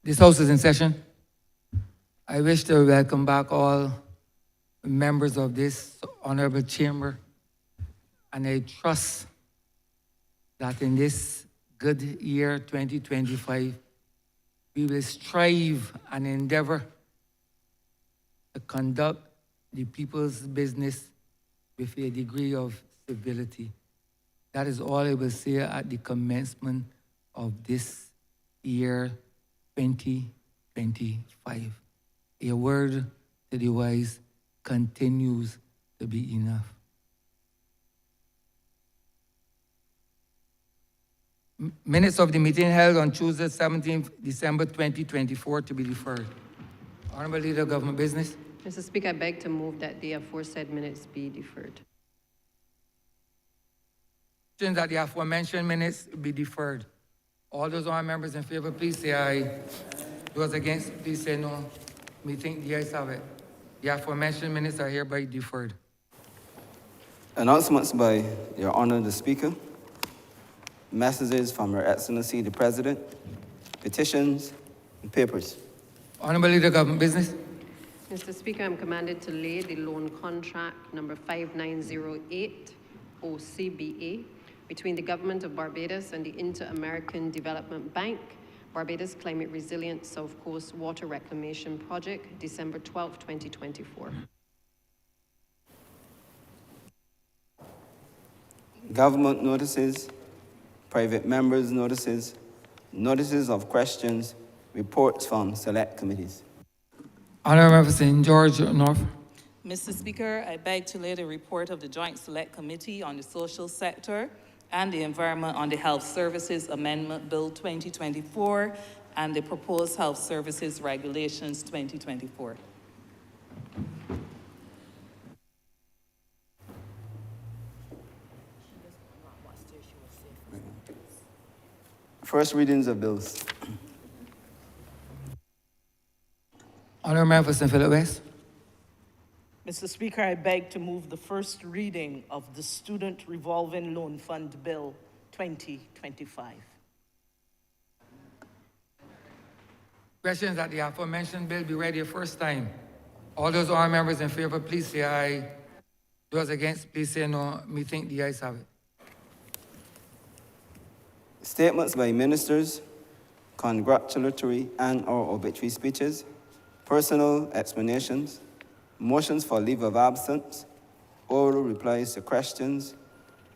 This House is in session. I wish to welcome back all members of this Honourable Chamber, and I trust that in this good year 2025, we will strive and endeavor to conduct the people's business with a degree of civility. That is all I will say at the commencement of this year 2025. A word to the wise continues to be enough. Minutes of the meeting held on Tuesday, 17th December 2024 to be deferred. Honourable Leader of Government Business. Mr. Speaker, I beg to move that the aforesaid minutes be deferred. That the aforementioned minutes be deferred. All those honourable members in favour, please say aye. Those against, please say no. We think the ayes have it. The aforementioned minutes are hereby deferred. Announcements by Your Honour the Speaker. Messages from Her Excellency the President. Petitions and papers. Honourable Leader of Government Business. Mr. Speaker, I'm commanded to lay the loan contract number 5908 OCBA between the Government of Barbados and the Inter-American Development Bank, Barbados Climate Resilient South Coast Water Reclamation Project, December 12, 2024. Government notices, private members' notices, notices of questions, reports from select committees. Honourable Member St. George North. Mr. Speaker, I beg to lay the report of the Joint Select Committee on the Social Sector and the Environment on the Health Services Amendment Bill 2024 and the proposed Health Services Regulations 2024. First readings of bills. Honourable Member St. Philip West. Mr. Speaker, I beg to move the first reading of the Student Revolving Loan Fund Bill 2025. Questions that the aforementioned bill be read a first time. All those honourable members in favour, please say aye. Those against, please say no. Me think the ayes have it. Statements by ministers, congratulatory and/or obituary speeches, personal explanations, motions for leave of absence, oral replies to questions,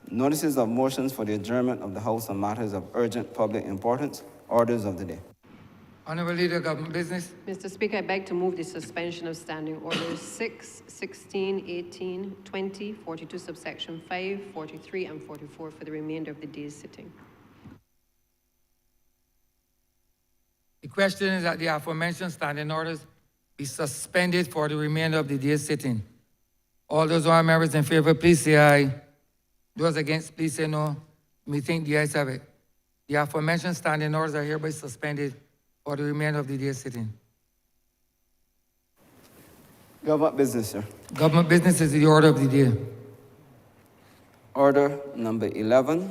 notices of motions for the adjournment of the House on matters of urgent public importance, orders of the day. Honourable Leader of Government Business. Mr. Speaker, I beg to move the suspension of standing orders 6, 16, 18, 20, 42 subsection 5, 43, and 44 for the remainder of the day's sitting. The question is that the aforementioned standing orders be suspended for the remainder of the day's sitting. All those honourable members in favour, please say aye. Those against, please say no. Me think the ayes have it. The aforementioned standing orders are hereby suspended for the remainder of the day's sitting. Government business, sir. Government business is the order of the day. Order number 11.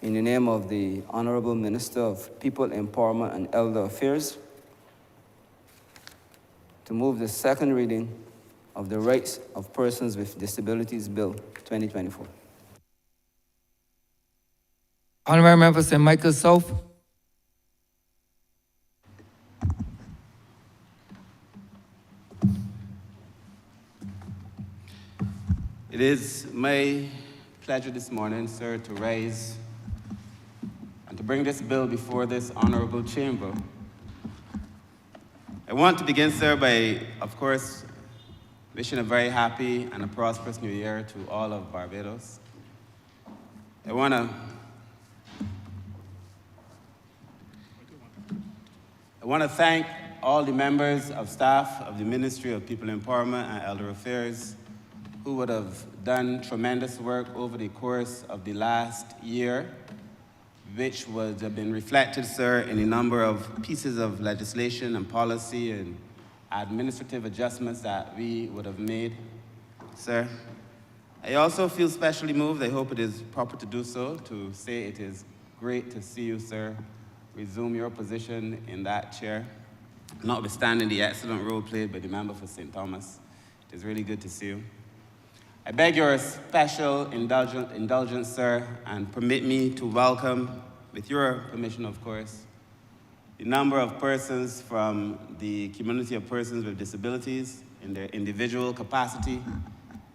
In the name of the Honourable Minister of People Empowerment and Elder Affairs, to move the second reading of the Rights of Persons with Disabilities Bill 2024. Honourable Member St. Michael South. It is my pleasure this morning, sir, to rise and to bring this bill before this honourable chamber. I want to begin, sir, by, of course, wishing a very happy and a prosperous new year to all of Barbados. I want to thank all the members of staff of the Ministry of People Empowerment and Elder Affairs who would have done tremendous work over the course of the last year, which would have been reflected, sir, in a number of pieces of legislation and policy and administrative adjustments that we would have made, sir. I also feel specially moved, I hope it is proper to do so, to say it is great to see you, sir, resume your position in that chair, notwithstanding the excellent role played by the member for St. Thomas. It is really good to see you. I beg your special indulgence, sir, and permit me to welcome, with your permission, of course, the number of persons from the community of persons with disabilities in their individual capacity,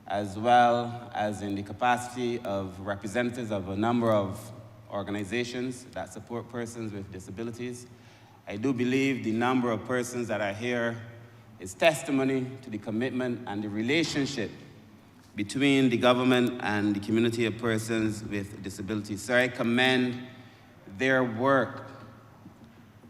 as well as in the capacity of representatives of a number of organizations that support persons with disabilities. I do believe the number of persons that are here is testimony to the commitment and the relationship between the government and the community of persons with disabilities. So I commend their work.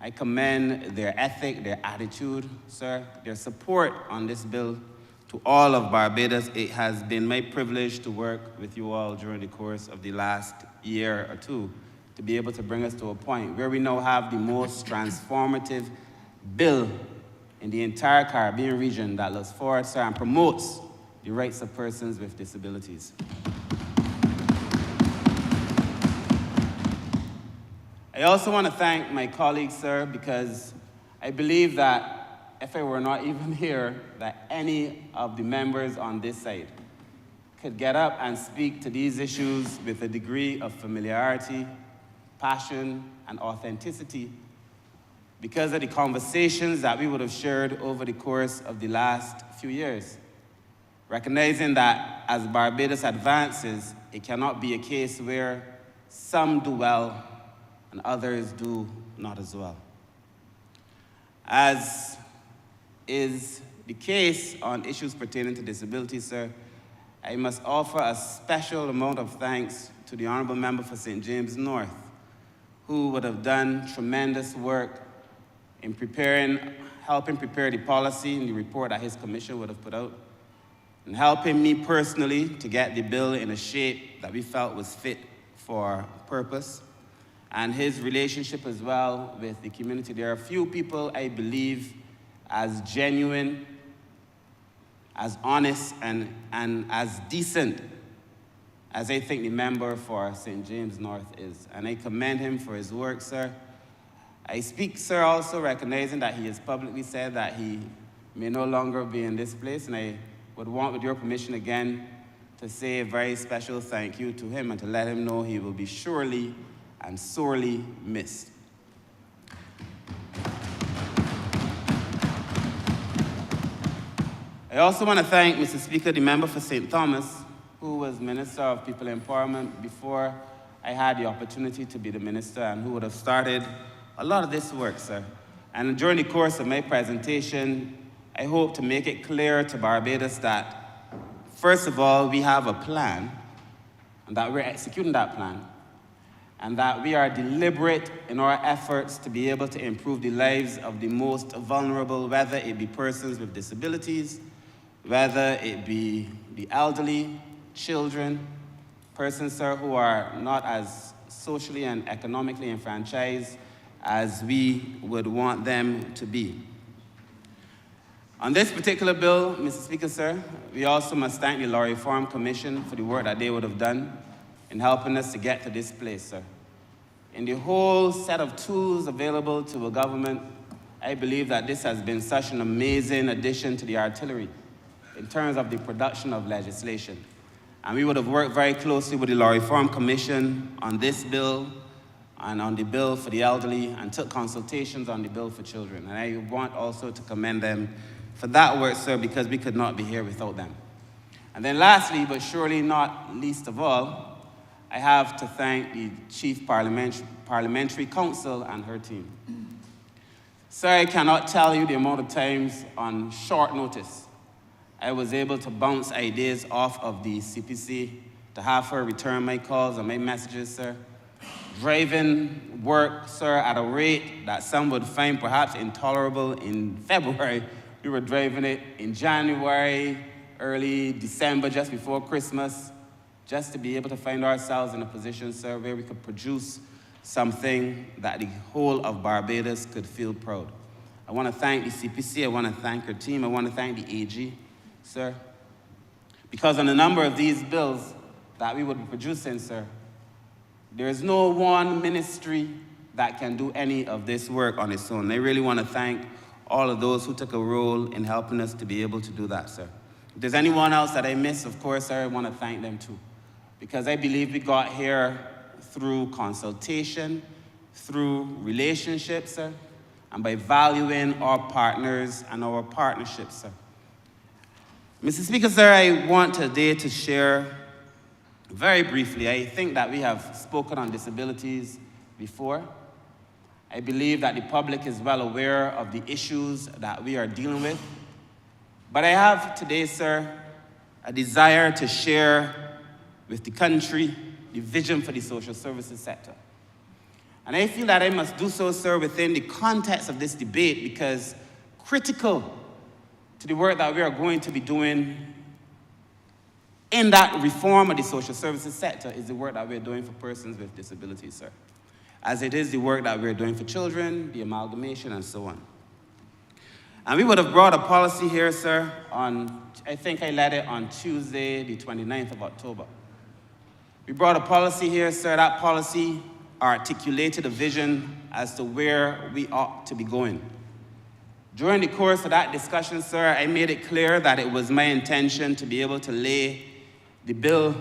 I commend their ethic, their attitude, sir, their support on this bill to all of Barbados. It has been my privilege to work with you all during the course of the last year or two to be able to bring us to a point where we now have the most transformative bill in the entire Caribbean region that looks forward, sir, and promotes the rights of persons with disabilities. I also want to thank my colleagues, sir, because I believe that if I were not even here, that any of the members on this side could get up and speak to these issues with a degree of familiarity, passion, and authenticity because of the conversations that we would have shared over the course of the last few years. Recognizing that as Barbados advances, it cannot be a case where some do well and others do not as well. As is the case on issues pertaining to disability, sir, I must offer a special amount of thanks to the Honourable Member for St. James North, who would have done tremendous work in helping prepare the policy and the report that his commission would have put out, and helping me personally to get the bill in a shape that we felt was fit for purpose, and his relationship as well with the community. There are few people, I believe, as genuine, as honest, and as decent as I think the member for St. James North is. And I commend him for his work, sir. I speak, sir, also recognizing that he has publicly said that he may no longer be in this place, and I would want, with your permission again, to say a very special thank you to him and to let him know he will be surely and sorely missed. I also want to thank, Mr. Speaker, the member for St. Thomas, who was Minister of People Empowerment before I had the opportunity to be the minister, and who would have started a lot of this work, sir. And during the course of my presentation, I hope to make it clear to Barbados that, first of all, we have a plan, and that we're executing that plan, and that we are deliberate in our efforts to be able to improve the lives of the most vulnerable, whether it be persons with disabilities, whether it be the elderly, children, persons, sir, who are not as socially and economically enfranchised as we would want them to be. On this particular bill, Mr. Speaker, sir, we also must thank the Law Reform Commission for the work that they would have done in helping us to get to this place, sir. In the whole set of tools available to a government, I believe that this has been such an amazing addition to the artillery in terms of the production of legislation. And we would have worked very closely with the Law Reform Commission on this bill and on the bill for the elderly, and took consultations on the bill for children. And I want also to commend them for that work, sir, because we could not be here without them. And then lastly, but surely not least of all, I have to thank the Chief Parliamentary Counsel and her team. Sir, I cannot tell you the amount of times on short notice I was able to bounce ideas off of the CPC, to have her return my calls and my messages, sir. Driving work, sir, at a rate that some would find perhaps intolerable in February. We were driving it in January, early December, just before Christmas, just to be able to find ourselves in a position, sir, where we could produce something that the whole of Barbados could feel proud. I want to thank the CPC, I want to thank her team, I want to thank the AG, sir, because on a number of these bills that we would be producing, sir, there is no one ministry, that can do any of this work on its own. I really want to thank all of those who took a role in helping us to be able to do that, sir. If there's anyone else that I missed, of course, sir, I want to thank them too. Because I believe we got here through consultation, through relationships, sir, and by valuing our partners and our partnerships, sir. Mr. Speaker, sir, I want today to share very briefly. I think that we have spoken on disabilities before. I believe that the public is well aware of the issues that we are dealing with. But I have today, sir, a desire to share with the country the vision for the social services sector. And I feel that I must do so, sir, within the context of this debate, because critical to the work that we are going to be doing in that reform of the social services sector is the work that we're doing for persons with disabilities, sir. As it is the work that we're doing for children, the amalgamation, and so on. And we would have brought a policy here, sir, I think I led it on Tuesday, the 29th of October. We brought a policy here, sir. That policy articulated a vision as to where we ought to be going. During the course of that discussion, sir, I made it clear that it was my intention to be able to lay the bill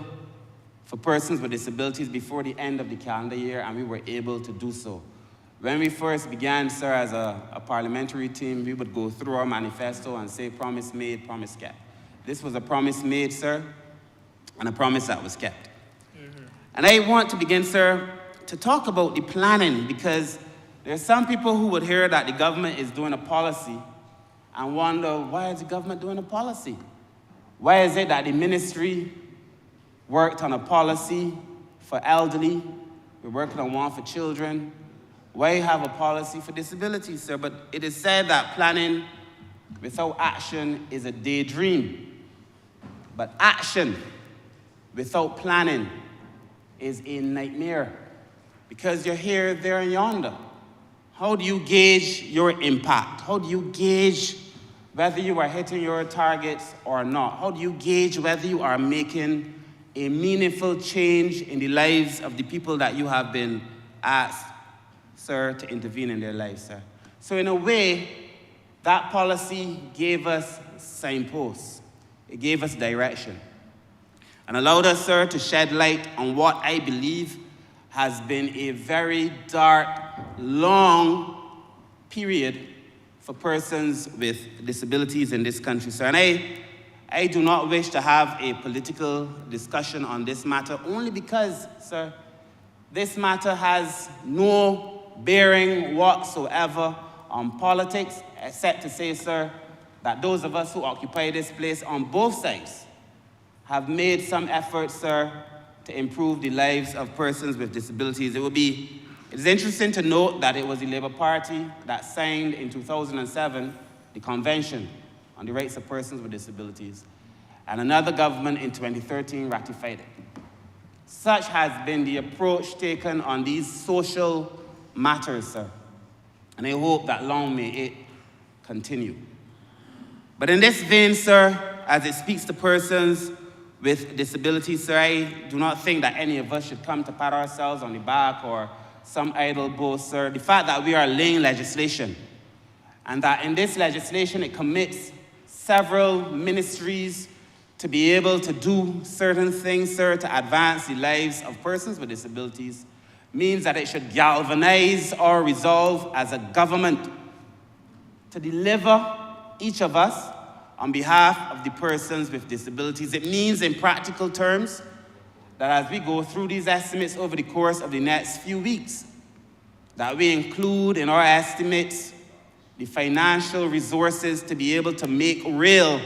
for persons with disabilities before the end of the calendar year, and we were able to do so. When we first began, sir, as a parliamentary team, we would go through our manifesto and say, promise made, promise kept. This was a promise made, sir, and a promise that was kept. And I want to begin, sir, to talk about the planning, because there are some people who would hear that the government is doing a policy and wonder, why is the government doing a policy? Why is it that the ministry worked on a policy for elderly, we're working on one for children? Why have a policy for disabilities, sir? But it is said that planning without action is a daydream. But action without planning is a nightmare, because you're here, there, and yonder. How do you gauge your impact? How do you gauge whether you are hitting your targets or not? How do you gauge whether you are making a meaningful change in the lives of the people that you have been asked, sir, to intervene in their lives, sir? So in a way, that policy gave us signposts. It gave us direction and allowed us, sir, to shed light on what I believe has been a very dark, long period for persons with disabilities in this country, sir. And I do not wish to have a political discussion on this matter, only because, sir, this matter has no bearing whatsoever on politics, except to say, sir, that those of us who occupy this place on both sides have made some efforts, sir, to improve the lives of persons with disabilities. It is interesting to note that it was the Labour Party that signed in 2007 the Convention on the Rights of Persons with Disabilities, and another government in 2013 ratified it. Such has been the approach taken on these social matters, sir, and I hope that long may it continue. But in this vein, sir, as it speaks to persons with disabilities, sir, I do not think that any of us should come to pat ourselves on the back or some idle boast, sir. The fact that we are laying legislation, and that in this legislation it commits several ministries to be able to do certain things, sir, to advance the lives of persons with disabilities, means that it should galvanize our resolve as a government to deliver each of us on behalf of the persons with disabilities. It means, in practical terms, that as we go through these estimates over the course of the next few weeks, that we include in our estimates the financial resources to be able to make real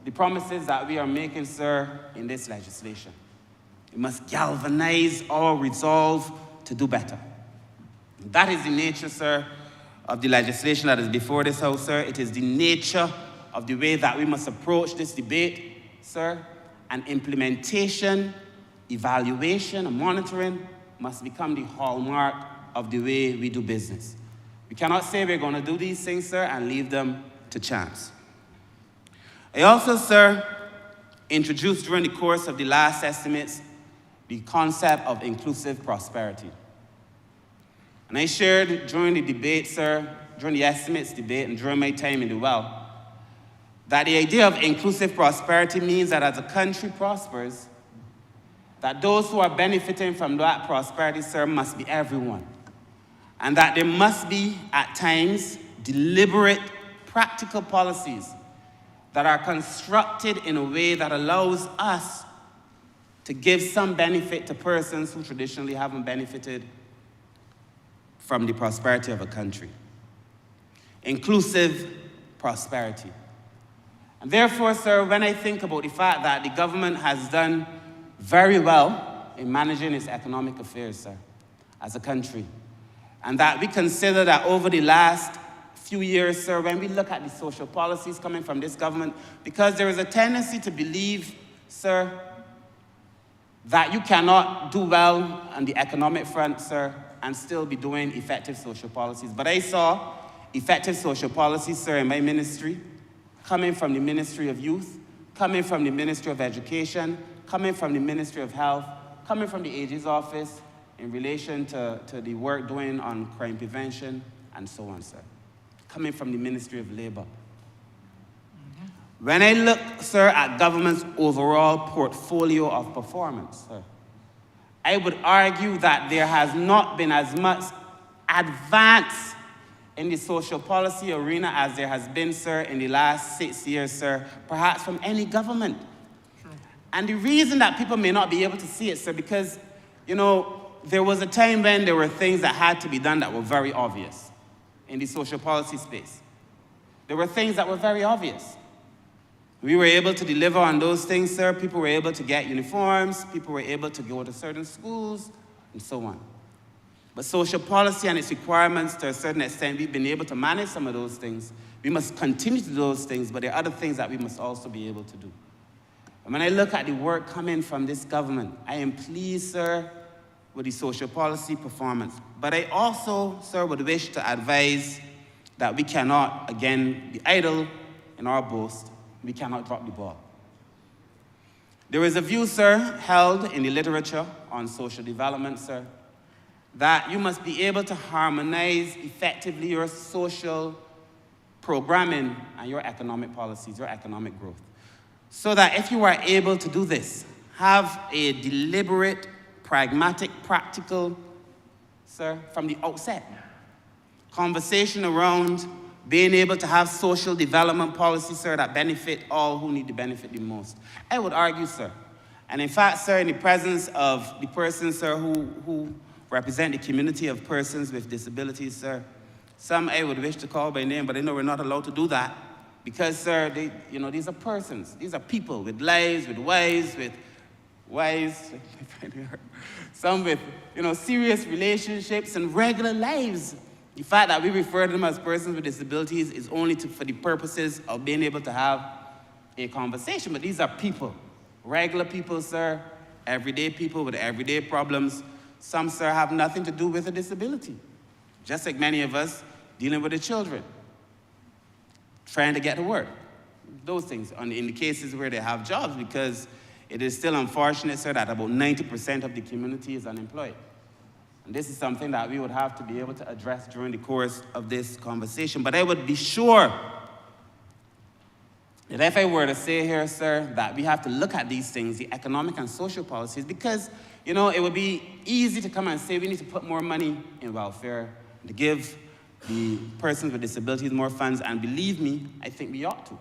the promises that we are making, sir, in this legislation. We must galvanize our resolve to do better. That is the nature, sir, of the legislation that is before this House, sir. It is the nature of the way that we must approach this debate, sir, and implementation, evaluation, and monitoring must become the hallmark of the way we do business. We cannot say we're going to do these things, sir, and leave them to chance. I also, sir, introduced during the course of the last estimates the concept of inclusive prosperity. And I shared during the debate, sir, during the estimates debate and during my time in the well, that the idea of inclusive prosperity means that as a country prospers, that those who are benefiting from that prosperity, sir, must be everyone. And that there must be, at times, deliberate, practical policies that are constructed in a way that allows us to give some benefit to persons who traditionally haven't benefited from the prosperity of a country. Inclusive prosperity. And therefore, sir, when I think about the fact that the government has done very well in managing its economic affairs, sir, as a country, and that we consider that over the last few years, sir, when we look at the social policies coming from this government, because there is a tendency to believe, sir, that you cannot do well on the economic front, sir, and still be doing effective social policies. But I saw effective social policies, sir, in my ministry, coming from the Ministry of Youth, coming from the Ministry of Education, coming from the Ministry of Health, coming from the AG's office in relation to the work doing on crime prevention, and so on, sir. Coming from the Ministry of Labor. When I look, sir, at government's overall portfolio of performance, sir, I would argue that there has not been as much advance in the social policy arena as there has been, sir, in the last 6 years, sir, perhaps from any government. Sure. And the reason that people may not be able to see it, sir, because, you know, there was a time when there were things that had to be done that were very obvious in the social policy space. There were things that were very obvious. We were able to deliver on those things, sir. People were able to get uniforms. People were able to go to certain schools, and so on. But social policy and its requirements, to a certain extent, we've been able to manage some of those things. We must continue to do those things, but there are other things that we must also be able to do. And when I look at the work coming from this government, I am pleased, sir, with the social policy performance. But I also, sir, would wish to advise that we cannot, again, be idle in our boast. We cannot drop the ball. There is a view, sir, held in the literature on social development, sir, that you must be able to harmonize effectively your social programming and your economic policies, your economic growth. So that if you are able to do this, have a deliberate, pragmatic, practical, sir, from the outset, conversation around being able to have social development policies, sir, that benefit all who need to benefit the most. I would argue, sir, and in fact, sir, in the presence of the persons, sir, who represent the community of persons with disabilities, sir, some I would wish to call by name, but I know we're not allowed to do that because, sir, these are persons. These are people with lives, with wives, some with, serious relationships and regular lives. The fact that we refer to them as persons with disabilities is only for the purposes of being able to have a conversation. But these are people, regular people, sir, everyday people with everyday problems. Some, sir, have nothing to do with a disability. Just like many of us dealing with the children, trying to get to work. Those things in the cases where they have jobs, because it is still unfortunate, sir, that about 90% of the community is unemployed. And this is something that we would have to be able to address during the course of this conversation. But I would be sure that if I were to say here, sir, that we have to look at these things, the economic and social policies, because, it would be easy to come and say we need to put more money in welfare, to give the persons with disabilities more funds, and believe me, I think we ought to.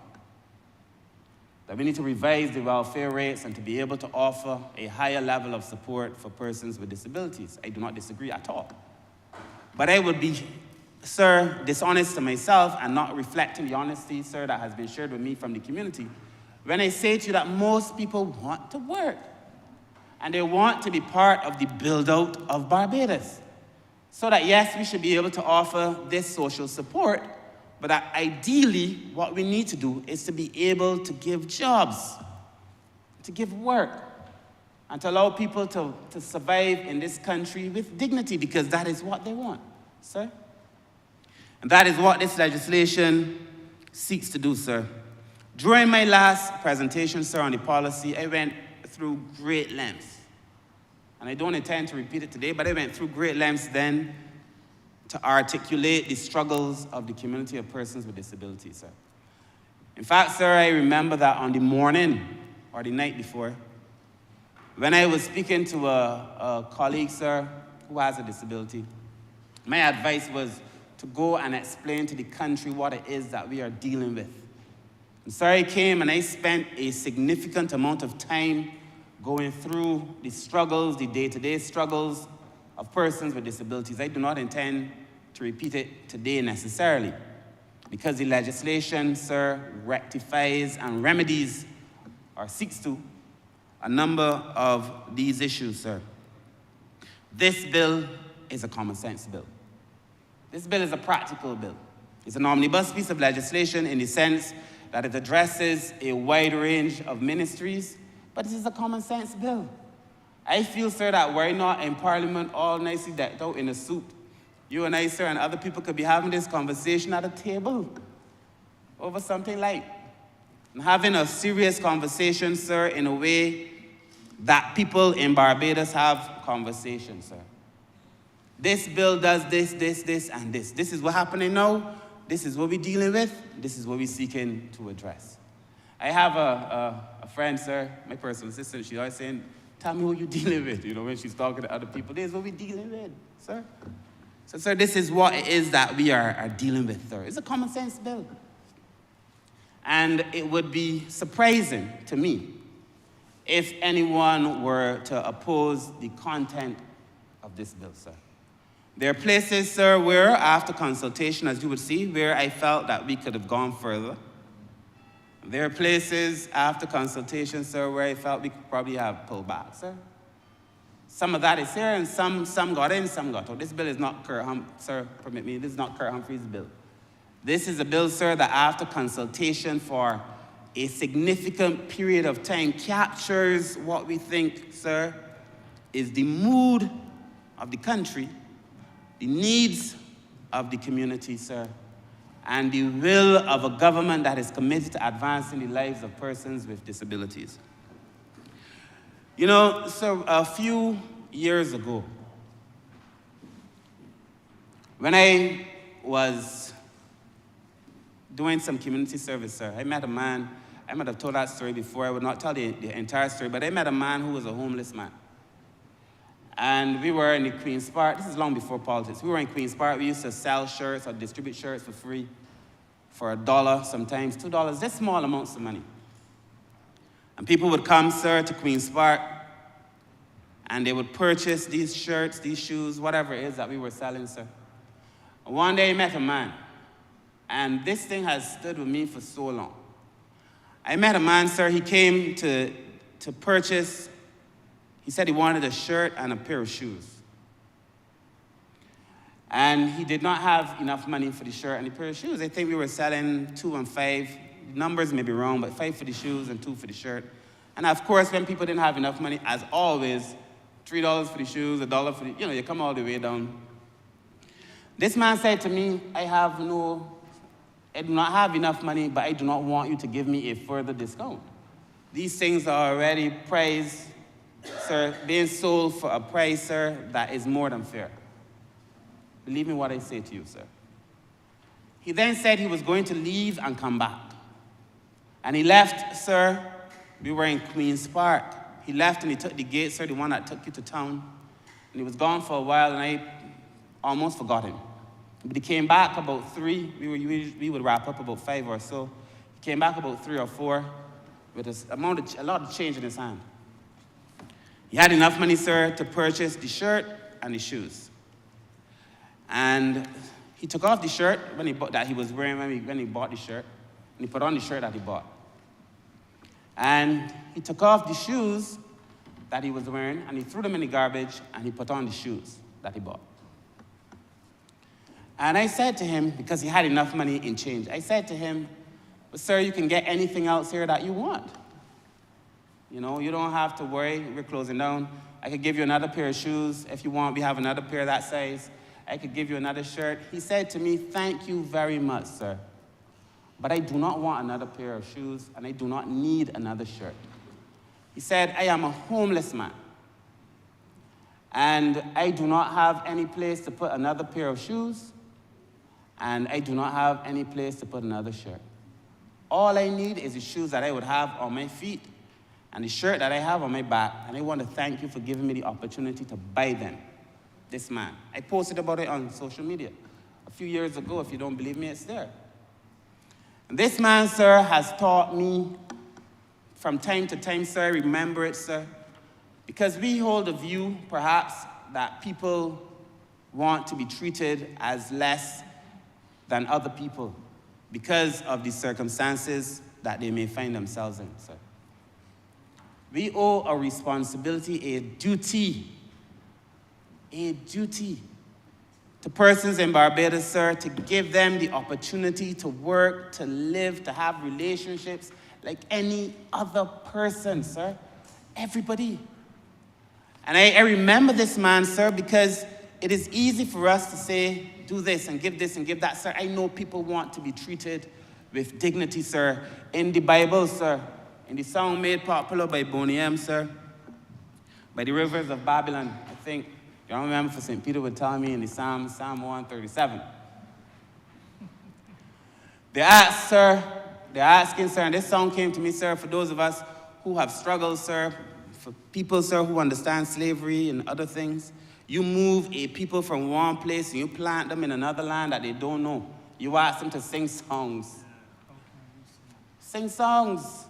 That we need to revise the welfare rates and to be able to offer a higher level of support for persons with disabilities. I do not disagree at all. But I would be, sir, dishonest to myself and not reflecting the honesty, sir, that has been shared with me from the community when I say to you that most people want to work and they want to be part of the build-out of Barbados. So that, yes, we should be able to offer this social support, but that ideally, what we need to do is to be able to give jobs, to give work, and to allow people to survive in this country with dignity, because that is what they want, sir. And that is what this legislation seeks to do, sir. During my last presentation, sir, on the policy, I went through great lengths. And I don't intend to repeat it today, but I went through great lengths then to articulate the struggles of the community of persons with disabilities, sir. In fact, sir, I remember that on the morning or the night before, when I was speaking to a colleague, sir, who has a disability, my advice was to go and explain to the country what it is that we are dealing with. And so I came and I spent a significant amount of time going through the struggles, the day-to-day struggles of persons with disabilities. I do not intend to repeat it today necessarily, because the legislation, sir, rectifies and remedies, or seeks to, a number of these issues, sir. This bill is a common sense bill. This bill is a practical bill. It's an omnibus piece of legislation in the sense that it addresses a wide range of ministries, but this is a common sense bill. I feel, sir, that we're not in Parliament all nicely decked out in a suit. You and I, sir, and other people could be having this conversation at a table over something light. And having a serious conversation, sir, in a way that people in Barbados have conversations, sir. This bill does this, and this. This is what's happening now. This is what we're dealing with. This is what we're seeking to address. I have a friend, sir, my personal assistant. She's always saying, tell me what you're dealing with, you know, when she's talking to other people. This is what we're dealing with, sir. So, sir, this is what it is that we are dealing with, sir. It's a common sense bill. And it would be surprising to me if anyone were to oppose the content of this bill, sir. There are places, sir, where, after consultation, as you would see, where I felt that we could have gone further. There are places, after consultation, sir, where I felt we could probably have pulled back, sir. Some of that is here, and some got in, some got out. This bill is not Kurt Humphrey's, sir, permit me, this is not Kurt Humphrey's bill. This is a bill, sir, that after consultation for a significant period of time captures what we think, sir, is the mood of the country, the needs of the community, sir, and the will of a government that is committed to advancing the lives of persons with disabilities. You know, sir, a few years ago, when I was doing some community service, sir, I met a man. I might have told that story before. I would not tell the entire story, but I met a man who was a homeless man. And we were in the Queen's Park. This is long before politics. We were in Queen's Park. We used to sell shirts or distribute shirts for free for $1, sometimes $2, just small amounts of money. And people would come, sir, to Queen's Park, and they would purchase these shirts, these shoes, whatever it is that we were selling, sir. And one day I met a man, and this thing has stood with me for so long. I met a man, sir, he came to purchase. He said he wanted a shirt and a pair of shoes. And he did not have enough money for the shirt and the pair of shoes. I think we were selling 2 and 5. The numbers may be wrong, but 5 for the shoes and 2 for the shirt. And of course, when people didn't have enough money, as always, $3 for the shoes, $1 for the, you come all the way down. This man said to me, I do not have enough money, but I do not want you to give me a further discount. These things are already priced, sir, being sold for a price, sir, that is more than fair. Believe me what I say to you, sir. He then said he was going to leave and come back. And he left, sir. We were in Queen's Park. He left and he took the gate, sir, the one that took you to town. And he was gone for a while, and I almost forgot him. But he came back about 3. We would wrap up about 5 or so. He came back about 3 or 4 with a lot of change in his hand. He had enough money, sir, to purchase the shirt and the shoes. And he took off the shirt that he was wearing when he bought the shirt, and he put on the shirt that he bought. And he took off the shoes that he was wearing, and he threw them in the garbage, and he put on the shoes that he bought. And I said to him, because he had enough money in change, I said to him, well, sir, you can get anything else here that you want. You don't have to worry. We're closing down. I could give you another pair of shoes if you want. We have another pair that size. I could give you another shirt. He said to me, thank you very much, sir. But I do not want another pair of shoes, and I do not need another shirt. He said, I am a homeless man. And I do not have any place to put another pair of shoes, and I do not have any place to put another shirt. All I need is the shoes that I would have on my feet and the shirt that I have on my back, and I want to thank you for giving me the opportunity to buy them. This man. I posted about it on social media a few years ago. If you don't believe me, it's there. And this man, sir, has taught me from time to time, sir, remember it, sir, because we hold a view, perhaps, that people want to be treated as less than other people because of the circumstances that they may find themselves in, sir. We owe a responsibility, a duty to persons in Barbados, sir, to give them the opportunity to work, to live, to have relationships like any other person, sir. Everybody. And I remember this man, sir, because it is easy for us to say, do this and give that, sir. I know people want to be treated with dignity, sir. In the Bible, sir, in the song made popular by Boney M, sir, by the rivers of Babylon, I think, you remember for St. Peter would tell me in the Psalm 137. They're asking, sir, and this song came to me, sir, for those of us who have struggled, sir, for people, sir, who understand slavery and other things. You move a people from one place and you plant them in another land that they don't know. You ask them to sing songs. Sing songs.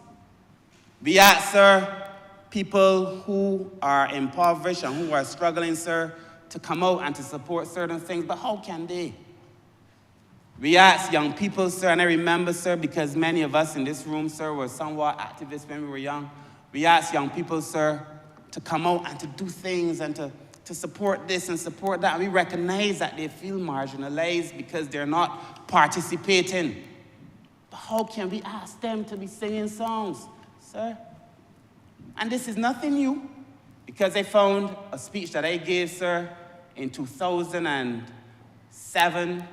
We ask, sir, people who are impoverished and who are struggling, sir, to come out and to support certain things, but how can they? We ask young people, sir, and I remember, sir, because many of us in this room, sir, were somewhat activists when we were young. We ask young people, sir, to come out and to do things and to support this and support that. We recognize that they feel marginalized because they're not participating. But how can we ask them to be singing songs, sir? And this is nothing new, because I found a speech that I gave, sir, in 2007,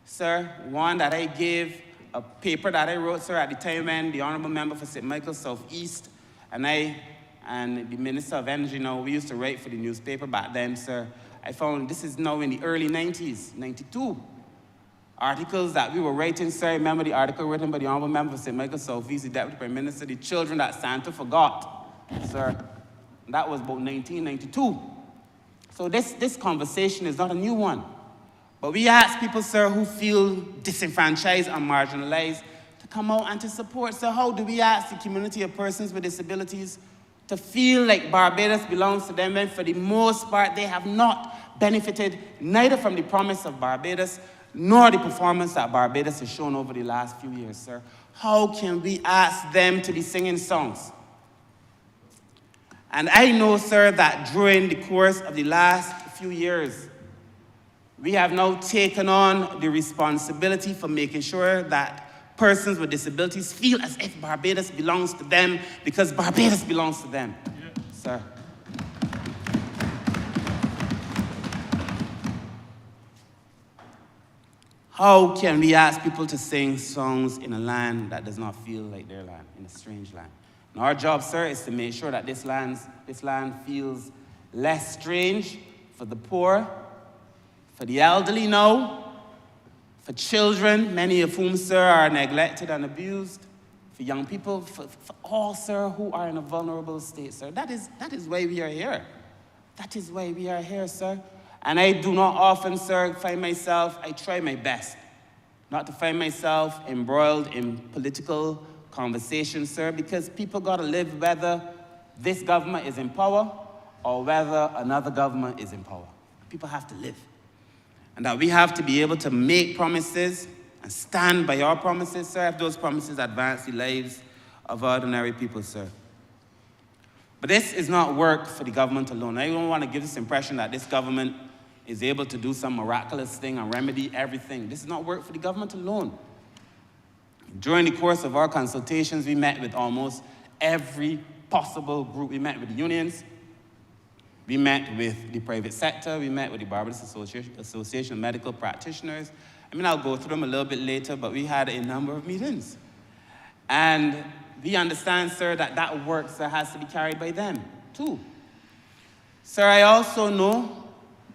sir, one that I gave, a paper that I wrote, sir, at the time when the Honourable Member for St. Michael Southeast and I and the Minister of Energy, we used to write for the newspaper back then, sir. I found this is now in the early 90s, 92. Articles that we were writing, sir. I remember the article written by the Honourable Member for St. Michael Southeast, the Deputy Prime Minister, the children that Santa forgot, sir. And that was about 1992. So this conversation is not a new one. But we ask people, sir, who feel disenfranchised and marginalized to come out and to support. So how do we ask the community of persons with disabilities to feel like Barbados belongs to them when for the most part they have not benefited neither from the promise of Barbados nor the performance that Barbados has shown over the last few years, sir? How can we ask them to be singing songs? And I know, sir, that during the course of the last few years, we have now taken on the responsibility for making sure that persons with disabilities feel as if Barbados belongs to them because Barbados belongs to them, sir. How can we ask people to sing songs in a land that does not feel like their land, in a strange land? And our job, sir, is to make sure that this land feels less strange for the poor, for the elderly for children, many of whom, sir, are neglected and abused, for young people, for all, sir, who are in a vulnerable state, sir. That is why we are here. That is why we are here, sir. And I do not often, sir, I try my best not to find myself embroiled in political conversations, sir, because people got to live whether this government is in power or whether another government is in power. People have to live. And that we have to be able to make promises and stand by our promises, sir, if those promises advance the lives of ordinary people, sir. But this is not work for the government alone. I don't want to give this impression that this government is able to do some miraculous thing and remedy everything. This is not work for the government alone. During the course of our consultations, we met with almost every possible group. We met with the unions, we met with the private sector, we met with the Barbados Association of Medical Practitioners. I'll go through them a little bit later, but we had a number of meetings. And we understand, sir, that work, sir, has to be carried by them, too. Sir, I also know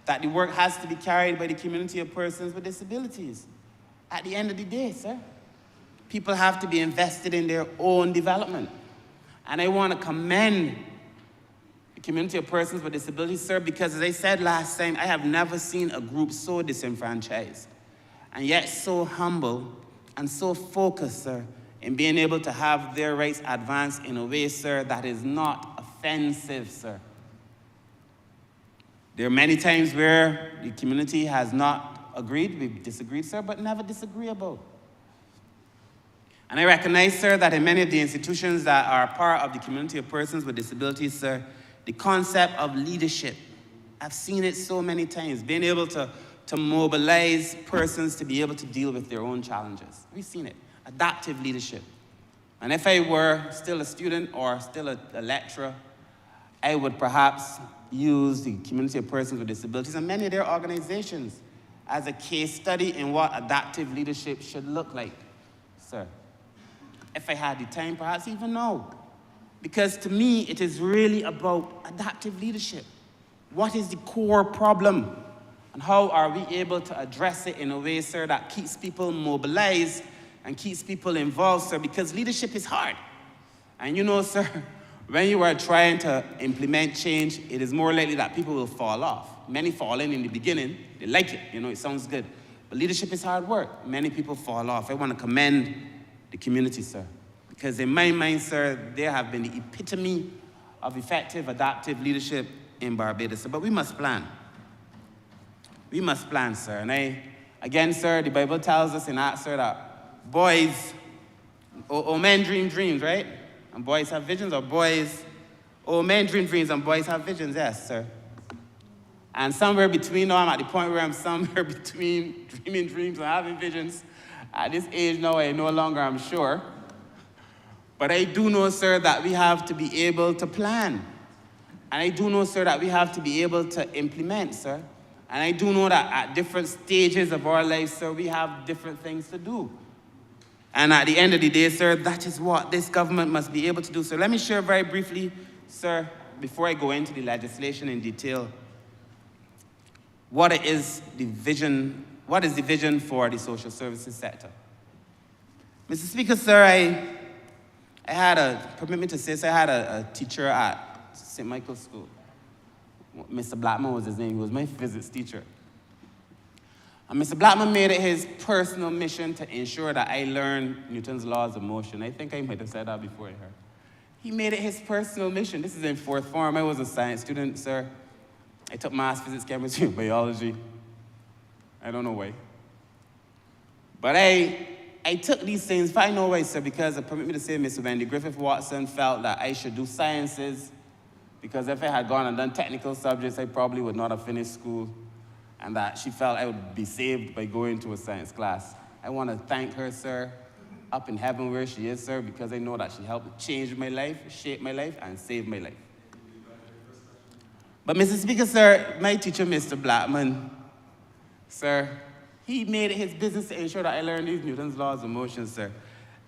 that the work has to be carried by the community of persons with disabilities. At the end of the day, sir, people have to be invested in their own development. And I want to commend the community of persons with disabilities, sir, because as I said last time, I have never seen a group so disenfranchised and yet so humble and so focused, sir, in being able to have their rights advanced in a way, sir, that is not offensive, sir. There are many times where the community has not agreed, we've disagreed, sir, but never disagreeable. And I recognize, sir, that in many of the institutions that are part of the community of persons with disabilities, sir, the concept of leadership, I've seen it so many times, being able to mobilize persons to be able to deal with their own challenges. We've seen it, adaptive leadership. And if I were still a student or still a lecturer, I would perhaps use the community of persons with disabilities and many of their organizations as a case study in what adaptive leadership should look like, sir. If I had the time, perhaps even now. Because to me, it is really about adaptive leadership. What is the core problem? And how are we able to address it in a way, sir, that keeps people mobilized and keeps people involved, sir? Because leadership is hard. And you know, sir, when you are trying to implement change, it is more likely that people will fall off. Many fall in the beginning. They like it, you know, it sounds good. But leadership is hard work. Many people fall off. I want to commend the community, sir. Because in my mind, sir, they have been the epitome of effective adaptive leadership in Barbados. But we must plan. We must plan, sir. And again, sir, the Bible tells us in Acts, sir, that boys, or men dream dreams, right? And boys have visions, or men dream dreams and boys have visions, yes, sir. And somewhere between now, I'm at the point where I'm somewhere between dreaming dreams and having visions. At this age now, I no longer am sure. But I do know, sir, that we have to be able to plan. And I do know, sir, that we have to be able to implement, sir. And I do know that at different stages of our lives, sir, we have different things to do. And at the end of the day, sir, that is what this government must be able to do. So let me share very briefly, sir, before I go into the legislation in detail, what is the vision for the social services sector. Mr. Speaker, sir, I had permit me to say, sir, I had a teacher at St. Michael's School. Mr. Blackman was his name. He was my physics teacher. And Mr. Blackman made it his personal mission to ensure that I learned Newton's laws of motion. I think I might have said that before I heard. He made it his personal mission. This is in fourth form. I was a science student, sir. I took math, physics, chemistry, and biology. I don't know why. But I took these things, but I know why, sir, because, permit me to say, Mr. Wendy Griffith Watson felt that I should do sciences, because if I had gone and done technical subjects, I probably would not have finished school, and that she felt I would be saved by going to a science class. I want to thank her, sir, up in heaven where she is, sir, because I know that she helped change my life, shape my life, and save my life. But Mr. Speaker, sir, my teacher, Mr. Blackman, sir, he made it his business to ensure that I learned these Newton's laws of motion, sir.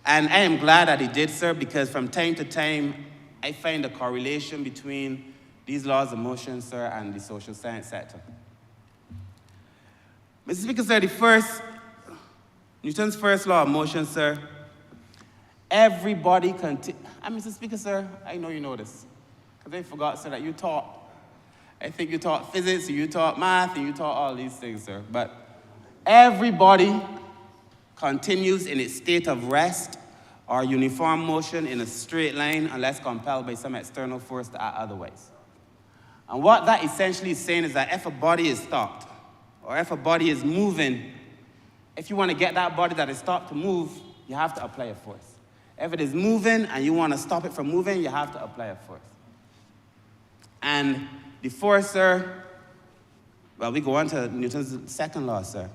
And I am glad that he did, sir, because from time to time, I find a correlation between these laws of motion, sir, and the social science sector. Mr. Speaker, sir, Newton's first law of motion, sir, everybody and Mr. Speaker, sir, I know you know this, because I forgot, sir, that you taught. I think you taught physics, you taught math, and you taught all these things, sir. But everybody continues in its state of rest or uniform motion in a straight line unless compelled by some external force to act otherwise. And what that essentially is saying is that if a body is stopped, or if a body is moving, if you want to get that body that is stopped to move, you have to apply a force. If it is moving and you want to stop it from moving, you have to apply a force. And the force, sir, well, we go on to Newton's second law, sir.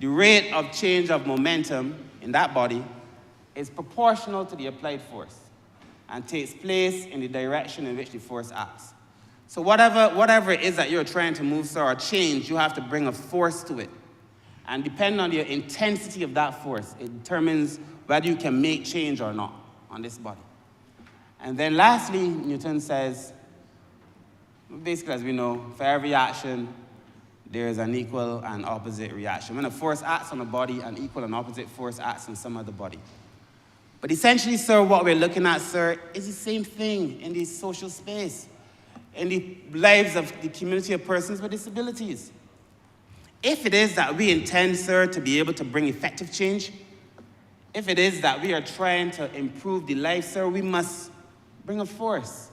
The rate of change of momentum in that body is proportional to the applied force and takes place in the direction in which the force acts. So whatever it is that you're trying to move, sir, or change, you have to bring a force to it. And depending on the intensity of that force, it determines whether you can make change or not on this body. And then lastly, Newton says, Basically, as we know, for every action, there is an equal and opposite reaction. When a force acts on a body, an equal and opposite force acts on some other body. But essentially, sir, what we're looking at, sir, is the same thing in the social space, in the lives of the community of persons with disabilities. If it is that we intend, sir, to be able to bring effective change, if it is that we are trying to improve the life, sir, we must bring a force.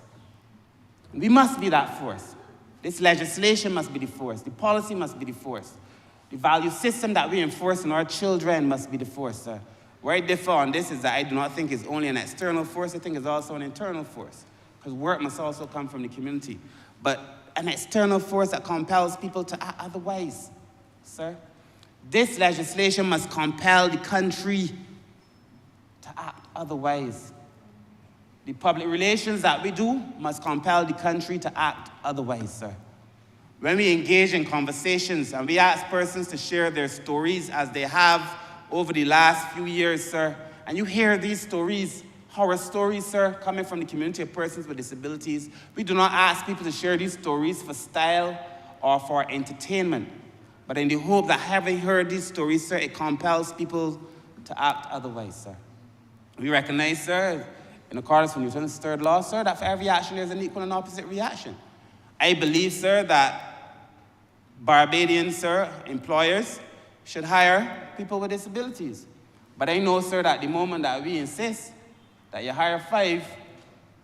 We must be that force. This legislation must be the force. The policy must be the force. The value system that we enforce in our children must be the force, sir. Where I differ on this is that I do not think it's only an external force, I think it's also an internal force. Because work must also come from the community. But an external force that compels people to act otherwise, sir. This legislation must compel the country to act otherwise. The public relations that we do must compel the country to act otherwise, sir. When we engage in conversations and we ask persons to share their stories as they have over the last few years, sir, and you hear these stories, horror stories, sir, coming from the community of persons with disabilities, we do not ask people to share these stories for style or for entertainment, but in the hope that having heard these stories, sir, it compels people to act otherwise, sir. We recognize, sir, in accordance with Newton's third law, sir, that for every action there's an equal and opposite reaction. I believe, sir, that Barbadians, sir, employers should hire people with disabilities. But I know, sir, that the moment that we insist that you hire 5,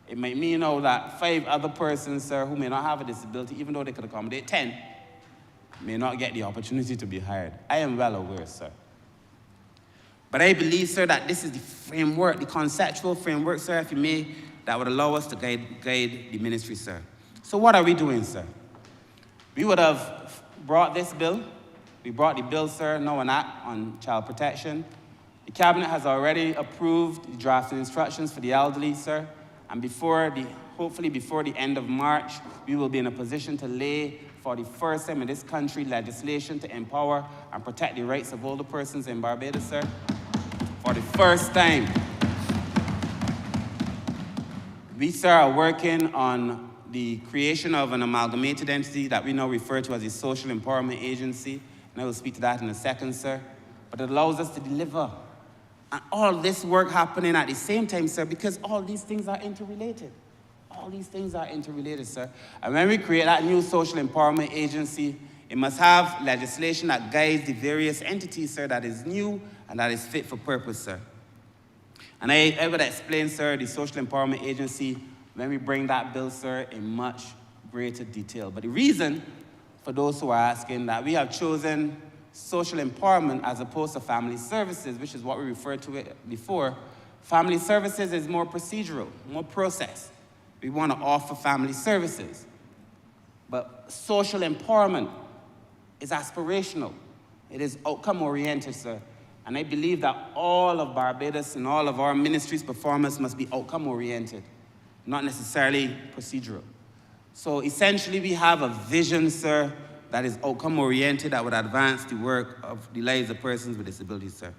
it might mean now that 5 other persons, sir, who may not have a disability, even though they could accommodate 10, may not get the opportunity to be hired. I am well aware, sir. But I believe, sir, that this is the framework, the conceptual framework, sir, if you may, that would allow us to guide the ministry, sir. So what are we doing, sir? We would have brought this bill. We brought the bill, sir, now an act on child protection. The cabinet has already approved the drafting instructions for the elderly, sir. And hopefully before the end of March, we will be in a position to lay for the first time in this country legislation to empower and protect the rights of older persons in Barbados, sir. For the first time. We, sir, are working on the creation of an amalgamated entity that we now refer to as a social empowerment agency, and I will speak to that in a second, sir. But it allows us to deliver. And all this work happening at the same time, sir, because all these things are interrelated. All these things are interrelated, sir. And when we create that new social empowerment agency, it must have legislation that guides the various entities, sir, that is new and that is fit for purpose, sir. And I would explain, sir, the social empowerment agency when we bring that bill, sir, in much greater detail. But the reason, for those who are asking, that we have chosen social empowerment as opposed to family services, which is what we referred to it before. Family services is more procedural, more process. We want to offer family services. But social empowerment is aspirational. It is outcome-oriented, sir. And I believe that all of Barbados and all of our ministry's performance must be outcome-oriented, not necessarily procedural. So essentially, we have a vision, sir, that is outcome-oriented, that would advance the work of the lives of persons with disabilities, sir.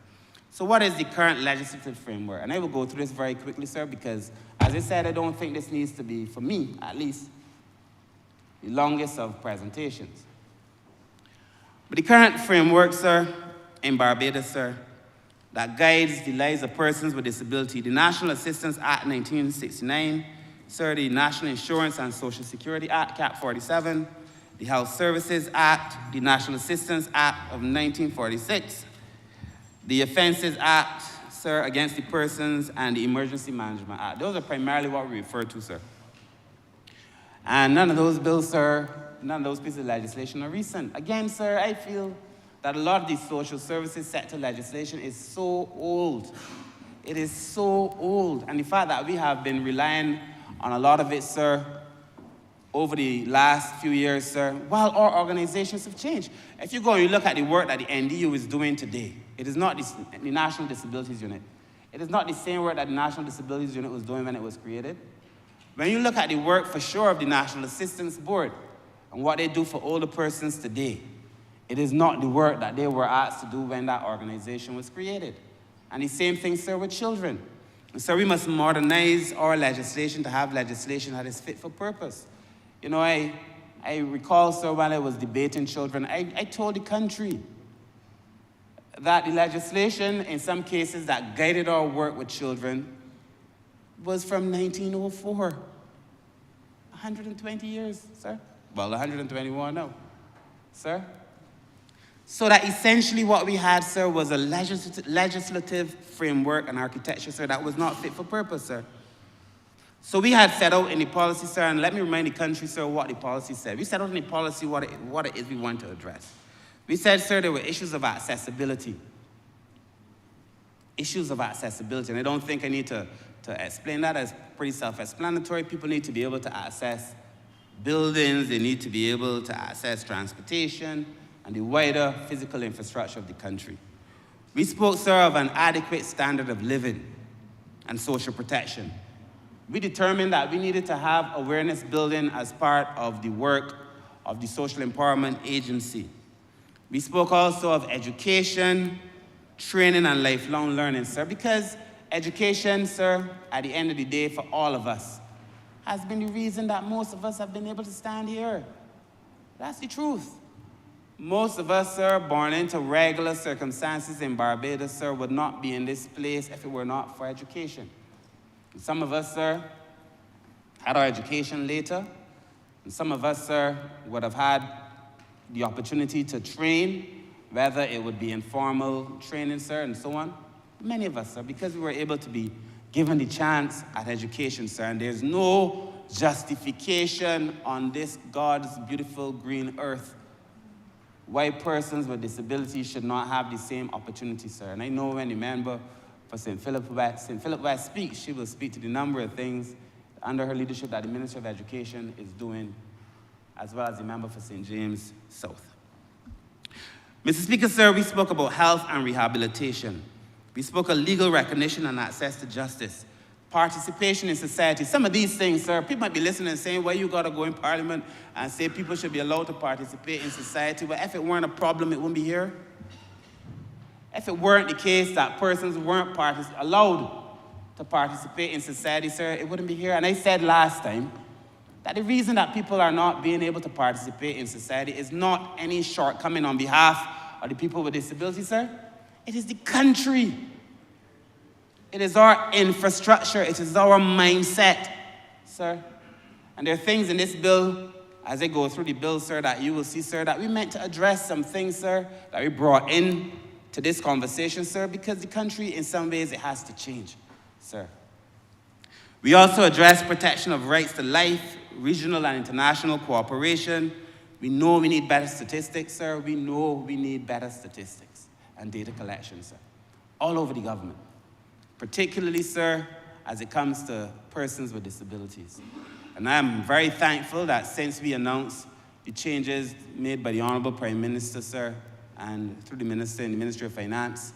So what is the current legislative framework? And I will go through this very quickly, sir, because, as I said, I don't think this needs to be, for me at least, the longest of presentations. But the current framework, sir, in Barbados, sir, that guides the lives of persons with disability, the National Assistance Act 1969, sir, the National Insurance and Social Security Act, Cap 47, the Health Services Act, the National Assistance Act of 1946, the Offences Act, sir, against the persons, and the Emergency Management Act. Those are primarily what we refer to, sir. And none of those bills, sir, none of those pieces of legislation are recent. Again, sir, I feel that a lot of the social services sector legislation is so old. It is so old. And the fact that we have been relying on a lot of it, sir, over the last few years, sir, while our organizations have changed. If you go and you look at the work that the NDU is doing today, it is not the National Disabilities Unit. It is not the same work that the National Disabilities Unit was doing when it was created. When you look at the work, for sure, of the National Assistance Board and what they do for older persons today, it is not the work that they were asked to do when that organization was created. And the same thing, sir, with children. And so we must modernize our legislation to have legislation that is fit for purpose. You know, I recall, sir, when I was debating children, I told the country that the legislation, in some cases, that guided our work with children was from 1904. 120 years, sir. Well, 121 now, sir. So that essentially what we had, sir, was a legislative framework and architecture, sir, that was not fit for purpose, sir. So we had set out in the policy, sir, and let me remind the country, sir, what the policy said. We set out in the policy what it is we want to address. We said, sir, there were issues of accessibility. Issues of accessibility, and I don't think I need to explain that. As pretty self-explanatory. People need to be able to access buildings, they need to be able to access transportation, and the wider physical infrastructure of the country. We spoke, sir, of an adequate standard of living and social protection. We determined that we needed to have awareness building as part of the work of the Social Empowerment Agency. We spoke also of education, training, and lifelong learning, sir, because education, sir, at the end of the day, for all of us, has been the reason that most of us have been able to stand here. That's the truth. Most of us, sir, born into regular circumstances in Barbados, sir, would not be in this place if it were not for education. And some of us, sir, had our education later, and some of us, sir, would have had the opportunity to train, whether it would be informal training, sir, and so on. Many of us, sir, because we were able to be given the chance at education, sir, and there's no justification on this God's beautiful green earth why persons with disabilities should not have the same opportunity, sir. And I know when the member for St. Philip West speaks, she will speak to the number of things under her leadership that the Ministry of Education is doing, as well as the member for St. James South. Mr. Speaker, sir, we spoke about health and rehabilitation. We spoke of legal recognition and access to justice, participation in society. Some of these things, sir, people might be listening and saying, well, you got to go in Parliament and say people should be allowed to participate in society. Well, if it weren't a problem, it wouldn't be here. If it weren't the case that persons weren't allowed to participate in society, sir, it wouldn't be here. And I said last time that the reason that people are not being able to participate in society is not any shortcoming on behalf of the people with disabilities, sir. It is the country. It is our infrastructure. It is our mindset, sir. And there are things in this bill, as I go through the bill, sir, that you will see, sir, that we meant to address some things, sir, that we brought in to this conversation, sir, because the country, in some ways, it has to change, sir. We also address protection of rights to life, regional and international cooperation. We know we need better statistics, sir. We know we need better statistics and data collection, sir, all over the government, particularly, sir, as it comes to persons with disabilities. And I am very thankful that since we announced the changes made by the Honourable Prime Minister, sir, and through the Minister in the Ministry of Finance,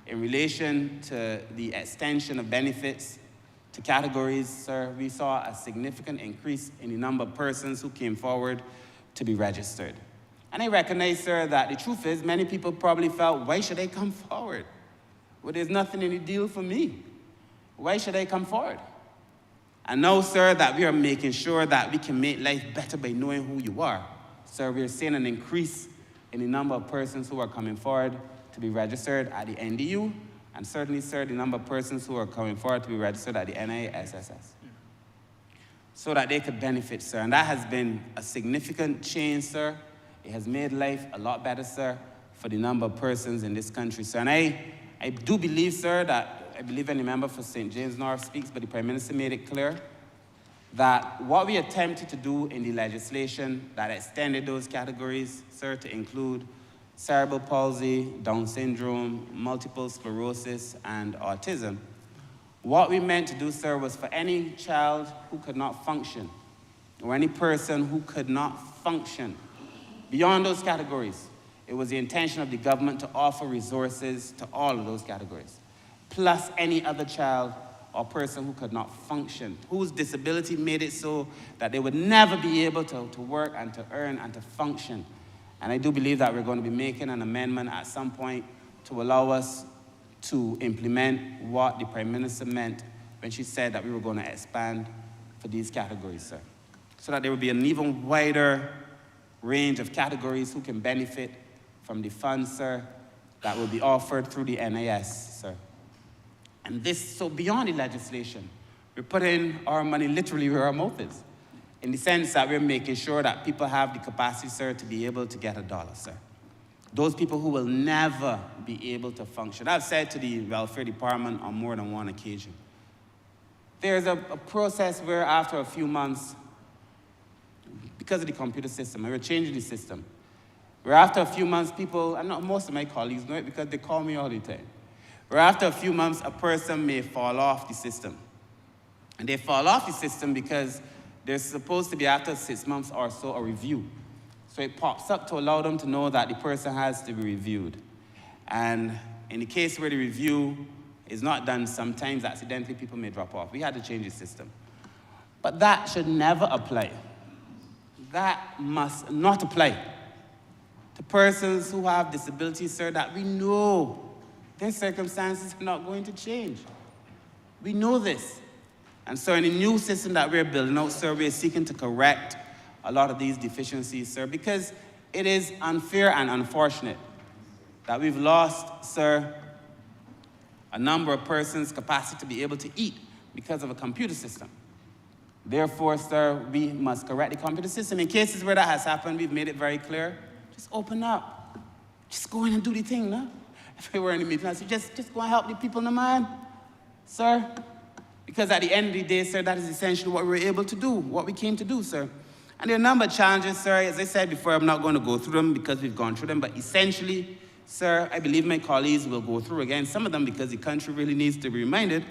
in relation to the extension of benefits to categories, sir, we saw a significant increase in the number of persons who came forward to be registered. And I recognize, sir, that the truth is many people probably felt, why should I come forward? Well, there's nothing in the deal for me. Why should I come forward? And now, sir, that we are making sure that we can make life better by knowing who you are. Sir, we are seeing an increase in the number of persons who are coming forward to be registered at the NDU, and certainly, sir, the number of persons who are coming forward to be registered at the NISSS, so that they could benefit, sir. And that has been a significant change, sir. It has made life a lot better, sir, for the number of persons in this country, sir. And I do believe, sir, that I believe any member for St. James North speaks, but the Prime Minister made it clear that what we attempted to do in the legislation that extended those categories, sir, to include cerebral palsy, Down syndrome, multiple sclerosis, and autism, what we meant to do, sir, was for any child who could not function, or any person who could not function beyond those categories, it was the intention of the government to offer resources to all of those categories, plus any other child or person who could not function, whose disability made it so that they would never be able to work and to earn and to function. And I do believe that we're going to be making an amendment at some point to allow us to implement what the Prime Minister meant when she said that we were going to expand for these categories, sir. so that there will be an even wider range of categories who can benefit from the funds, sir, that will be offered through the NIS, sir. And this, so beyond the legislation, we're putting our money literally where our mouth is, in the sense that we're making sure that people have the capacity, sir, to be able to get a dollar, sir. Those people who will never be able to function. I've said to the welfare department on more than one occasion, there's a process where after a few months, because of the computer system, and we're changing the system, where after a few months, people, and not most of my colleagues know it because they call me all the time, where after a few months, a person may fall off the system. And they fall off the system because there's supposed to be, after 6 months or so, a review. So it pops up to allow them to know that the person has to be reviewed. And in the case where the review is not done, sometimes accidentally people may drop off. We had to change the system. But that should never apply. That must not apply to persons who have disabilities, sir, that we know their circumstances are not going to change. We know this. And so in the new system that we're building out, sir, we're seeking to correct a lot of these deficiencies, sir, because it is unfair and unfortunate that we've lost, sir, a number of persons' capacity to be able to eat because of a computer system. Therefore, sir, we must correct the computer system. In cases where that has happened, we've made it very clear, just open up. Just go in and do the thing, no? If we were in the meeting, I'd say, just go and help the people in the man, sir. Because at the end of the day, sir, that is essentially what we were able to do, what we came to do, sir. And there are a number of challenges, sir. As I said before, I'm not going to go through them because we've gone through them. But essentially, sir, I believe my colleagues will go through again some of them because the country really needs to be reminded,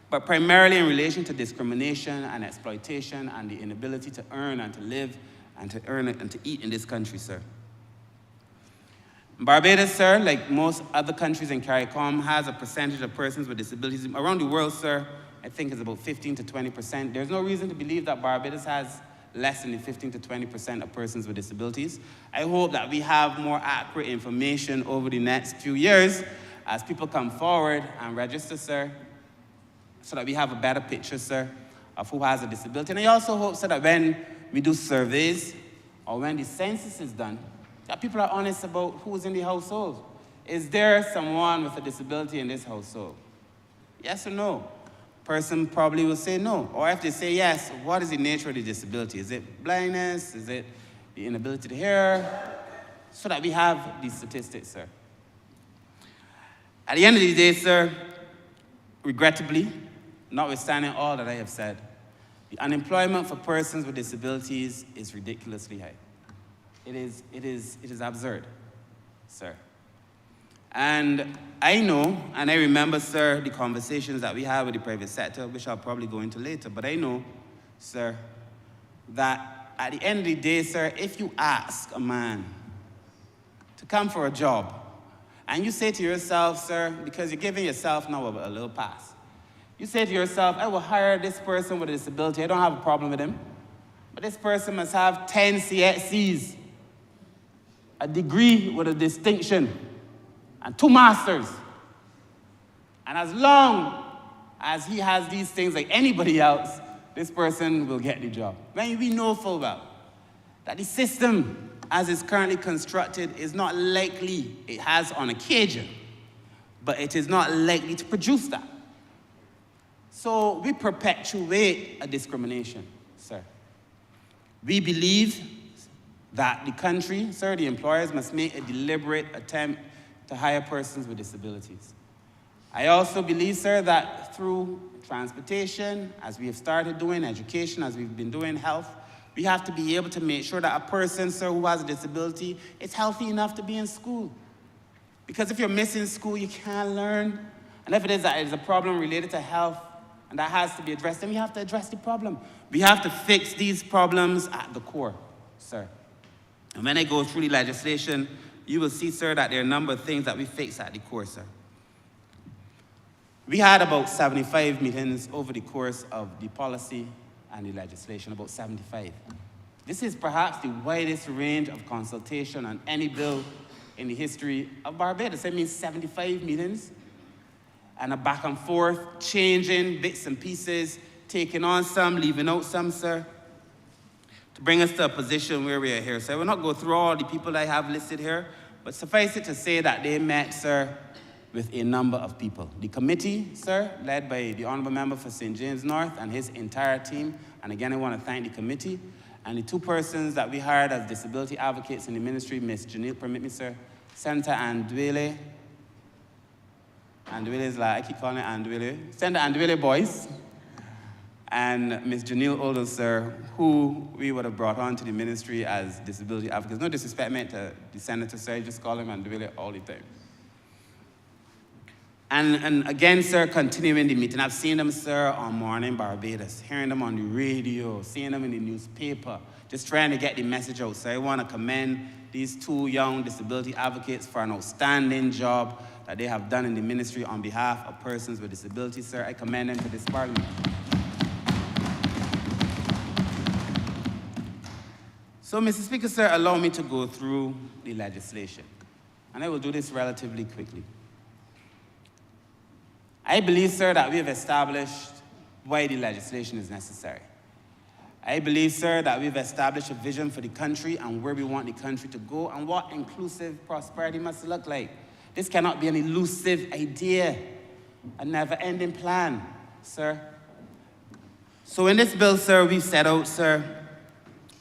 but primarily in relation to discrimination and exploitation and the inability to earn and to live and to earn and to eat in this country, sir. Barbados, sir, like most other countries in CARICOM, has a percentage of persons with disabilities. Around the world, sir, I think it's about 15 to 20%. There's no reason to believe that Barbados has less than the 15 to 20% of persons with disabilities. I hope that we have more accurate information over the next few years as people come forward and register, sir, so that we have a better picture, sir, of who has a disability. And I also hope, sir, that when we do surveys or when the census is done, that people are honest about who's in the household. Is there someone with a disability in this household? Yes or no? Person probably will say no. Or if they say yes, what is the nature of the disability? Is it blindness? Is it the inability to hear? So that we have these statistics, sir. At the end of the day, sir, regrettably, notwithstanding all that I have said, the unemployment for persons with disabilities is ridiculously high. It is absurd, sir. And I know, and I remember, sir, the conversations that we have with the private sector, which I'll probably go into later, but I know, sir, that at the end of the day, sir, if you ask a man to come for a job, and you say to yourself, sir, because you're giving yourself now a little pass, you say to yourself, I will hire this person with a disability, I don't have a problem with him, but this person must have 10 CSCs, a degree with a distinction, and 2 masters. And as long as he has these things like anybody else, this person will get the job. When we know full well that the system as it's currently constructed is not likely, it has on occasion, but it is not likely to produce that. So we perpetuate a discrimination, sir. We believe that the country, sir, the employers must make a deliberate attempt to hire persons with disabilities. I also believe, sir, that through transportation, as we have started doing, education, as we've been doing, health, we have to be able to make sure that a person, sir, who has a disability is healthy enough to be in school. Because if you're missing school, you can't learn. And if it is that it's a problem related to health, and that has to be addressed, then we have to address the problem. We have to fix these problems at the core, sir. And when I go through the legislation, you will see, sir, that there are a number of things that we fix at the core, sir. We had about 75 meetings over the course of the policy and the legislation, about 75. This is perhaps the widest range of consultation on any bill in the history of Barbados. That means 75 meetings and a back and forth, changing bits and pieces, taking on some, leaving out some, sir. to bring us to a position where we are here. So I will not go through all the people I have listed here, but suffice it to say that they met, sir, with a number of people. The committee, sir, led by the Honourable Member for St. James North and his entire team, and again I want to thank the committee, and the two persons that we hired as disability advocates in the ministry, Ms. Janelle, permit me, sir, Senator Andwele is like, I keep calling it Andwele, Senator Andwele Boyce, and Ms. Janelle Oldo, sir, who we would have brought on to the ministry as disability advocates. No disrespect meant to the senator, sir, I just call him Andwele all the time. And again, sir, continuing the meeting, I've seen them, sir, on Morning Barbados, hearing them on the radio, seeing them in the newspaper, just trying to get the message out. So I want to commend these two young disability advocates for an outstanding job that they have done in the ministry on behalf of persons with disabilities, sir. I commend them to this parliament. So, Mr. Speaker, sir, allow me to go through the legislation. And I will do this relatively quickly. I believe, sir, that we have established why the legislation is necessary. I believe, sir, that we've established a vision for the country and where we want the country to go and what inclusive prosperity must look like. This cannot be an elusive idea, a never-ending plan, sir. So in this bill, sir, we've set out, sir,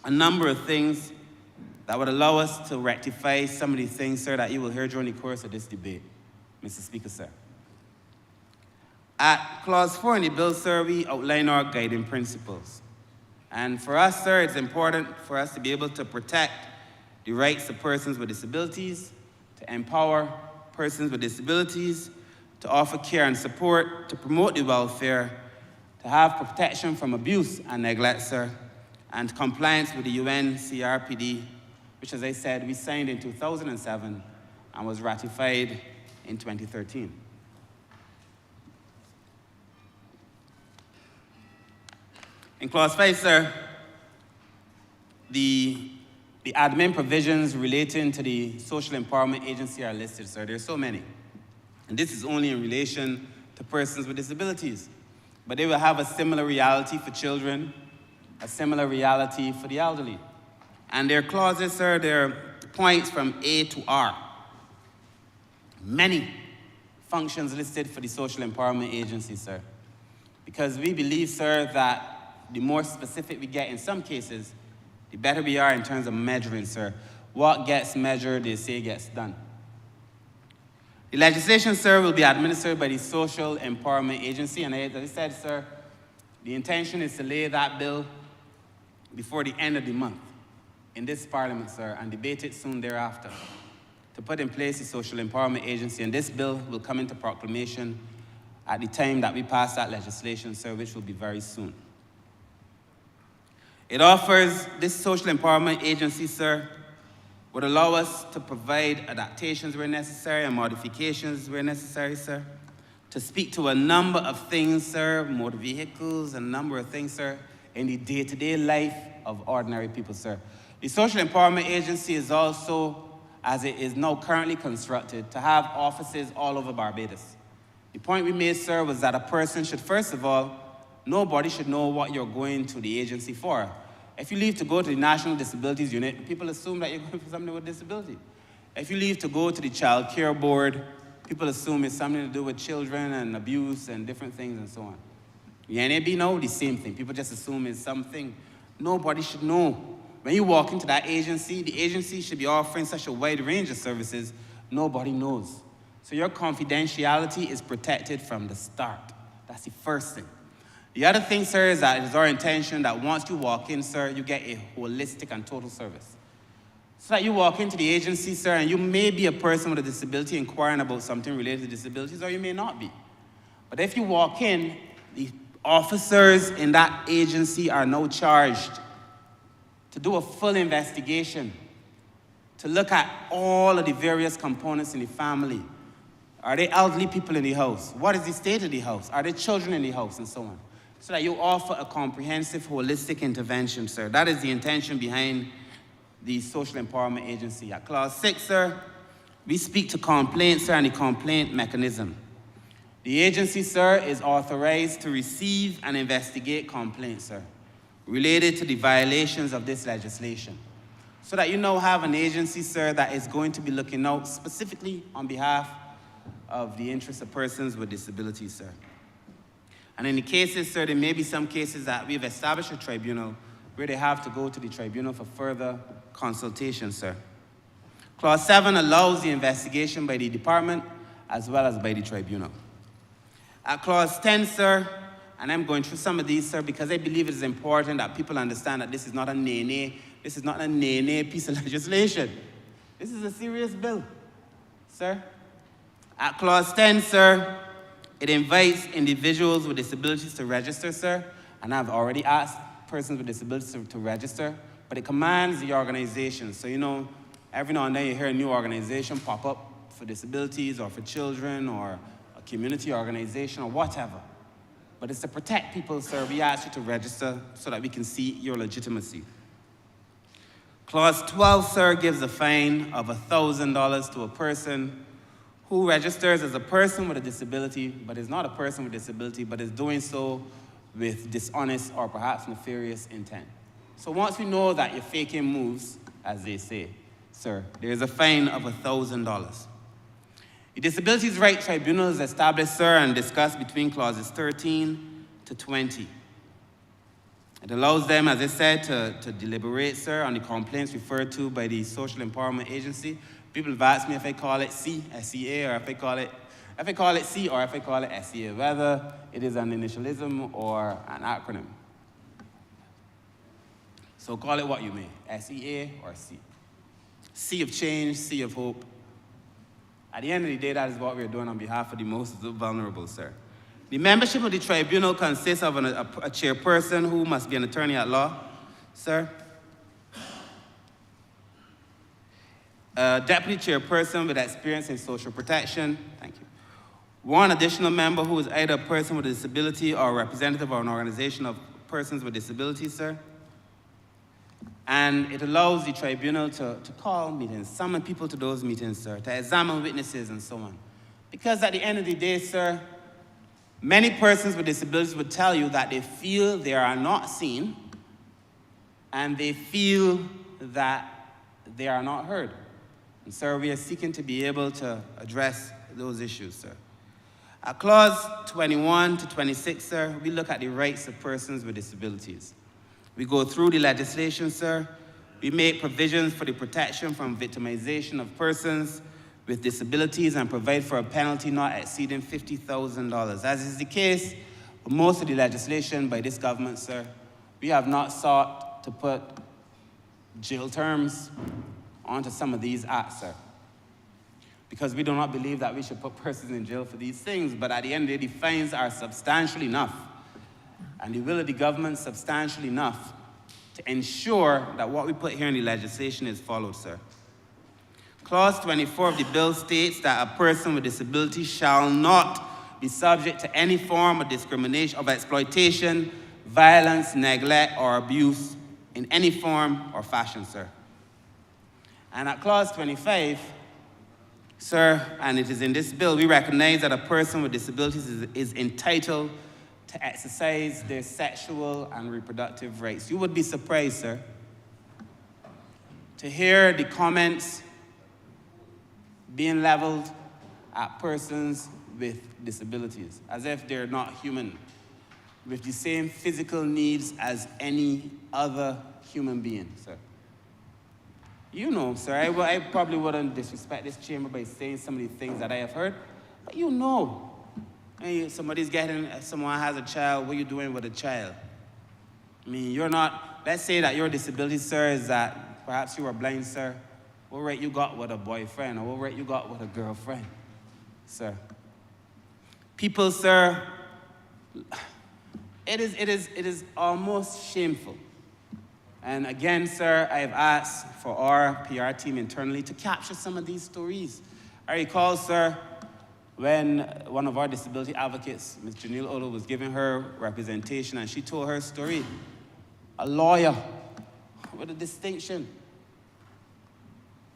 a number of things that would allow us to rectify some of the things, sir, that you will hear during the course of this debate, Mr. Speaker, sir. At Clause 4 in the bill, sir, we outline our guiding principles. And for us, sir, it's important for us to be able to protect the rights of persons with disabilities, to empower persons with disabilities, to offer care and support, to promote the welfare, to have protection from abuse and neglect, sir, and compliance with the UN CRPD, which, as I said, we signed in 2007 and was ratified in 2013. In Clause 5, sir, the admin provisions relating to the Social Empowerment Agency are listed, sir. There are so many. And this is only in relation to persons with disabilities. But they will have a similar reality for children, a similar reality for the elderly. And their clauses, sir, they're points from A to R. Many functions listed for the Social Empowerment Agency, sir. Because we believe, sir, that the more specific we get in some cases, the better we are in terms of measuring, sir. What gets measured, they say, gets done. The legislation, sir, will be administered by the Social Empowerment Agency, and as I said, sir, the intention is to lay that bill before the end of the month in this parliament, sir, and debate it soon thereafter to put in place the Social Empowerment Agency, and this bill will come into proclamation at the time that we pass that legislation, sir, which will be very soon. It offers, this Social Empowerment Agency, sir, would allow us to provide adaptations where necessary and modifications where necessary, sir, to speak to a number of things, sir, motor vehicles, and a number of things, sir, in the day-to-day life of ordinary people, sir. The Social Empowerment Agency is also, as it is now currently constructed, to have offices all over Barbados. The point we made, sir, was that a person should, first of all, nobody should know what you're going to the agency for. If you leave to go to the National Disabilities Unit, people assume that you're going for something with disability. If you leave to go to the Child Care Board, people assume it's something to do with children and abuse and different things and so on. The NAB, no, the same thing. People just assume it's something. Nobody should know. When you walk into that agency, the agency should be offering such a wide range of services, nobody knows. So your confidentiality is protected from the start. That's the first thing. The other thing, sir, is that it is our intention that once you walk in, sir, you get a holistic and total service. So that you walk into the agency, sir, and you may be a person with a disability inquiring about something related to disabilities, or you may not be. But if you walk in, the officers in that agency are now charged to do a full investigation, to look at all of the various components in the family. Are there elderly people in the house? What is the state of the house? Are there children in the house? And so on. So that you offer a comprehensive, holistic intervention, sir. That is the intention behind the Social Empowerment Agency. At Clause 6, sir, we speak to complaints, sir, and the complaint mechanism. The agency, sir, is authorized to receive and investigate complaints, sir. related to the violations of this legislation, so that you now have an agency, sir, that is going to be looking out specifically on behalf of the interests of persons with disabilities, sir. And in the cases, sir, there may be some cases that we've established a tribunal where they have to go to the tribunal for further consultation, sir. Clause 7 allows the investigation by the department as well as by the tribunal. At Clause 10, sir, and I'm going through some of these, sir, because I believe it is important that people understand that this is not a this is not a piece of legislation. This is a serious bill, sir. At Clause 10, sir, it invites individuals with disabilities to register, sir, and I've already asked persons with disabilities to register, but it commands the organization. So, you know, every now and then you hear a new organization pop up for disabilities or for children or a community organization or whatever. But it's to protect people, sir. We ask you to register so that we can see your legitimacy. Clause 12, sir, gives a fine of $1,000 to a person who registers as a person with a disability, but is not a person with a disability, but is doing so with dishonest or perhaps nefarious intent. So once we know that you're faking moves, as they say, sir, there is a fine of $1,000. The Disabilities Rights Tribunal is established, sir, and discussed between clauses 13 to 20. It allows them, as I said, to deliberate, sir, on the complaints referred to by the Social Empowerment Agency. People have asked me if I call it C, SEA, or if I call it C, or if I call it SEA, whether it is an initialism or an acronym. So call it what you may, SEA or C. C of change, C of hope. At the end of the day, that is what we're doing on behalf of the most vulnerable, sir. The membership of the tribunal consists of a chairperson who must be an attorney at law, sir. A deputy chairperson with experience in social protection, thank you. One additional member who is either a person with a disability or a representative of an organization of persons with disabilities, sir. And it allows the tribunal to call meetings, summon people to those meetings, sir, to examine witnesses and so on. Because at the end of the day, sir, many persons with disabilities would tell you that they feel they are not seen and they feel that they are not heard. And, sir, we are seeking to be able to address those issues, sir. At clause 21 to 26, sir, we look at the rights of persons with disabilities. We go through the legislation, sir. We make provisions for the protection from victimization of persons with disabilities and provide for a penalty not exceeding $50,000. As is the case with most of the legislation by this government, sir, we have not sought to put jail terms onto some of these acts, sir, because we do not believe that we should put persons in jail for these things, but at the end of the day, the fines are substantial enough and the will of the government substantial enough to ensure that what we put here in the legislation is followed, sir. Clause 24 of the bill states that a person with disability shall not be subject to any form of discrimination, of exploitation, violence, neglect, or abuse in any form or fashion, sir. And at clause 25, sir, and it is in this bill, we recognize that a person with disabilities is entitled to exercise their sexual and reproductive rights. You would be surprised, sir, to hear the comments being leveled at persons with disabilities, as if they're not human, with the same physical needs as any other human being, sir. You know, sir, I probably wouldn't disrespect this chamber by saying some of the things that I have heard, but you know. Hey, someone has a child, what are you doing with a child? I mean, you're not, let's say that your disability, sir, is that perhaps you are blind, sir. What right you got with a boyfriend, or what right you got with a girlfriend, sir? People, sir, it is almost shameful. And again, sir, I have asked for our PR team internally to capture some of these stories. I recall, sir, when one of our disability advocates, Ms. Janelle Olo, was giving her representation and she told her story. A lawyer with a distinction.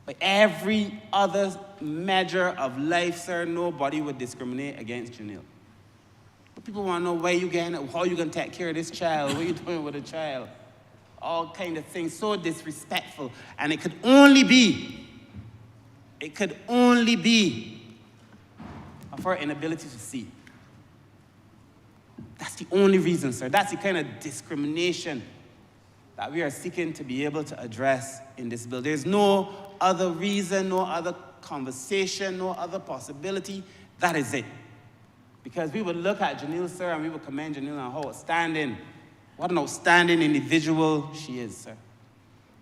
By every other measure of life, sir, nobody would discriminate against Janelle. But People want to know where you getting it, how you going to take care of this child, what you doing with a child. All kind of things, so disrespectful. And it could only be of her inability to see. That's the only reason, sir. That's the kind of discrimination that we are seeking to be able to address in this bill. There's no other reason, no other conversation, no other possibility. That is it. Because we would look at Janelle, sir, and we would commend Janelle on how outstanding, what an outstanding individual she is, sir.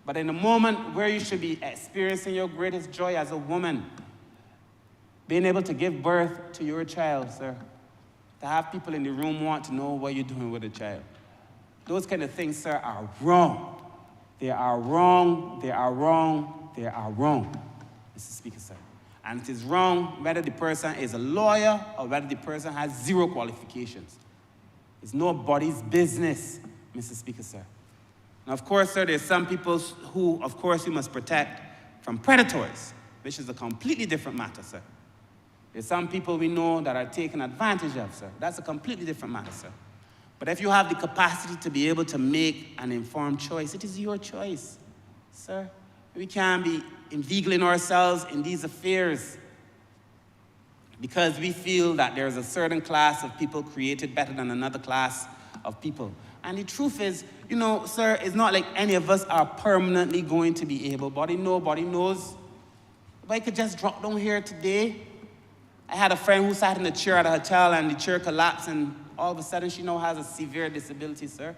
But in the moment where you should be experiencing your greatest joy as a woman, being able to give birth to your child, sir, to have people in the room want to know what you're doing with a child. Those kind of things, sir, are wrong. They are wrong, they are wrong, they are wrong, Mr. Speaker, sir. And it is wrong whether the person is a lawyer or whether the person has zero qualifications. It's nobody's business, Mr. Speaker, sir. Now, of course, sir, there's some people who, of course, we must protect from predators, which is a completely different matter, sir. There's some people we know that are taken advantage of, sir. That's a completely different matter, sir. But if you have the capacity to be able to make an informed choice, it is your choice, sir. We can't be inveigling ourselves in these affairs because we feel that there's a certain class of people created better than another class of people. And the truth is, you know, sir, it's not like any of us are permanently going to be able-bodied. Nobody knows. If I could just drop down here today. I had a friend who sat in a chair at a hotel and the chair collapsed and all of a sudden she now has a severe disability, sir.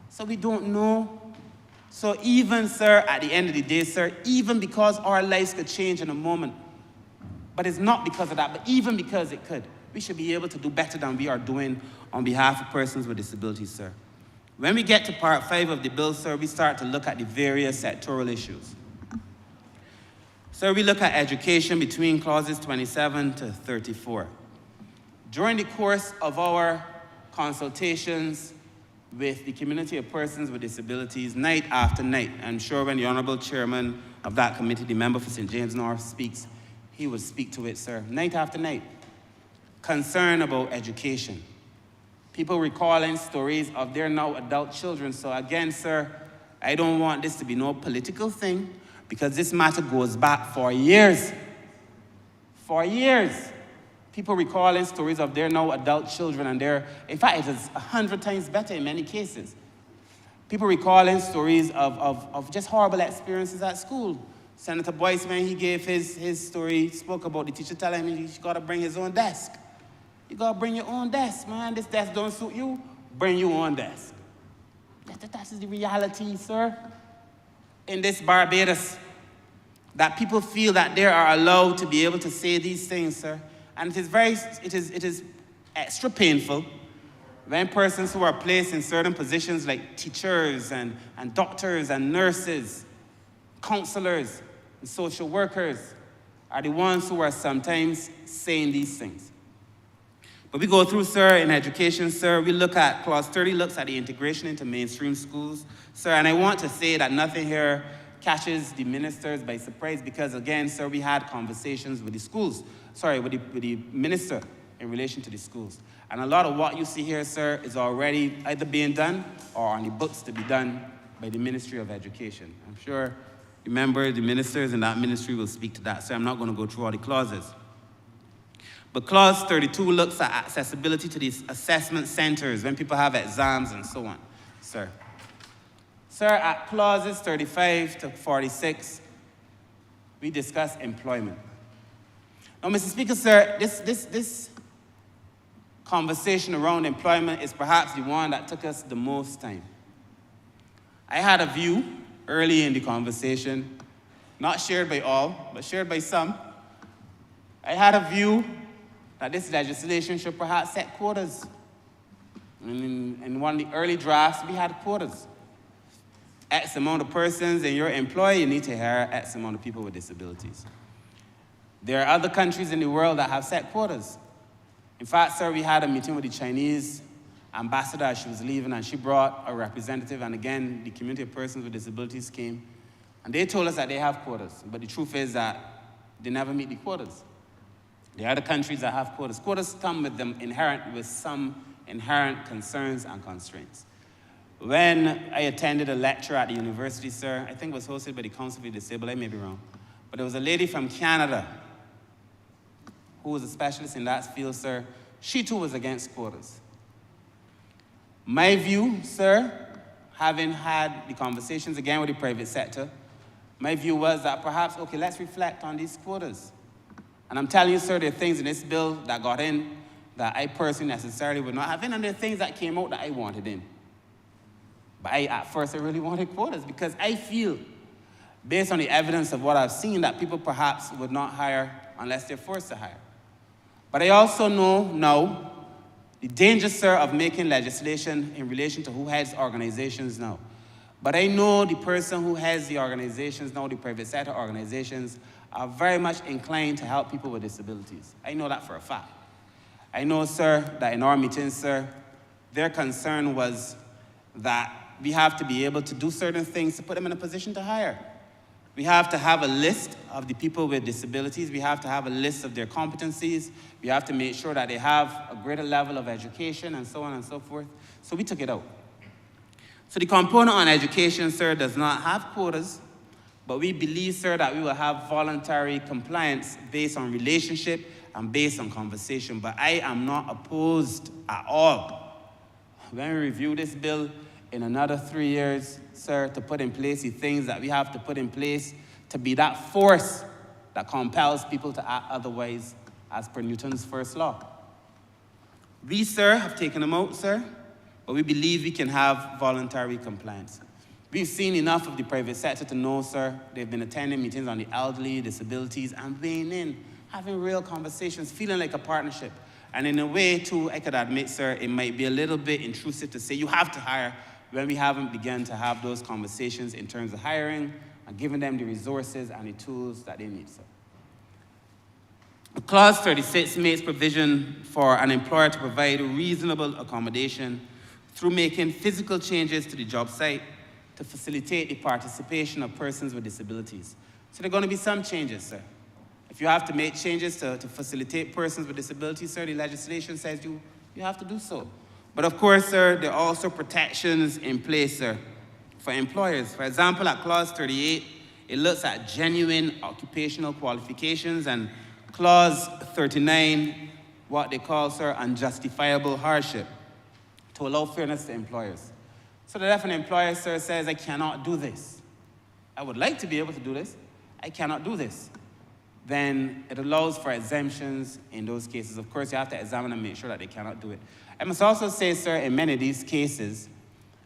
So we don't know. So even, sir, at the end of the day, sir, even because our lives could change in a moment, but it's not because of that, but even because it could, we should be able to do better than we are doing on behalf of persons with disabilities, sir. When we get to part 5 of the bill, sir, we start to look at the various sectoral issues. So we look at education between clauses 27 to 34. During the course of our consultations with the community of persons with disabilities, night after night, I'm sure when the Honourable Chairman of that committee, the member for St. James North, speaks, he would speak to it, sir. Night after night, concern about education. People recalling stories of their now adult children. So again, sir, I don't want this to be no political thing, because this matter goes back for years. For years. People recalling stories of their now adult children and in fact, it is 100 times better in many cases. People recalling stories of just horrible experiences at school. Senator Boyce, when he gave his story, spoke about the teacher telling him he's got to bring his own desk. You got to bring your own desk, man. This desk don't suit you, bring your own desk. That's the reality, sir. In this Barbados, that people feel that they are allowed to be able to say these things, sir. And it is extra painful when persons who are placed in certain positions like teachers and doctors and nurses, counselors and social workers are the ones who are sometimes saying these things. But we go through, sir, in education, sir, we look at, clause 30 looks at the integration into mainstream schools, sir, and I want to say that nothing here catches the ministers by surprise because, again, sir, we had conversations with the schools, with the minister in relation to the schools. And a lot of what you see here, sir, is already either being done or on the books to be done by the Ministry of Education. I'm sure, remember, the ministers in that ministry will speak to that, so I'm not going to go through all the clauses. But clause 32 looks at accessibility to these assessment centers when people have exams and so on, sir. Sir, at clauses 35 to 46, we discuss employment. Now, Mr. Speaker, sir, this conversation around employment is perhaps the one that took us the most time. I had a view early in the conversation, not shared by all, but shared by some. I had a view that this legislation should perhaps set quotas. In one of the early drafts, we had quotas. X amount of persons in your employ, you need to hire X amount of people with disabilities. There are other countries in the world that have set quotas. In fact, sir, we had a meeting with the Chinese ambassador as she was leaving, and she brought a representative, and again, the community of persons with disabilities came, and they told us that they have quotas, but the truth is that they never meet the quotas. There are other countries that have quotas. Quotas come with them inherent with some inherent concerns and constraints. When I attended a lecture at the university, sir, I think it was hosted by the Council for the Disabled, I may be wrong, but there was a lady from Canada who was a specialist in that field, sir. She too was against quotas. My view, sir, having had the conversations again with the private sector, my view was that perhaps, okay, let's reflect on these quotas. And I'm telling you, sir, there are things in this bill that got in that I personally necessarily would not have in, and there are things that came out that I wanted in. But at first, I really wanted quotas because I feel, based on the evidence of what I've seen, that people perhaps would not hire unless they're forced to hire. But I also know now the danger, sir, of making legislation in relation to who heads organizations now. But I know the person who heads the organizations now, the private sector organizations, are very much inclined to help people with disabilities. I know that for a fact. I know, sir, that in our meetings, sir, their concern was that we have to be able to do certain things to put them in a position to hire. We have to have a list of the people with disabilities. We have to have a list of their competencies. We have to make sure that they have a greater level of education and so on and so forth. So we took it out. So the component on education, sir, does not have quotas, but we believe, sir, that we will have voluntary compliance based on relationship and based on conversation. But I am not opposed at all, when we review this bill in another 3 years, sir, to put in place the things that we have to put in place to be that force that compels people to act otherwise, as per Newton's first law. We, sir, have taken them out, sir, but we believe we can have voluntary compliance. We've seen enough of the private sector to know, sir, they've been attending meetings on the elderly, disabilities, and weighing in, having real conversations, feeling like a partnership. And in a way, too, I could admit, sir, it might be a little bit intrusive to say you have to hire when we haven't begun to have those conversations in terms of hiring and giving them the resources and the tools that they need, sir. Clause 36 makes provision for an employer to provide reasonable accommodation through making physical changes to the job site to facilitate the participation of persons with disabilities. So there are going to be some changes, sir. If you have to make changes to facilitate persons with disabilities, sir, the legislation says you have to do so. But of course, sir, there are also protections in place, sir, for employers. For example, at Clause 38, it looks at genuine occupational qualifications, and Clause 39, what they call, sir, unjustifiable hardship, to allow fairness to employers. So that if an employer, sir, says, I cannot do this, I would like to be able to do this, I cannot do this, then it allows for exemptions in those cases. Of course, you have to examine and make sure that they cannot do it. I must also say, sir, in many of these cases,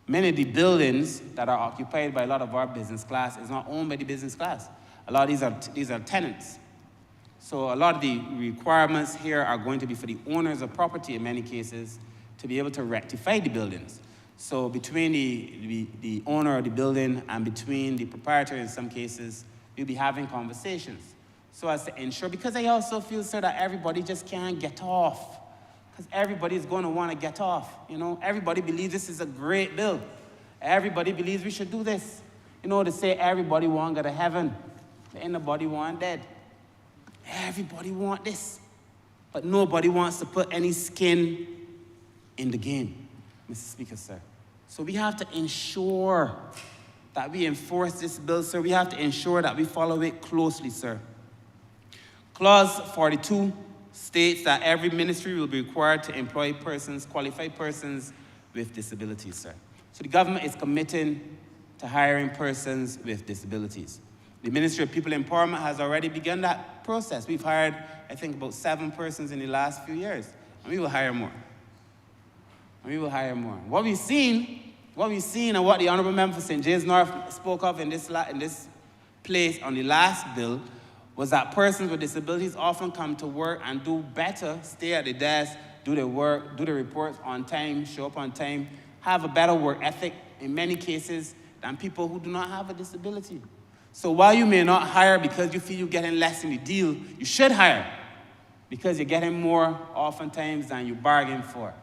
many of the buildings that are occupied by a lot of our business class is not owned by the business class. A lot of these are tenants. So a lot of the requirements here are going to be for the owners of property in many cases to be able to rectify the buildings. So between the owner of the building and between the proprietor in some cases, we'll be having conversations so as to ensure, because I also feel, sir, that everybody just can't get off. Because everybody's going to want to get off, you know. Everybody believes this is a great bill. Everybody believes we should do this. You know, to say everybody want to go to heaven, but ain't nobody want dead. Everybody want this, but nobody wants to put any skin in the game, Mr. Speaker, sir. So we have to ensure that we enforce this bill, sir. We have to ensure that we follow it closely, sir. Clause 42 states that every ministry will be required to employ persons, qualified persons with disabilities, sir. So the government is committing to hiring persons with disabilities. The Ministry of People Empowerment has already begun that process. We've hired, I think, about 7 persons in the last few years, and we will hire more. And we will hire more. What we've seen and what the Honourable Member for St. James North spoke of in this place on the last bill was that persons with disabilities often come to work and do better, stay at the desk, do their work, do the reports on time, show up on time, have a better work ethic in many cases than people who do not have a disability. So while you may not hire because you feel you're getting less in the deal, you should hire because you're getting more oftentimes than you bargained for.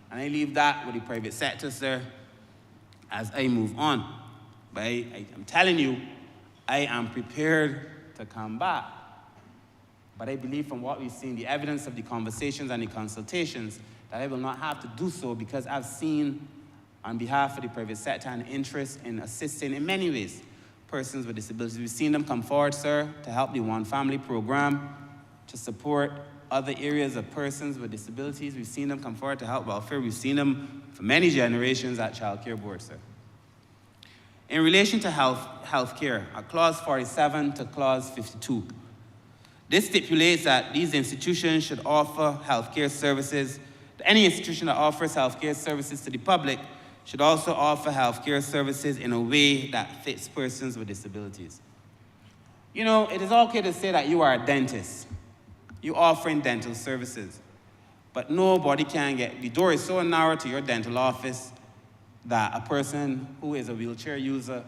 And I leave that with the private sector, sir, as I move on. But I'm telling you, I am prepared to come back But I believe from what we've seen, the evidence of the conversations and the consultations, that I will not have to do so because I've seen, on behalf of the private sector, an interest in assisting in many ways persons with disabilities. We've seen them come forward, sir, to help the One Family program, to support other areas of persons with disabilities. We've seen them come forward to help welfare. We've seen them for many generations at Child Care Board, sir. In relation to health care, at Clause 47 to Clause 52, this stipulates that these institutions should offer healthcare services. Any institution that offers healthcare services to the public should also offer healthcare services in a way that fits persons with disabilities. You know, it is okay to say that you are a dentist. You're offering dental services. But nobody can get, the door is so narrow to your dental office that a person who is a wheelchair user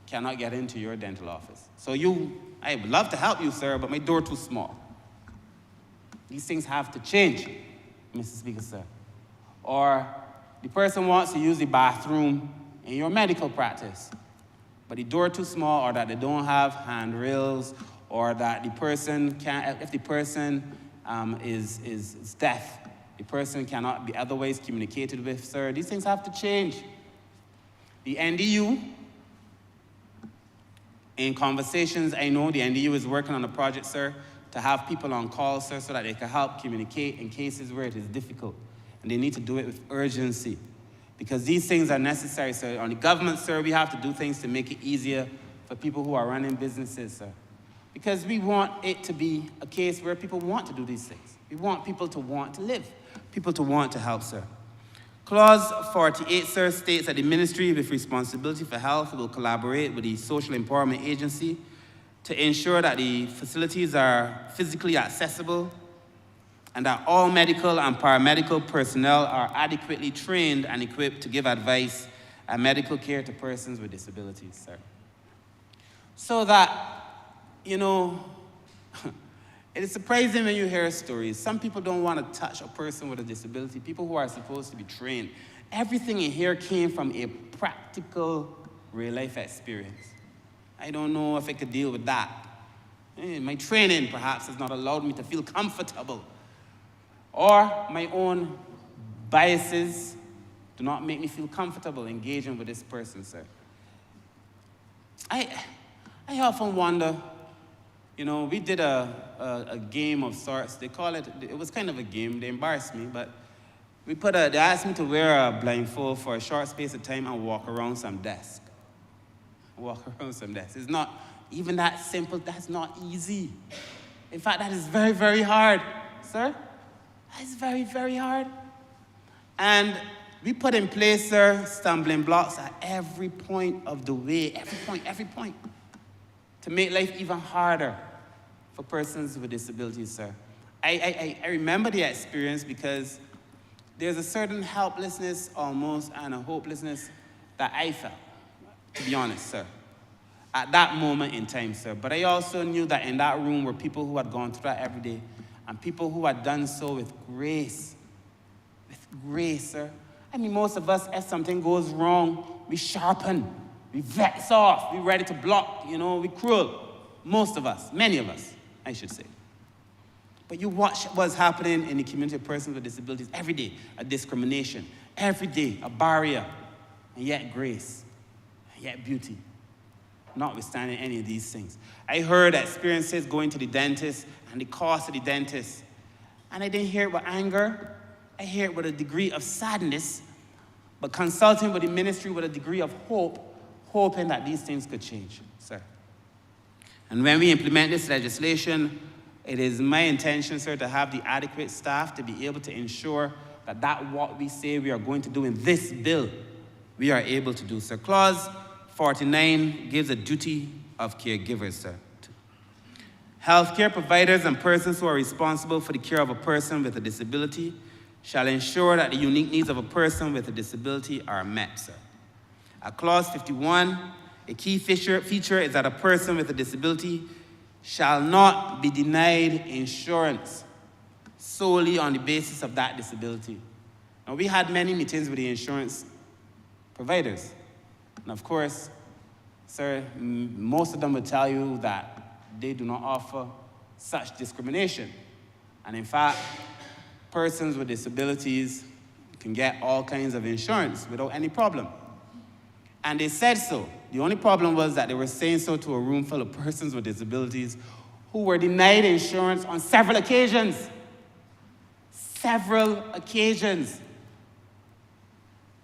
cannot get into your dental office. So I would love to help you, sir, but my door too small. These things have to change, Mr. Speaker, sir. Or the person wants to use the bathroom in your medical practice, but the door too small, or that they don't have handrails, or that the person can't, if the person is deaf, the person cannot be otherwise communicated with, sir. These things have to change. The NDU, in conversations, I know the NDU is working on a project, sir, to have people on call, sir, so that they can help communicate in cases where it is difficult. And they need to do it with urgency. Because these things are necessary, sir. On the government, sir, we have to do things to make it easier for people who are running businesses, sir. Because we want it to be a case where people want to do these things. We want people to want to live, people to want to help, sir. Clause 48, sir, states that the Ministry with responsibility for health will collaborate with the Social Empowerment Agency to ensure that the facilities are physically accessible and that all medical and paramedical personnel are adequately trained and equipped to give advice and medical care to persons with disabilities, sir. So that, you know, it is surprising when you hear stories. Some people don't want to touch a person with a disability, people who are supposed to be trained. Everything in here came from a practical real-life experience. I don't know if I could deal with that. My training, perhaps, has not allowed me to feel comfortable. Or my own biases do not make me feel comfortable engaging with this person, sir. I often wonder, you know, we did a game of sorts. They call it, it was kind of a game. They embarrassed me, but they asked me to wear a blindfold for a short space of time and walk around some desk. It's not even that simple. That's not easy. In fact, that is very, very hard, sir. That's very, very hard. And we put in place, sir, stumbling blocks at every point of the way, every point, to make life even harder for persons with disabilities, sir. I remember the experience because there's a certain helplessness almost and a hopelessness that I felt, to be honest, sir, at that moment in time, sir. But I also knew that in that room were people who had gone through that every day and people who had done so with grace, sir. I mean, most of us, if something goes wrong, we sharpen, we vex off, we ready to block, you know, we cruel. Most of us, many of us, I should say. But you watch what's happening in the community of persons with disabilities every day, a discrimination, every day, a barrier, and yet grace, and yet beauty, notwithstanding any of these things. I heard experiences going to the dentist and the cost of the dentist, and I didn't hear it with anger. I hear it with a degree of sadness, but consulting with the ministry with a degree of hope, hoping that these things could change, sir. And when we implement this legislation, it is my intention, sir, to have the adequate staff to be able to ensure that what we say we are going to do in this bill, we are able to do, sir. Clause 49 gives a duty of caregivers, sir. Healthcare providers and persons who are responsible for the care of a person with a disability shall ensure that the unique needs of a person with a disability are met, sir. At Clause 51, a key feature is that a person with a disability shall not be denied insurance solely on the basis of that disability. Now, we had many meetings with the insurance providers. And of course, sir, most of them will tell you that they do not offer such discrimination. And in fact, persons with disabilities can get all kinds of insurance without any problem. And they said so. The only problem was that they were saying so to a room full of persons with disabilities who were denied insurance on several occasions. Several occasions.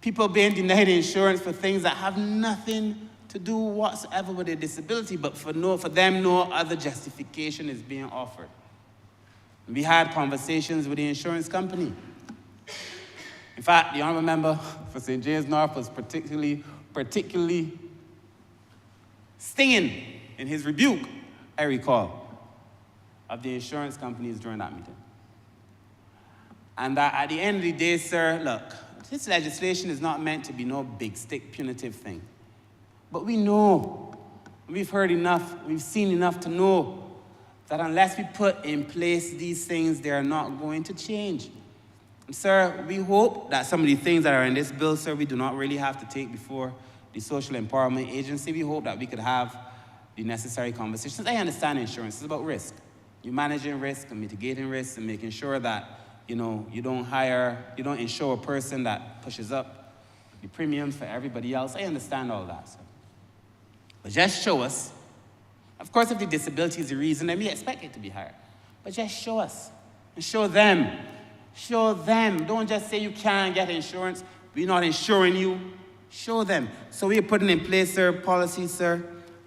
People being denied insurance for things that have nothing to do whatsoever with their disability, but for them, no other justification is being offered. We had conversations with the insurance company. In fact, the honorable member for St. James North was particularly stinging in his rebuke, I recall, of the insurance companies during that meeting. And that at the end of the day, sir, look, this legislation is not meant to be no big stick punitive thing. But we know, we've heard enough, we've seen enough to know that unless we put in place these things, they are not going to change. And sir, we hope that some of the things that are in this bill, sir, we do not really have to take before the Social Empowerment Agency. We hope that we could have the necessary conversations. I understand insurance is about risk. You're managing risk and mitigating risk and making sure that, you don't insure a person that pushes up the premiums for everybody else. I understand all that, sir. But just show us. Of course, if the disability is the reason, then we expect it to be higher. But just show us and show them. Show them. Don't just say you can't get insurance. We're not insuring you. Show them. So we are putting in place, sir, policies, sir,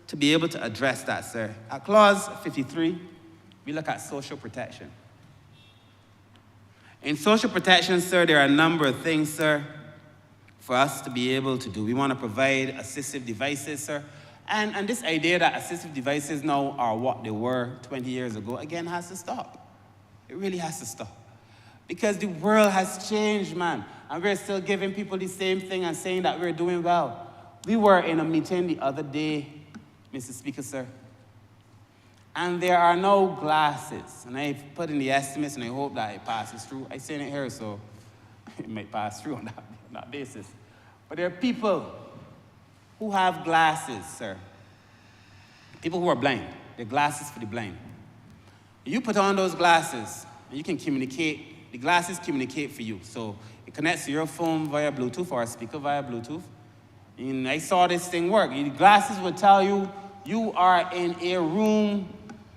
to be able to address that, sir. At clause 53, we look at social protection. In social protection, sir, there are a number of things, sir, for us to be able to do. We want to provide assistive devices, sir. And this idea that assistive devices now are what they were 20 years ago, again, has to stop. It really has to stop. Because the world has changed, man. And we're still giving people the same thing and saying that we're doing well. We were in a meeting the other day, Mr. Speaker, sir. And there are no glasses. And I've put in the estimates, and I hope that it passes through. I'm saying it here, so it might pass through on that basis. But there are people who have glasses, sir. People who are blind. They're glasses for the blind. You put on those glasses, and you can communicate. The glasses communicate for you. So it connects to your phone via Bluetooth or a speaker via Bluetooth. And I saw this thing work. The glasses would tell you you are in a room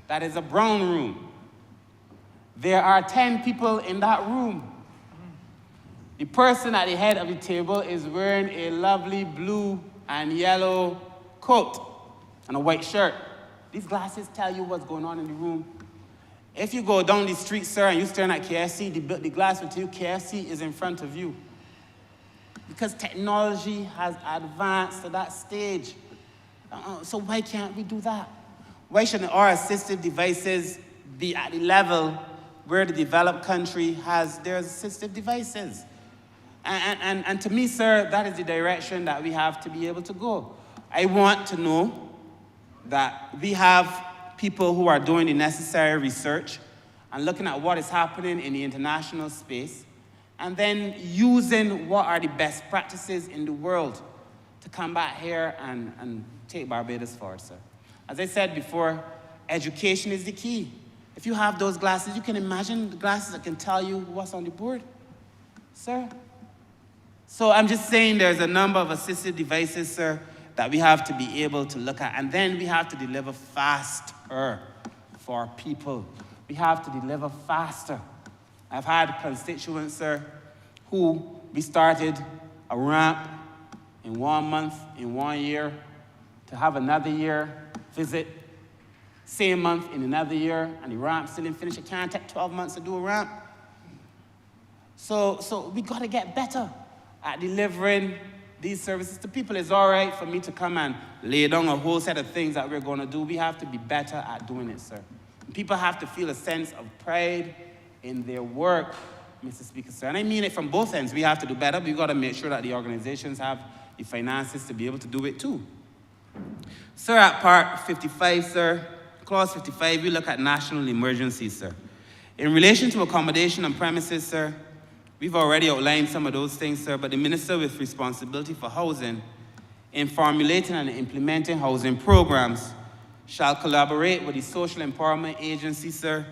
that is a brown room. There are 10 people in that room. The person at the head of the table is wearing a lovely blue and yellow coat and a white shirt. These glasses tell you what's going on in the room. If you go down the street, sir, and you're staring at KFC, the glass will tell you KFC is in front of you. Because technology has advanced to that stage. So why can't we do that? Why shouldn't our assistive devices be at the level where the developed country has their assistive devices? And to me, sir, that is the direction that we have to be able to go. I want to know that we have people who are doing the necessary research and looking at what is happening in the international space, and then using what are the best practices in the world to come back here and take Barbados forward, sir. As I said before, education is the key. If you have those glasses, you can imagine the glasses that can tell you what's on the board, sir. So I'm just saying there's a number of assistive devices, sir, that we have to be able to look at. And then we have to deliver faster for people. We have to deliver faster. I've had constituents, sir, who we started a ramp in 1 month, in 1 year, to have another year visit, same month in another year, and the ramp still didn't finish. It can't take 12 months to do a ramp. So we got to get better at delivering these services to people. It's all right for me to come and lay down a whole set of things that we're going to do. We have to be better at doing it, sir. And people have to feel a sense of pride in their work, Mr. Speaker, sir. And I mean it from both ends. We have to do better. We've got to make sure that the organizations have the finances to be able to do it too. Sir, at part 55, sir, clause 55, we look at national emergencies, sir. In relation to accommodation on premises, sir, we've already outlined some of those things, sir, but the minister with responsibility for housing in formulating and implementing housing programs shall collaborate with the social empowerment agency, sir,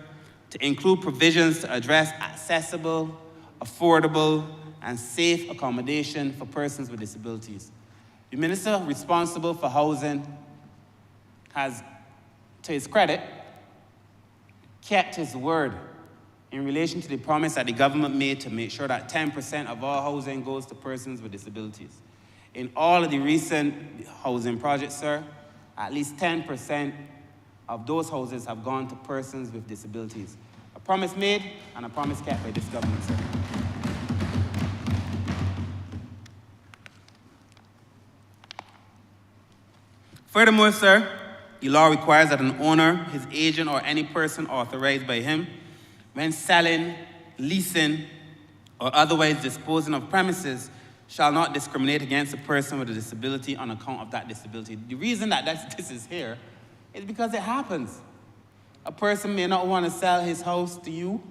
to include provisions to address accessible, affordable, and safe accommodation for persons with disabilities. The minister responsible for housing has, to his credit, kept his word in relation to the promise that the government made to make sure that 10% of all housing goes to persons with disabilities. In all of the recent housing projects, sir, at least 10% of those houses have gone to persons with disabilities. A promise made and a promise kept by this government, sir. Furthermore, sir, the law requires that an owner, his agent, or any person authorized by him, when selling, leasing, or otherwise disposing of premises, shall not discriminate against a person with a disability on account of that disability. The reason that this is here is because it happens. A person may not want to sell his house to you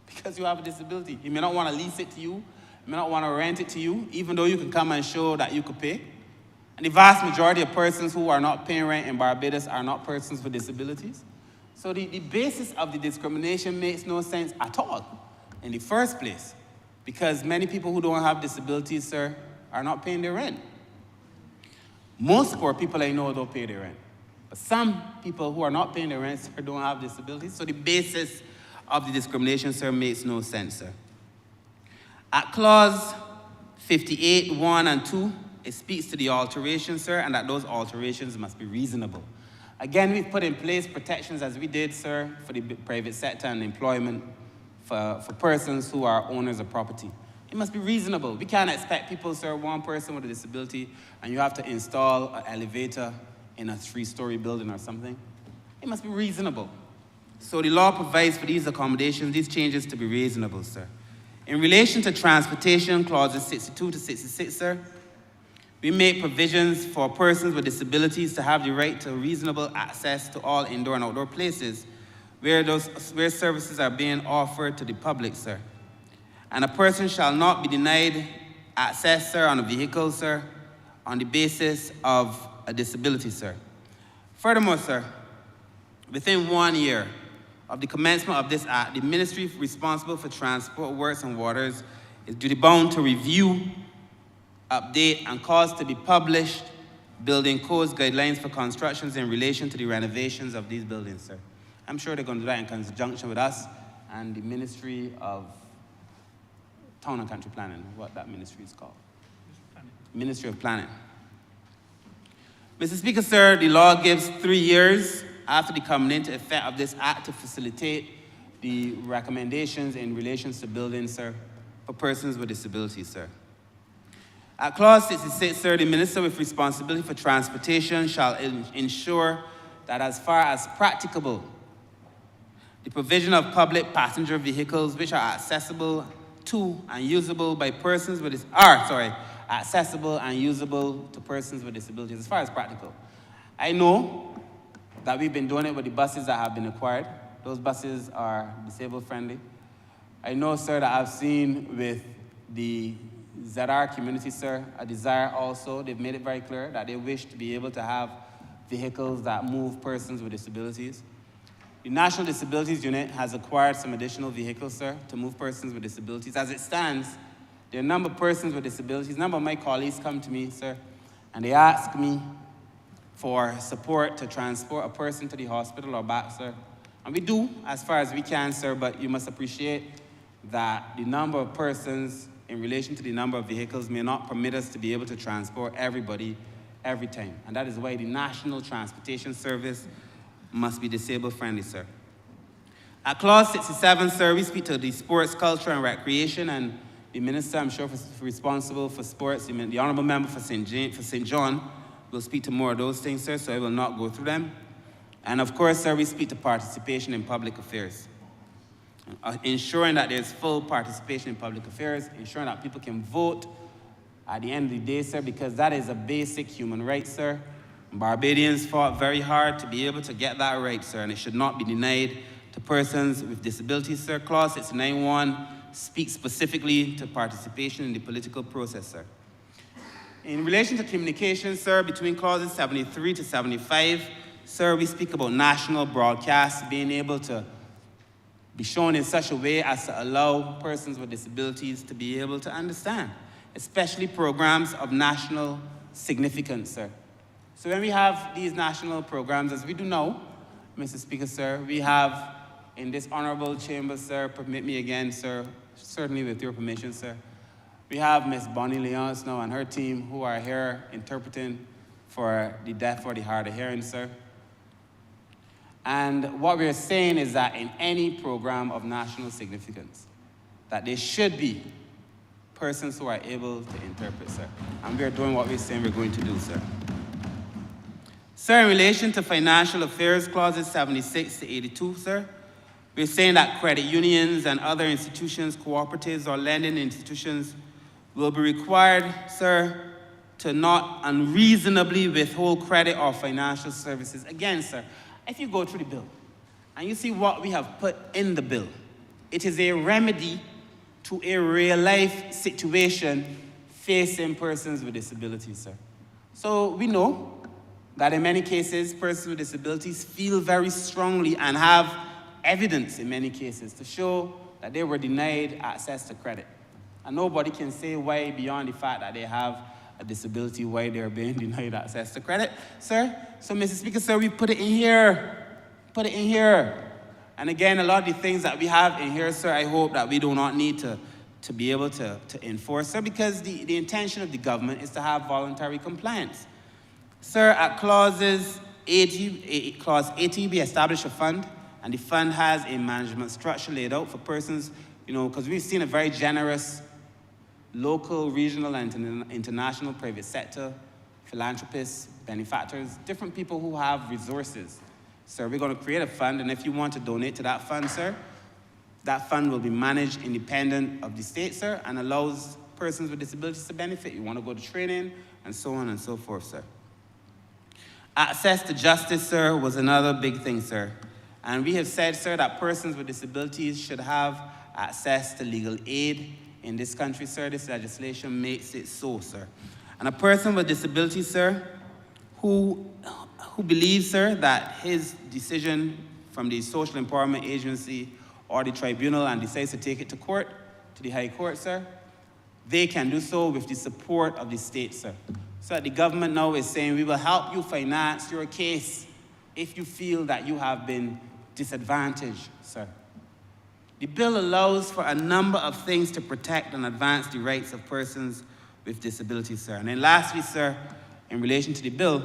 because you have a disability. He may not want to lease it to you. He may not want to rent it to you, even though you can come and show that you could pay. And the vast majority of persons who are not paying rent in Barbados are not persons with disabilities. So the basis of the discrimination makes no sense at all in the first place, because many people who don't have disabilities, sir, are not paying their rent. Most poor people I know don't pay their rent. But some people who are not paying their rent, sir, don't have disabilities. So the basis of the discrimination, sir, makes no sense, sir. At clause 58, 1 and 2, it speaks to the alterations, sir, and that those alterations must be reasonable. Again, we've put in place protections as we did, sir, for the private sector and employment for persons who are owners of property. It must be reasonable. We can't expect people, sir, one person with a disability, and you have to install an elevator in a 3-story building or something. It must be reasonable. So the law provides for these accommodations, these changes to be reasonable, sir. In relation to transportation, clauses 62 to 66, sir, we make provisions for persons with disabilities to have the right to reasonable access to all indoor and outdoor places where services are being offered to the public, sir. And a person shall not be denied access, sir, on a vehicle, sir, on the basis of a disability, sir. Furthermore, sir, within 1 year of the commencement of this act, the ministry responsible for transport, works, and waters is duty bound to review, update, and cause to be published building codes guidelines for constructions in relation to the renovations of these buildings, sir. I'm sure they're going to do that in conjunction with us and the Ministry of Town and Country Planning, what that ministry is called. Ministry of Planning. Mr. Speaker, sir, the law gives 3 years after the coming into effect of this act to facilitate the recommendations in relation to buildings, sir, for persons with disabilities, sir. At clause 66, sir, the minister with responsibility for transportation shall ensure that as far as practicable, the provision of public passenger vehicles which are accessible to and usable by persons with accessible and usable to persons with disabilities, as far as practical. I know that we've been doing it with the buses that have been acquired. Those buses are disabled friendly. I know, sir, that I've seen with the ZR community, sir, a desire also. They've made it very clear that they wish to be able to have vehicles that move persons with disabilities. The National Disabilities Unit has acquired some additional vehicles, sir, to move persons with disabilities. As it stands, there are a number of persons with disabilities. A number of my colleagues come to me, sir, and they ask me for support to transport a person to the hospital or back, sir. And we do as far as we can, sir, but you must appreciate that the number of persons in relation to the number of vehicles may not permit us to be able to transport everybody every time. And that is why the National Transportation Service must be disabled friendly, sir. At clause 67, sir, we speak to the sports, culture, and recreation, and the minister, I'm sure, responsible for sports, the honourable member for St. John, will speak to more of those things, sir, so I will not go through them. And of course, sir, we speak to participation in public affairs. Ensuring that there's full participation in public affairs, ensuring that people can vote at the end of the day, sir, because that is a basic human right, sir. Barbadians fought very hard to be able to get that right, sir, and it should not be denied to persons with disabilities, sir. Clause 69(1) speaks specifically to participation in the political process, sir. In relation to communication, sir, between clauses 73 to 75, sir, we speak about national broadcasts being able to be shown in such a way as to allow persons with disabilities to be able to understand, especially programs of national significance, sir. So when we have these national programs, as we do now, Mr. Speaker, sir, we have in this honorable chamber, sir, permit me again, sir, certainly with your permission, sir, we have Ms. Bonnie Leons now and her team who are here interpreting for the deaf or the hard of hearing, sir. And what we're saying is that in any program of national significance, that there should be persons who are able to interpret, sir. And we're doing what we're saying we're going to do, sir. Sir, in relation to financial affairs clauses 76 to 82, sir, we're saying that credit unions and other institutions, cooperatives or lending institutions will be required, sir, to not unreasonably withhold credit or financial services. Again, sir, if you go through the bill and you see what we have put in the bill, it is a remedy to a real-life situation facing persons with disabilities, sir. So we know that in many cases, persons with disabilities feel very strongly and have evidence in many cases to show that they were denied access to credit. And nobody can say why beyond the fact that they have a disability, why they're being denied access to credit, sir. So, Mr. Speaker, sir, we put it in here. Put it in here. And again, a lot of the things that we have in here, sir, I hope that we do not need to be able to enforce, sir, because the intention of the government is to have voluntary compliance. Sir, at clause 80, we establish a fund, and the fund has a management structure laid out for persons, you know, because we've seen a very generous local, regional, and international private sector, philanthropists, benefactors, different people who have resources. So we're going to create a fund, and if you want to donate to that fund, sir, that fund will be managed independent of the state, sir, and allows persons with disabilities to benefit. You want to go to training, and so on and so forth, sir. Access to justice, sir, was another big thing, sir. And we have said, sir, that persons with disabilities should have access to legal aid. In this country, sir, this legislation makes it so, sir. And a person with disability, sir, who believes, sir, that his decision from the social empowerment agency or the tribunal and decides to take it to court, to the high court, sir, they can do so with the support of the state, sir. So the government now is saying, we will help you finance your case if you feel that you have been disadvantaged, sir. The bill allows for a number of things to protect and advance the rights of persons with disabilities, sir. And then lastly, sir, in relation to the bill,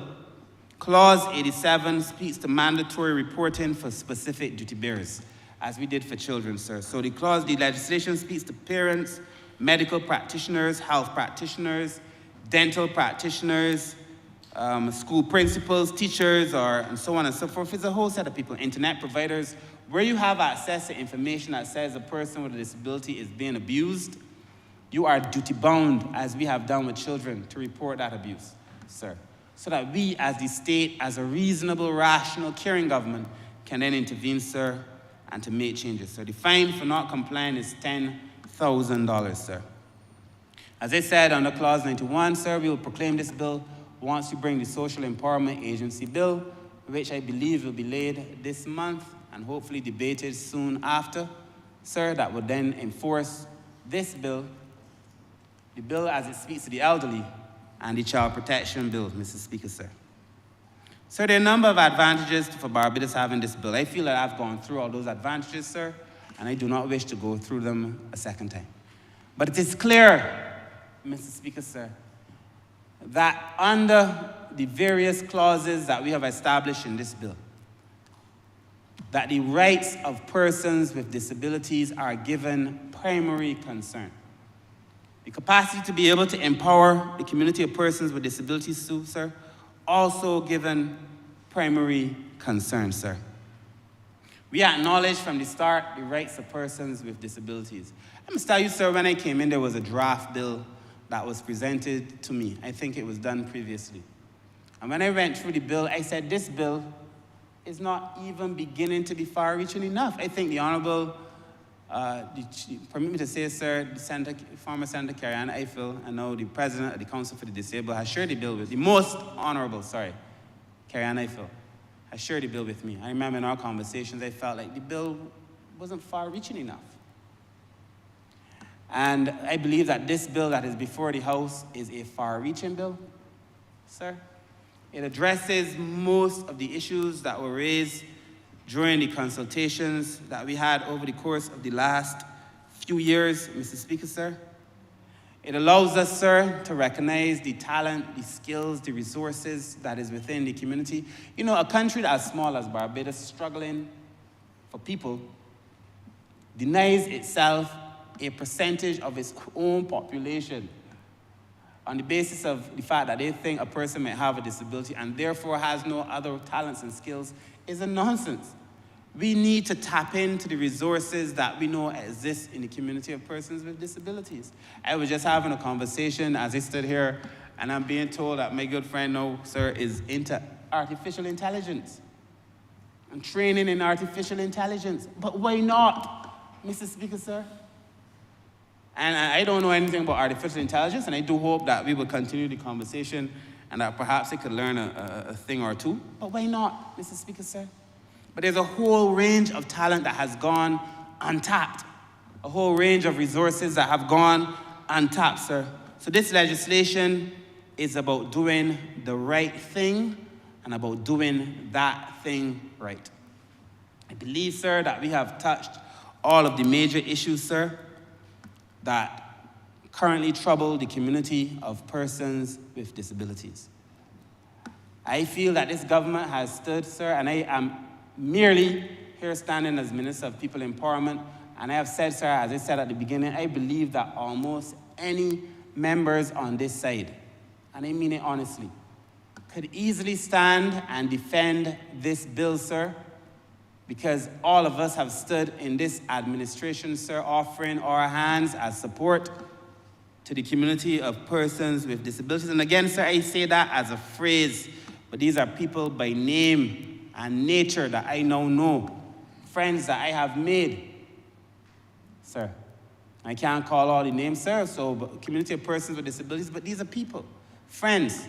clause 87 speaks to mandatory reporting for specific duty bearers, as we did for children, sir. So the legislation speaks to parents, medical practitioners, health practitioners, dental practitioners, school principals, teachers, and so on and so forth. It's a whole set of people, internet providers. Where you have access to information that says a person with a disability is being abused, you are duty-bound, as we have done with children, to report that abuse, sir. So that we, as the state, as a reasonable, rational, caring government, can then intervene, sir, and to make changes, sir. The fine for not complying is $10,000, sir. As I said under clause 91, sir, we will proclaim this bill once we bring the Social Empowerment Agency bill, which I believe will be laid this month and hopefully debated soon after, sir, that would then enforce this bill, the bill as it speaks to the elderly, and the child protection bill, Mr. Speaker, sir. Sir, there are a number of advantages for Barbados having this bill. I feel that I've gone through all those advantages, sir, and I do not wish to go through them a second time. But it is clear, Mr. Speaker, sir, that under the various clauses that we have established in this bill, that the rights of persons with disabilities are given primary concern. The capacity to be able to empower the community of persons with disabilities too, sir, also given primary concern, sir. We acknowledge from the start the rights of persons with disabilities. I must tell you, sir, when I came in, there was a draft bill that was presented to me. I think it was done previously. And when I went through the bill, I said, this bill is not even beginning to be far-reaching enough. I think the Honourable, permit me to say, sir, the former Senator Carrie-Ann Eiffel, and now the President of the Council for the Disabled, has shared the bill with the Most Honourable, Carrie-Ann Eiffel, has shared the bill with me. I remember in our conversations, I felt like the bill wasn't far-reaching enough. And I believe that this bill that is before the House is a far-reaching bill, sir. It addresses most of the issues that were raised during the consultations that we had over the course of the last few years, Mr. Speaker, sir. It allows us, sir, to recognize the talent, the skills, the resources that is within the community. You know, a country as small as Barbados, struggling for people, denies itself a percentage of its own population on the basis of the fact that they think a person may have a disability and therefore has no other talents and skills is a nonsense. We need to tap into the resources that we know exist in the community of persons with disabilities. I was just having a conversation as I stood here, and I'm being told that my good friend now, sir, is into artificial intelligence and training in artificial intelligence. But why not, Mr. Speaker, sir? And I don't know anything about artificial intelligence, and I do hope that we will continue the conversation and that perhaps I could learn a thing or two. But why not, Mr. Speaker, sir? But there's a whole range of talent that has gone untapped, a whole range of resources that have gone untapped, sir. So this legislation is about doing the right thing and about doing that thing right. I believe, sir, that we have touched all of the major issues, sir, that currently trouble the community of persons with disabilities. I feel that this government has stood, sir, and I am merely here standing as Minister of People Empowerment, and I have said, sir, as I said at the beginning, I believe that almost any members on this side, and I mean it honestly, could easily stand and defend this bill, sir, because all of us have stood in this administration, sir, offering our hands as support to the community of persons with disabilities. And again, sir, I say that as a phrase, but these are people by name and nature that I now know, friends that I have made, sir. I can't call all the names, sir, so community of persons with disabilities, but these are people, friends.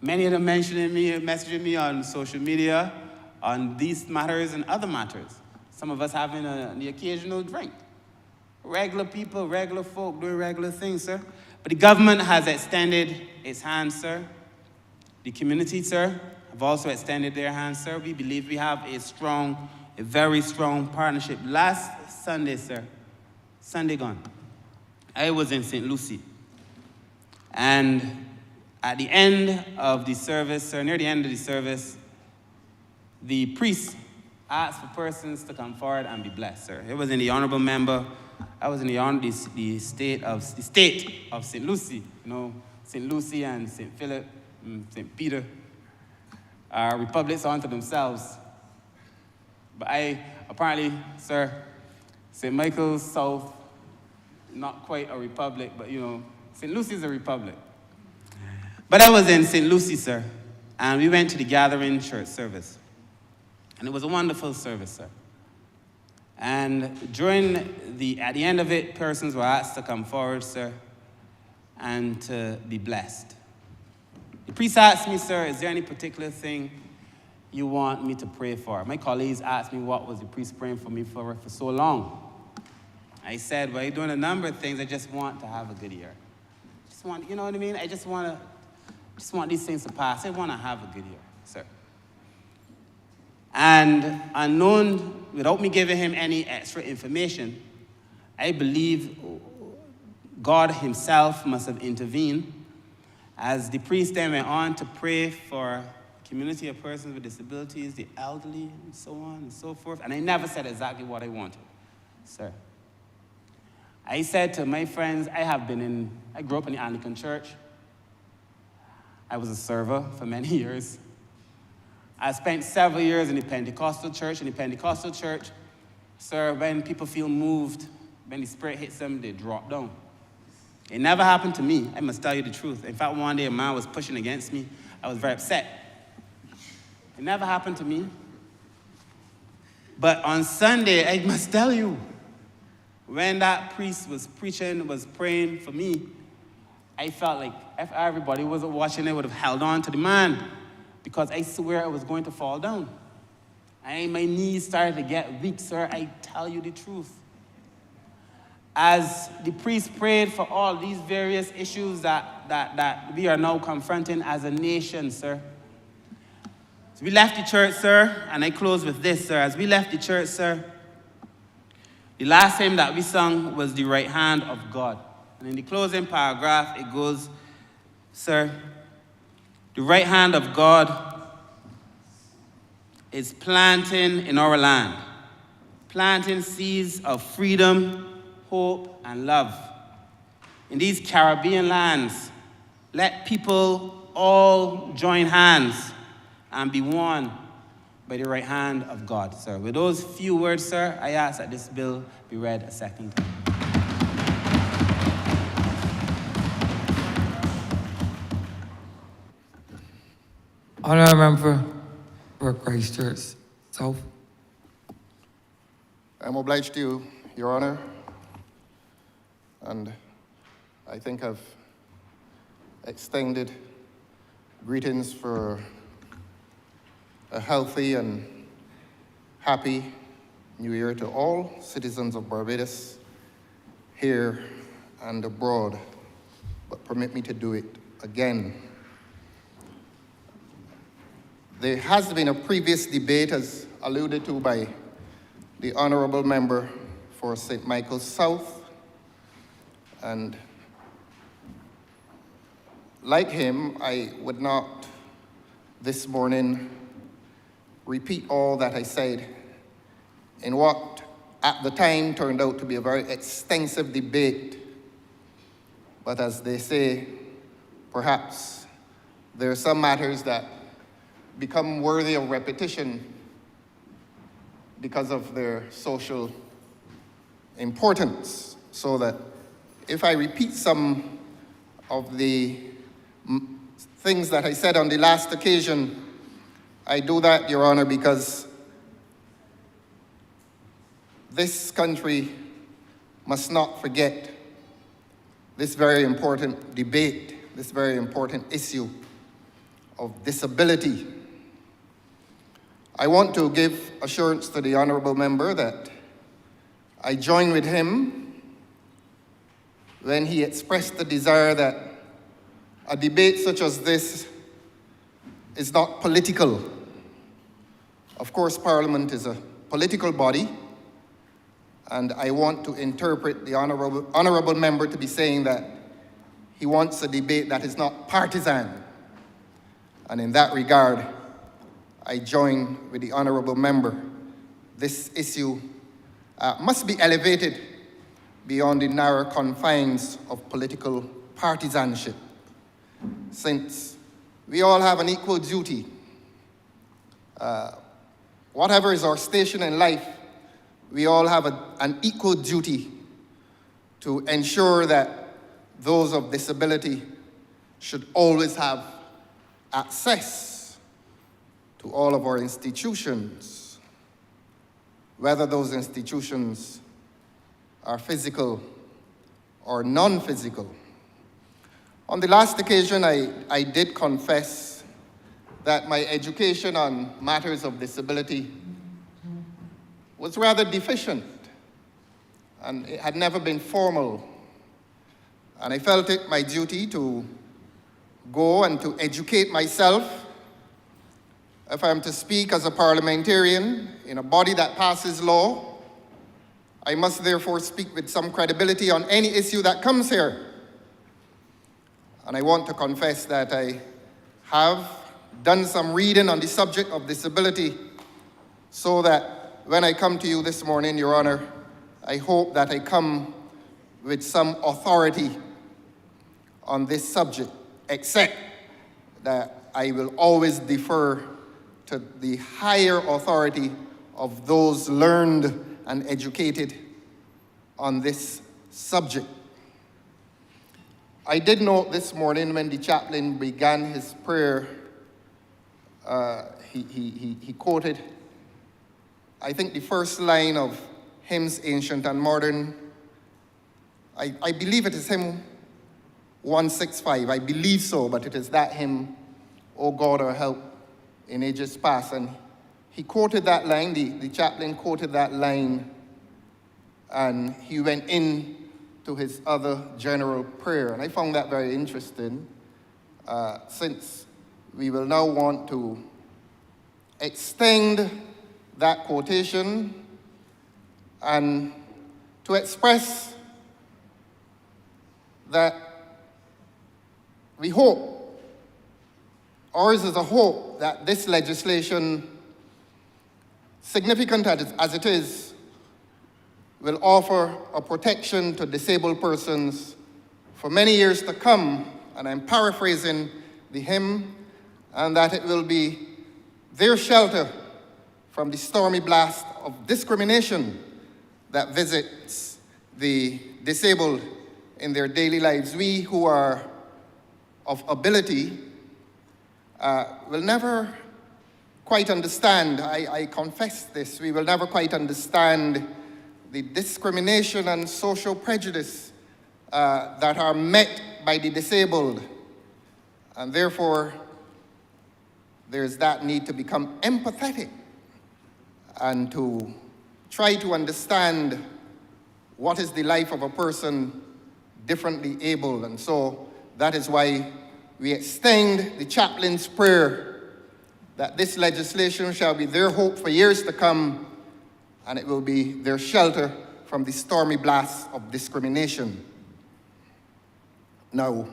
Many of them messaging me on social media, on these matters and other matters. Some of us having the occasional drink. Regular people, regular folk doing regular things, sir. But the government has extended its hands, sir. The community, sir, have also extended their hands, sir. We believe we have a very strong partnership. Last Sunday, sir, Sunday gone, I was in St. Lucie. And at the end of the service, sir, near the end of the service, the priest asked for persons to come forward and be blessed, sir. It was in the honorable member. I was in the state of St. Lucie. You know, St. Lucie and St. Philip, St. Peter are republics unto themselves. But I, apparently, sir, St. Michael's South, not quite a republic, but you know, St. Lucie's a republic. But I was in St. Lucie, sir, and we went to the gathering church service. And it was a wonderful service, sir. And at the end of it, persons were asked to come forward, sir, and to be blessed. The priest asked me, sir, is there any particular thing you want me to pray for? My colleagues asked me what was the priest praying for me for so long. I said, well, you're doing a number of things. I just want to have a good year. Just want, you know what I mean? I just want these things to pass. I want to have a good year, sir. And unknown, without me giving him any extra information, I believe God himself must have intervened as the priest then went on to pray for the community of persons with disabilities, the elderly, and so on and so forth. And I never said exactly what I wanted, sir. I said to my friends, I grew up in the Anglican church. I was a server for many years. I spent several years in the Pentecostal church. In the Pentecostal church, sir, when people feel moved, when the Spirit hits them, they drop down. It never happened to me. I must tell you the truth. In fact, one day a man was pushing against me. I was very upset. It never happened to me. But on Sunday, I must tell you, when that priest was preaching, was praying for me, I felt like if everybody wasn't watching, they would have held on to the man. because I swear I was going to fall down. And my knees started to get weak, sir. I tell you the truth. As the priest prayed for all these various issues that we are now confronting as a nation, sir. So we left the church, sir, and I close with this, sir. As we left the church, sir, the last hymn that we sung was The Right Hand of God. And in the closing paragraph, it goes, sir, the right hand of God is planting in our land, planting seeds of freedom, hope, and love. In these Caribbean lands, let people all join hands and be one by the right hand of God, sir. With those few words, sir, I ask that this bill be read a second time. Honourable Member for Christchurch South. I'm obliged to you, Your Honor, and I think I've extended greetings for a healthy and happy New Year to all citizens of Barbados, here and abroad, but permit me to do it again. There has been a previous debate, as alluded to by the Honourable Member for St. Michael's South, and like him, I would not this morning repeat all that I said in what at the time turned out to be a very extensive debate. But as they say, perhaps there are some matters that become worthy of repetition because of their social importance, so that if I repeat some of the things that I said on the last occasion, I do that, Your Honor, because this country must not forget this very important debate, this very important issue of disability. I want to give assurance to the Honourable Member that I join with him when he expressed the desire that a debate such as this is not political. Of course, Parliament is a political body, and I want to interpret the Honourable Member to be saying that he wants a debate that is not partisan. And in that regard, I join with the Honourable Member. This issue must be elevated beyond the narrow confines of political partisanship, since we all have an equal duty. Whatever is our station in life, we all have an equal duty to ensure that those of disability should always have access to all of our institutions, whether those institutions are physical or non-physical. On the last occasion, I did confess that my education on matters of disability was rather deficient, and it had never been formal. And I felt it my duty to go and to educate myself. If I'm to speak as a parliamentarian in a body that passes law, I must therefore speak with some credibility on any issue that comes here. And I want to confess that I have done some reading on the subject of disability, so that when I come to you this morning, Your Honor, I hope that I come with some authority on this subject, except that I will always defer to the higher authority of those learned and educated on this subject. I did note this morning when the chaplain began his prayer, he quoted, I think, the first line of Hymns Ancient and Modern. I believe it is hymn 165. I believe so, but it is that hymn, O God, our help in ages past. And he quoted that line, the chaplain quoted that line, and he went in to his other general prayer. And I found that very interesting, since we will now want to extend that quotation and to express that we hope, ours is a hope, that this legislation, significant as it is, will offer a protection to disabled persons for many years to come. And I'm paraphrasing the hymn, and that it will be their shelter from the stormy blast of discrimination that visits the disabled in their daily lives. We who are of ability will never quite understand, I confess this, we will never quite understand the discrimination and social prejudice that are met by the disabled. And therefore, there's that need to become empathetic and to try to understand what is the life of a person differently able. And so that is why we extend the chaplain's prayer that this legislation shall be their hope for years to come, and it will be their shelter from the stormy blasts of discrimination. Now,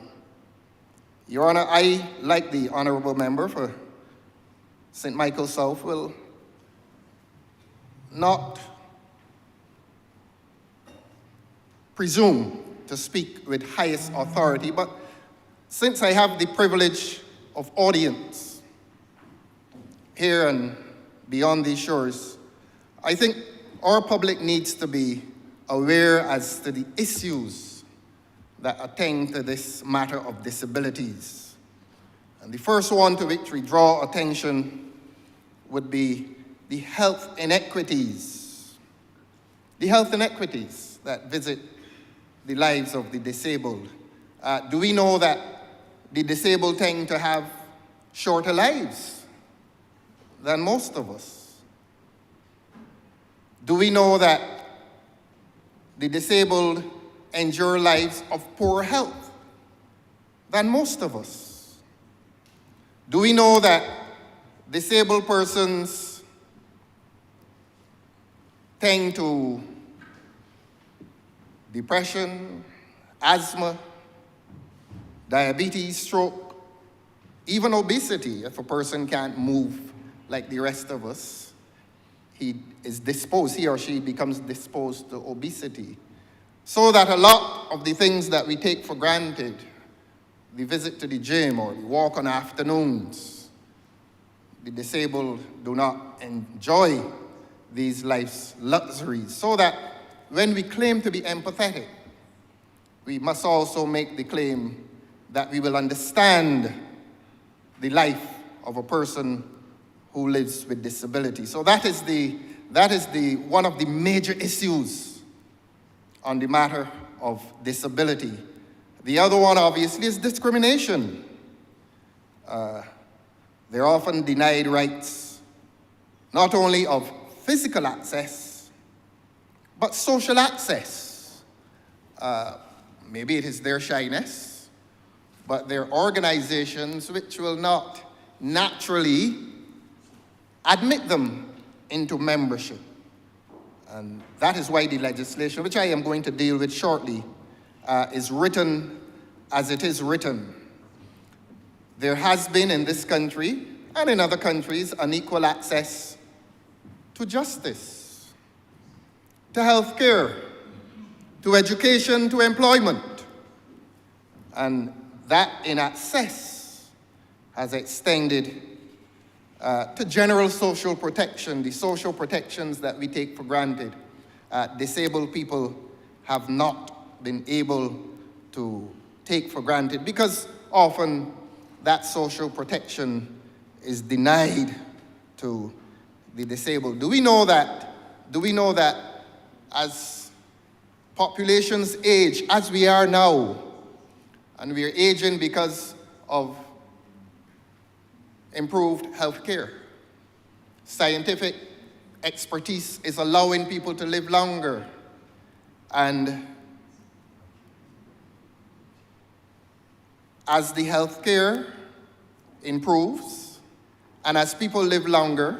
Your Honor, I, like the honourable member for St. Michael South, will not presume to speak with highest authority, but since I have the privilege of audience here and beyond these shores, I think our public needs to be aware as to the issues that attend to this matter of disabilities. And the first one to which we draw attention would be the health inequities. The health inequities that visit the lives of the disabled. Do we know that the disabled tend to have shorter lives than most of us? Do we know that the disabled endure lives of poor health than most of us? Do we know that disabled persons tend to depression, asthma, diabetes, stroke, even obesity? If a person can't move like the rest of us, he or she becomes disposed to obesity. So that a lot of the things that we take for granted, the visit to the gym or the walk on afternoons, the disabled do not enjoy these life's luxuries. So that when we claim to be empathetic, we must also make the claim that we will understand the life of a person who lives with disability. So that is one of the major issues on the matter of disability. The other one, obviously, is discrimination. They're often denied rights, not only of physical access, but social access. Maybe it is their shyness, but there are organizations which will not naturally admit them into membership. And that is why the legislation, which I am going to deal with shortly, is written as it is written. There has been in this country and in other countries unequal access to justice, to health care, to education, to employment. And that in access has extended to general social protection, the social protections that we take for granted. Disabled people have not been able to take for granted because often that social protection is denied to the disabled. Do we know that as populations age, as we are now, and we are aging because of improved health care. Scientific expertise is allowing people to live longer. And as the health care improves, and as people live longer,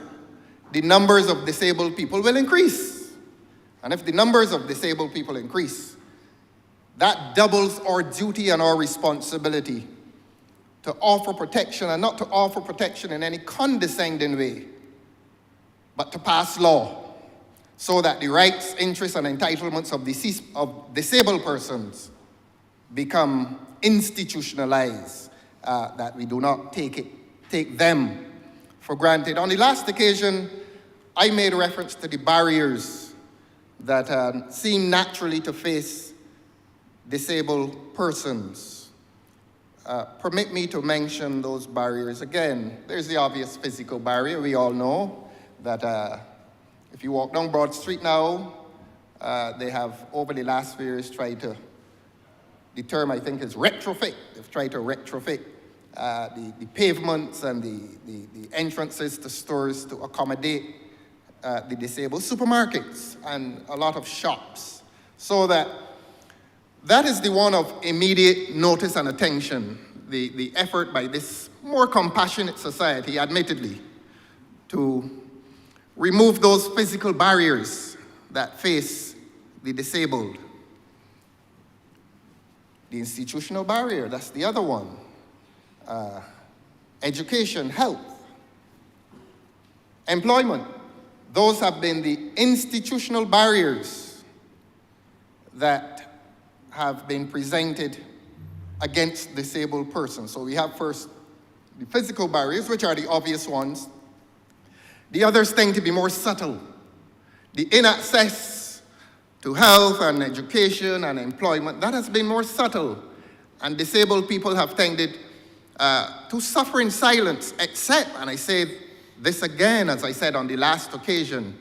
the numbers of disabled people will increase. And if the numbers of disabled people increase, that doubles our duty and our responsibility to offer protection, and not to offer protection in any condescending way, but to pass law so that the rights, interests, and entitlements of disabled persons become institutionalized, that we do not take them for granted. On the last occasion, I made reference to the barriers that seem naturally to face disabled persons. Permit me to mention those barriers again. There's the obvious physical barrier. We all know that if you walk down Broad Street now, they have, over the last few years, tried to, the term I think is retrofit. They've tried to retrofit the pavements and the entrances to stores to accommodate the disabled, supermarkets and a lot of shops. So that is the one of immediate notice and attention, the effort by this more compassionate society, admittedly, to remove those physical barriers that face the disabled. The institutional barrier, that's the other one. Education, health, employment. Those have been the institutional barriers that have been presented against disabled persons. So we have first the physical barriers, which are the obvious ones. The others tend to be more subtle. The inaccess to health and education and employment, that has been more subtle. And disabled people have tended to suffer in silence, except, and I say this again, as I said on the last occasion,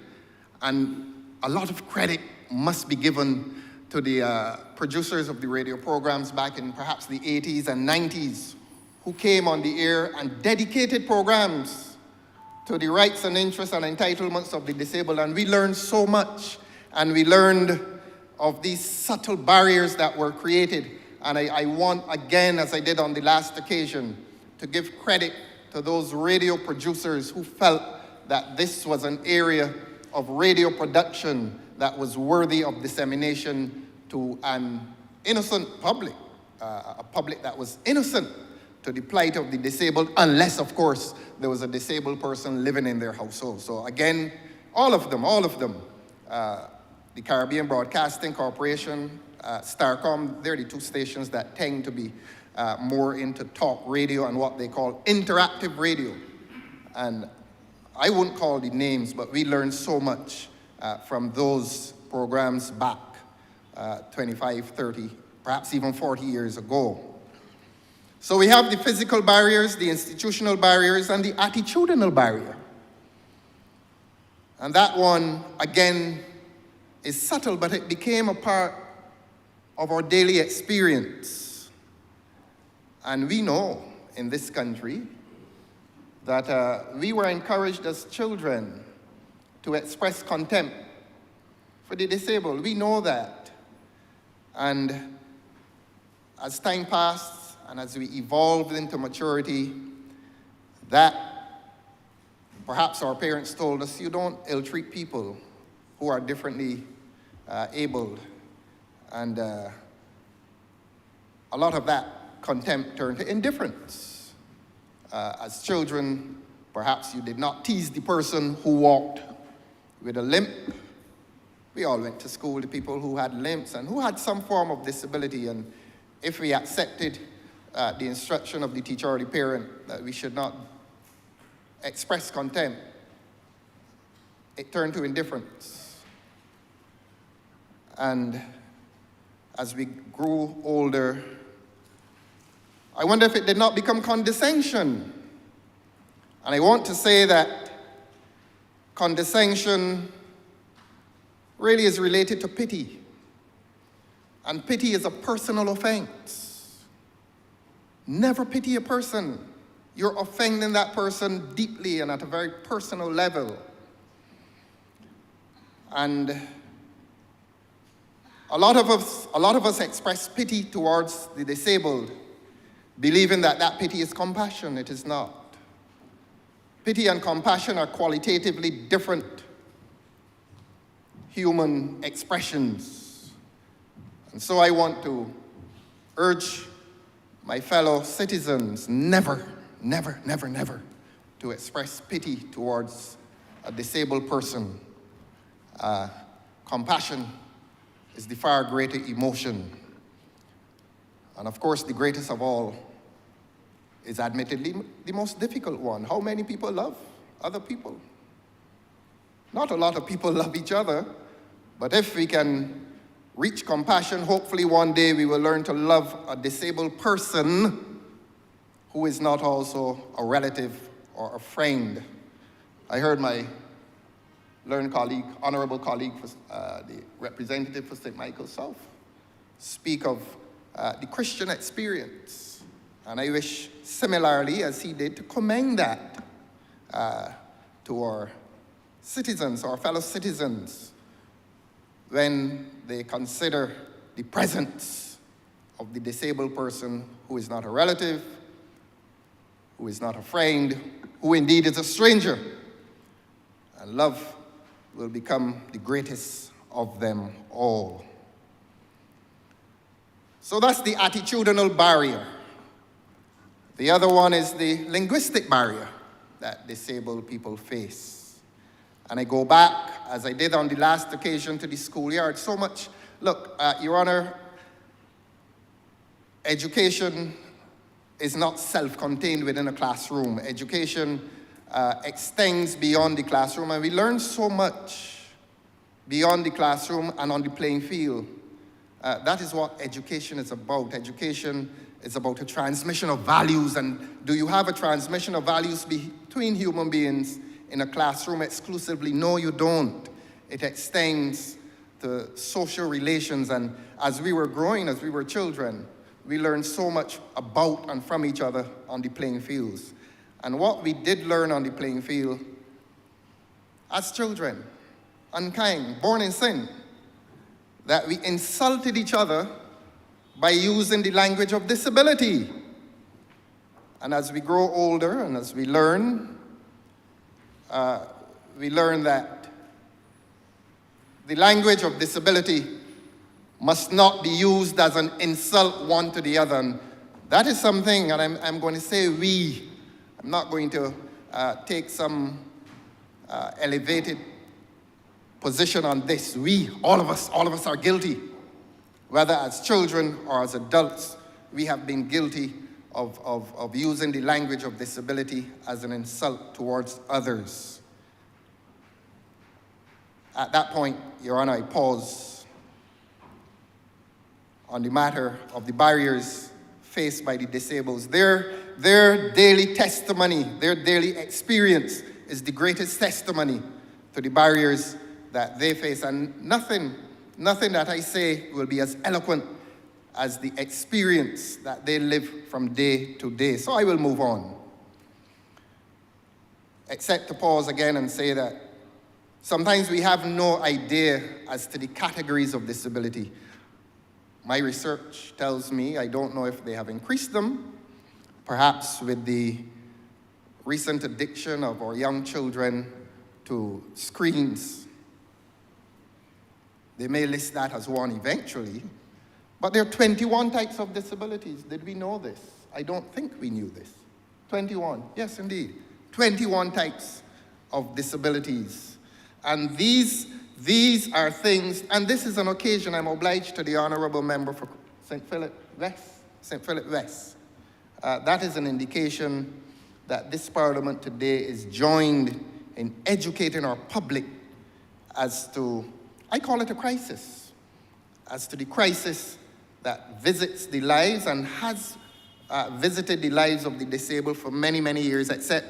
and a lot of credit must be given to the producers of the radio programs back in perhaps the 80s and 90s, who came on the air and dedicated programs to the rights and interests and entitlements of the disabled. And we learned so much, and we learned of these subtle barriers that were created. And I want, again, as I did on the last occasion, to give credit to those radio producers who felt that this was an area of radio production that was worthy of dissemination to an innocent public, a public that was innocent to the plight of the disabled, unless, of course, there was a disabled person living in their household. So again, all of them, the Caribbean Broadcasting Corporation, Starcom, they're the two stations that tend to be more into talk radio and what they call interactive radio. And I wouldn't call the names, but we learned so much from those programs back 25, 30, perhaps even 40 years ago. So we have the physical barriers, the institutional barriers, and the attitudinal barrier. And that one, again, is subtle, but it became a part of our daily experience. And we know in this country that we were encouraged as children to express contempt for the disabled. We know that. And as time passed and as we evolved into maturity, that perhaps our parents told us, you don't ill-treat people who are differently abled. And a lot of that contempt turned to indifference. As children, perhaps you did not tease the person who walked with a limp. We all went to school with people who had limps and who had some form of disability. And if we accepted the instruction of the teacher or the parent that we should not express contempt, it turned to indifference. And as we grew older, I wonder if it did not become condescension. And I want to say that condescension really is related to pity. And pity is a personal offense. Never pity a person you're offending that person deeply and at a very personal level. And a lot of us express pity towards the disabled, believing that that pity is compassion. It is not. Pity and compassion are qualitatively different human expressions. And so I want to urge my fellow citizens never, never, never, never to express pity towards a disabled person. Compassion is the far greater emotion. And of course, the greatest of all is admittedly the most difficult one. How many people love other people? Not a lot of people love each other, but if we can reach compassion, hopefully one day we will learn to love a disabled person who is not also a relative or a friend. I heard my learned colleague, honorable colleague, the representative for St. Michael South, speak of the Christian experience. And I wish, similarly, as he did, to commend that to our citizens, our fellow citizens, when they consider the presence of the disabled person who is not a relative, who is not a friend, who indeed is a stranger. And love will become the greatest of them all. So that's the attitudinal barrier. The other one is the linguistic barrier that disabled people face. And I go back, as I did on the last occasion, to the schoolyard. So much, look, Your Honor, education is not self-contained within a classroom. Education extends beyond the classroom, and we learn so much beyond the classroom and on the playing field. That is what education is about. Education is about a transmission of values, and do you have a transmission of values between human beings in a classroom exclusively? No, you don't. It extends to social relations, and as we were growing, as we were children, we learned so much about and from each other on the playing fields. And what we did learn on the playing field as children, unkind, born in sin, that we insulted each other by using the language of disability. And as we grow older and as we learn that the language of disability must not be used as an insult one to the other. And that is something, and I'm going to say we. I'm not going to take some elevated position on this. We, all of us are guilty. Whether as children or as adults, we have been guilty of using the language of disability as an insult towards others. At that point, Your Honor, I pause on the matter of the barriers faced by the disabled. Their daily testimony, their daily experience is the greatest testimony to the barriers that they face. And nothing that I say will be as eloquent as the experience that they live from day to day. So I will move on, except to pause again and say that sometimes we have no idea as to the categories of disability. My research tells me, I don't know if they have increased them, perhaps with the recent addiction of our young children to screens. They may list that as one eventually, but there are 21 types of disabilities. Did we know this? I don't think we knew this. 21, yes indeed. 21 types of disabilities. And these are things, and this is an occasion I'm obliged to the Honourable Member for St. Philip West. That is an indication that this Parliament today is joined in educating our public as to, I call it a crisis, as to the crisis that visits the lives and has visited the lives of the disabled for many, many years, except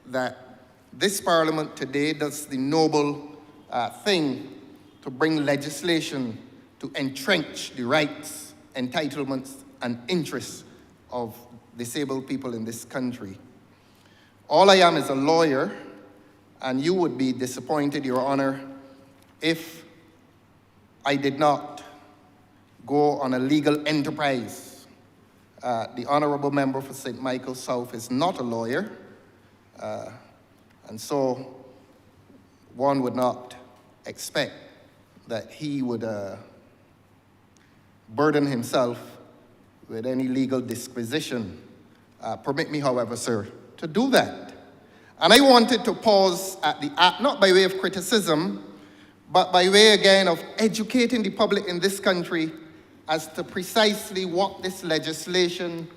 that this Parliament today does the noble thing to bring legislation to entrench the rights, entitlements, and interests of disabled people in this country. All I am is a lawyer, and you would be disappointed, Your Honor, if I did not go on a legal enterprise. The Honourable Member for St. Michael South is not a lawyer, and so one would not expect that he would burden himself with any legal disquisition. Permit me, however, sir, to do that. And I wanted to pause at the act, not by way of criticism, but by way, again, of educating the public in this country as to precisely what this legislation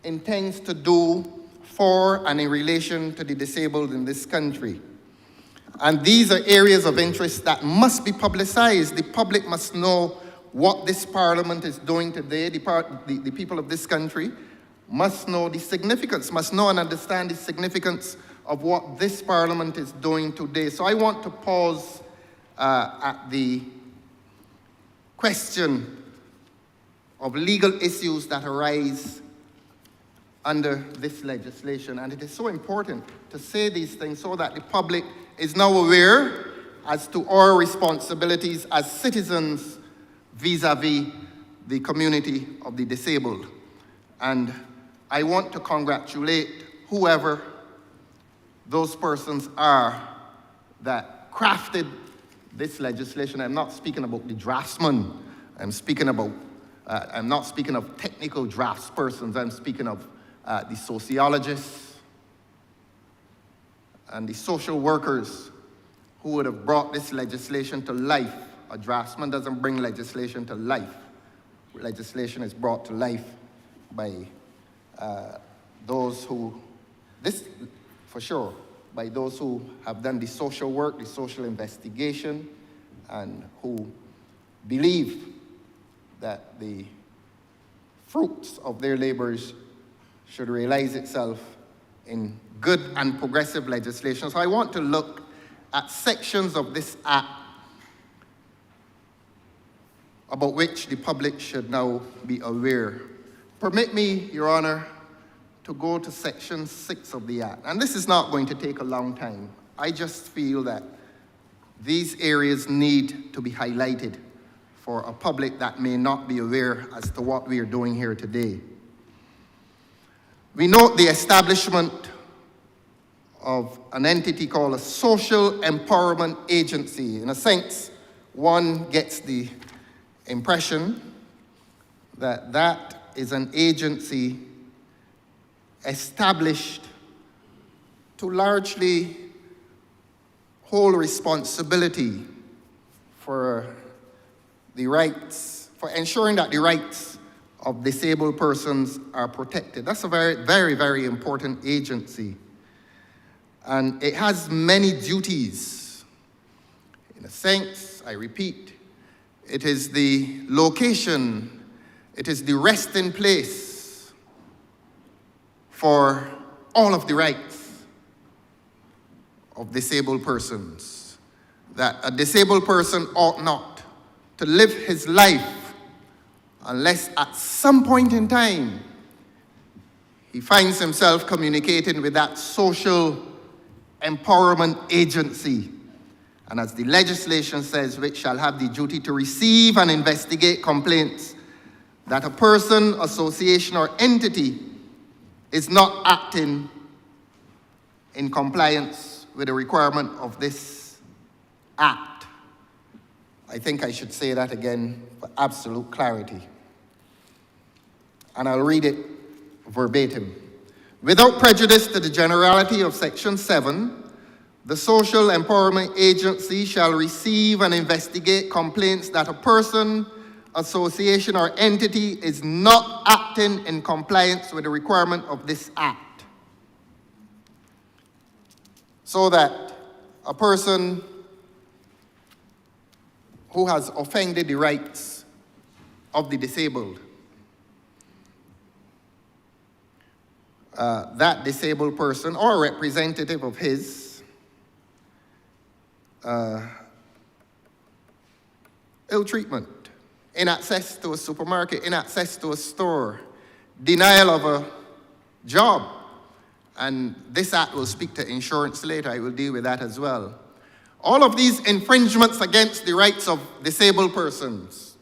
intends to do for and in relation to the disabled in this country. And these are areas of interest that must be publicized. The public must know what this Parliament is doing today. The people of this country must know the significance, must know and understand the significance of what this Parliament is doing today. So I want to pause at the question of legal issues that arise under this legislation. And it is so important to say these things so that the public is now aware as to our responsibilities as citizens vis-a-vis the community of the disabled. And I want to congratulate whoever those persons are that crafted this legislation. I'm not speaking about the draftsman. I'm not speaking of technical draftspersons. I'm speaking of the sociologists and the social workers who would have brought this legislation to life. A draftsman doesn't bring legislation to life. Legislation is brought to life by those who, this for sure, by those who have done the social work, the social investigation, and who believe that the fruits of their labors should realize itself in good and progressive legislation. So I want to look at sections of this act about which the public should now be aware. Permit me, Your Honor, to go to section 6 of the act. And this is not going to take a long time. I just feel that these areas need to be highlighted for a public that may not be aware as to what we are doing here today. We note the establishment of an entity called a social empowerment agency. In a sense, one gets the impression that that is an agency established to largely hold responsibility for the rights, for ensuring that the rights of disabled persons are protected. That's a very, very, very important agency. And it has many duties. In a sense, I repeat, it is the location, it is the resting place for all of the rights of disabled persons. That a disabled person ought not to live his life unless at some point in time he finds himself communicating with that social empowerment agency. And as the legislation says, which shall have the duty to receive and investigate complaints that a person, association, or entity is not acting in compliance with the requirement of this act. I think I should say that again for absolute clarity. And I'll read it verbatim. Without prejudice to the generality of Section 7, the Social Empowerment Agency shall receive and investigate complaints that a person, association, or entity is not acting in compliance with the requirement of this Act. So that a person who has offended the rights of the disabled, that disabled person or a representative of his ill treatment, inaccess to a supermarket, inaccess to a store, denial of a job, and this act will speak to insurance later. I will deal with that as well. All of these infringements against the rights of disabled persons,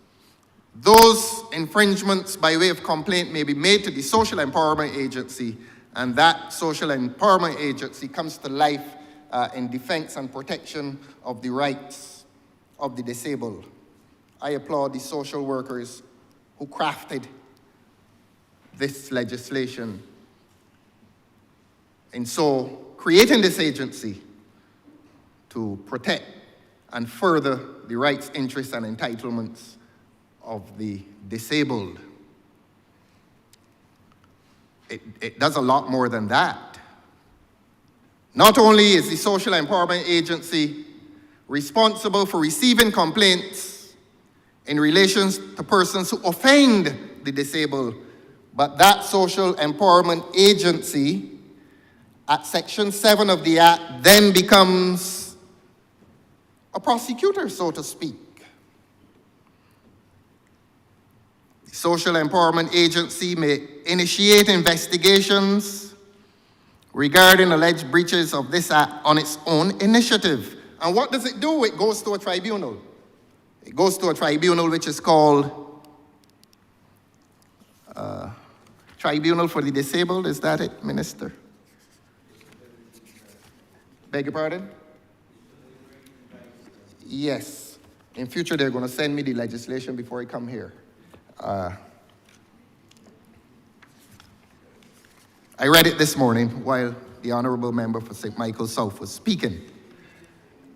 those infringements by way of complaint may be made to the Social Empowerment Agency, and that Social Empowerment Agency comes to life in defense and protection of the rights of the disabled. I applaud the social workers who crafted this legislation in so creating this agency to protect and further the rights, interests, and entitlements of the disabled. It does a lot more than that. Not only is the Social Empowerment Agency responsible for receiving complaints in relation to persons who offend the disabled, but that Social Empowerment Agency, at Section 7 of the Act, then becomes a prosecutor, so to speak. The Social Empowerment Agency may initiate investigations regarding alleged breaches of this act on its own initiative. And what does it do? It goes to a tribunal. It goes to a tribunal which is called Tribunal for the Disabled. Is that it, Minister? Beg your pardon? Yes. In future, they're going to send me the legislation before I come here. I read it this morning while the Honourable Member for St. Michael South was speaking.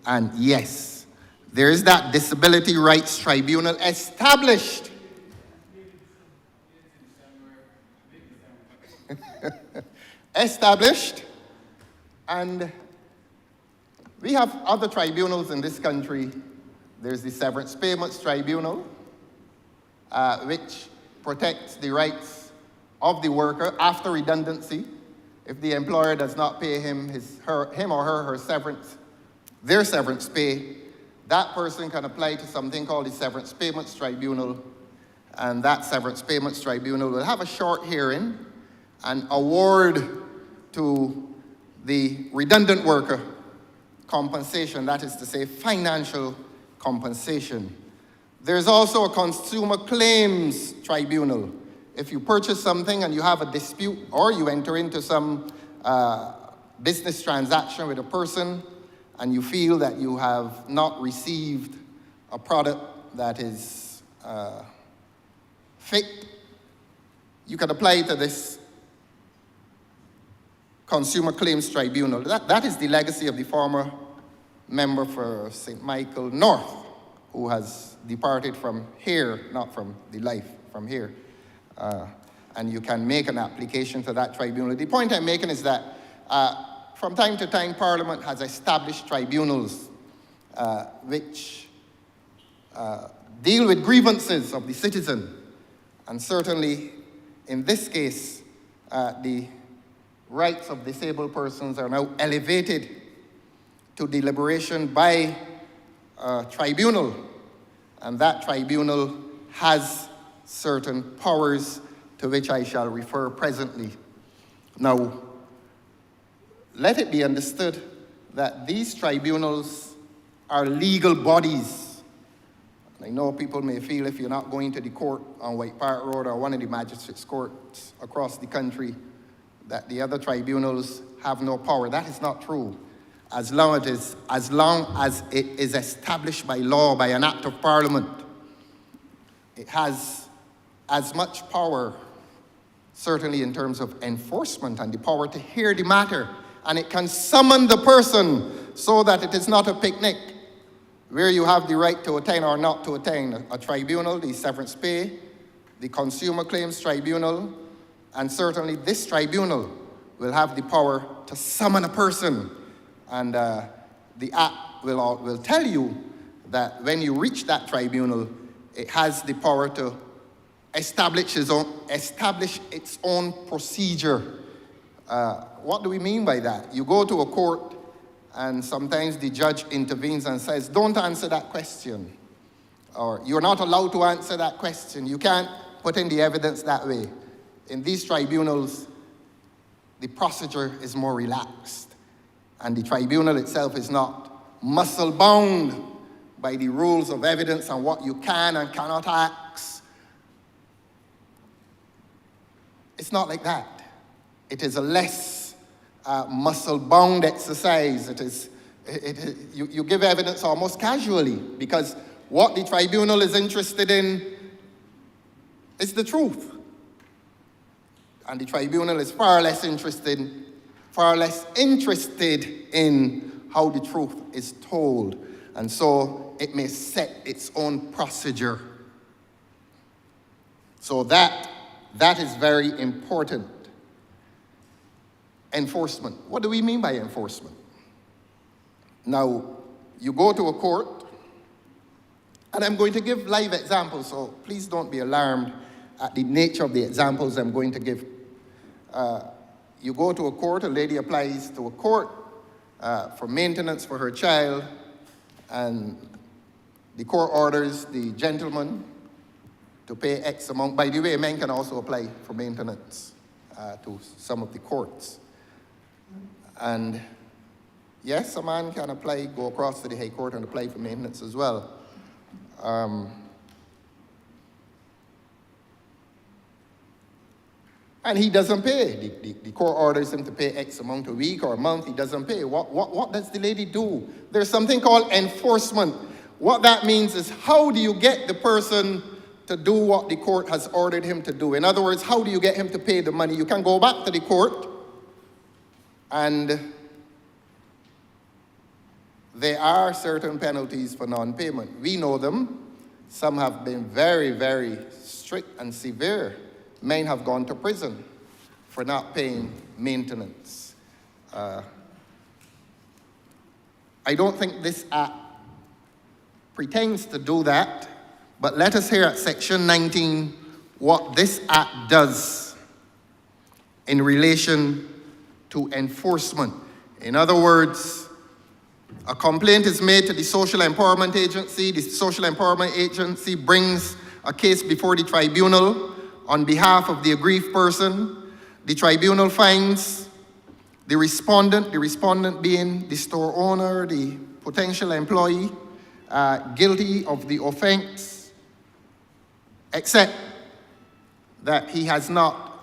And yes, there is that Disability Rights Tribunal established. Established. And we have other tribunals in this country. There's the Severance Payments Tribunal, which protects the rights of the worker after redundancy. If the employer does not pay him or her severance, their severance pay, that person can apply to something called the Severance Payments Tribunal, and that Severance Payments Tribunal will have a short hearing and award to the redundant worker compensation, that is to say, financial compensation. There's also a Consumer Claims Tribunal. If you purchase something and you have a dispute, or you enter into some business transaction with a person and you feel that you have not received a product that is fit, you can apply to this Consumer Claims Tribunal. That is the legacy of the former member for St. Michael North, who has departed from here, not from the life, from here. And you can make an application to that tribunal. The point I'm making is that from time to time, Parliament has established tribunals which deal with grievances of the citizen. And certainly, in this case, the rights of disabled persons are now elevated to deliberation by a tribunal, and that tribunal has certain powers to which I shall refer presently. Now, let it be understood that these tribunals are legal bodies. I know people may feel if you're not going to the court on White Park Road or one of the magistrates' courts across the country, that the other tribunals have no power. That is not true. As long as it is established by law, by an act of Parliament, it has as much power, certainly in terms of enforcement and the power to hear the matter, and it can summon the person so that it is not a picnic where you have the right to attend or not to attend. A tribunal, the Severance Pay, the Consumer Claims Tribunal, and certainly this tribunal will have the power to summon a person. And the Act will tell you that when you reach that tribunal, it has the power to establish its own procedure. What do we mean by that? You go to a court, and sometimes the judge intervenes and says, don't answer that question. Or you're not allowed to answer that question. You can't put in the evidence that way. In these tribunals, the procedure is more relaxed, and the tribunal itself is not muscle-bound by the rules of evidence and what you can and cannot ask. It's not like that. It is a less muscle-bound exercise. You give evidence almost casually, because what the tribunal is interested in is the truth. And the tribunal is far less interested in how the truth is told. And so it may set its own procedure. So that is very important. Enforcement. What do we mean by enforcement? Now, you go to a court, and I'm going to give live examples, so please don't be alarmed at the nature of the examples I'm going to give. You go to a court, a lady applies to a court for maintenance for her child, and the court orders the gentleman to pay X amount. By the way, men can also apply for maintenance to some of the courts. And yes, a man can apply, go across to the High Court and apply for maintenance as well. And he doesn't pay. The court orders him to pay X amount a week or a month. He doesn't pay. What does the lady do? There's something called enforcement. What that means is, how do you get the person to do what the court has ordered him to do? In other words, how do you get him to pay the money? You can go back to the court, and there are certain penalties for non-payment. We know them. Some have been very, very strict and severe. Men have gone to prison for not paying maintenance. I don't think this act pretends to do that, but let us hear at section 19 what this act does in relation to enforcement. In other words, a complaint is made to the Social Empowerment Agency. The Social Empowerment Agency brings a case before the tribunal on behalf of the aggrieved person. The tribunal finds the respondent being the store owner, the potential employee, guilty of the offense, except that he has not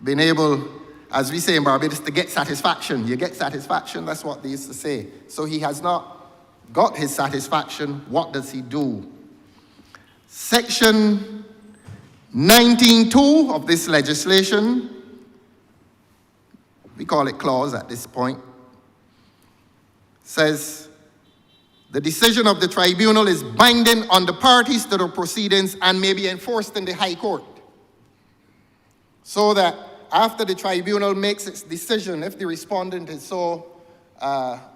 been able, as we say in Barbados, to get satisfaction. You get satisfaction, that's what they used to say. So he has not got his satisfaction. What does he do? Section 19.2 of this legislation, we call it clause at this point, says the decision of the tribunal is binding on the parties to the proceedings and may be enforced in the High Court. So that after the tribunal makes its decision, if the respondent is so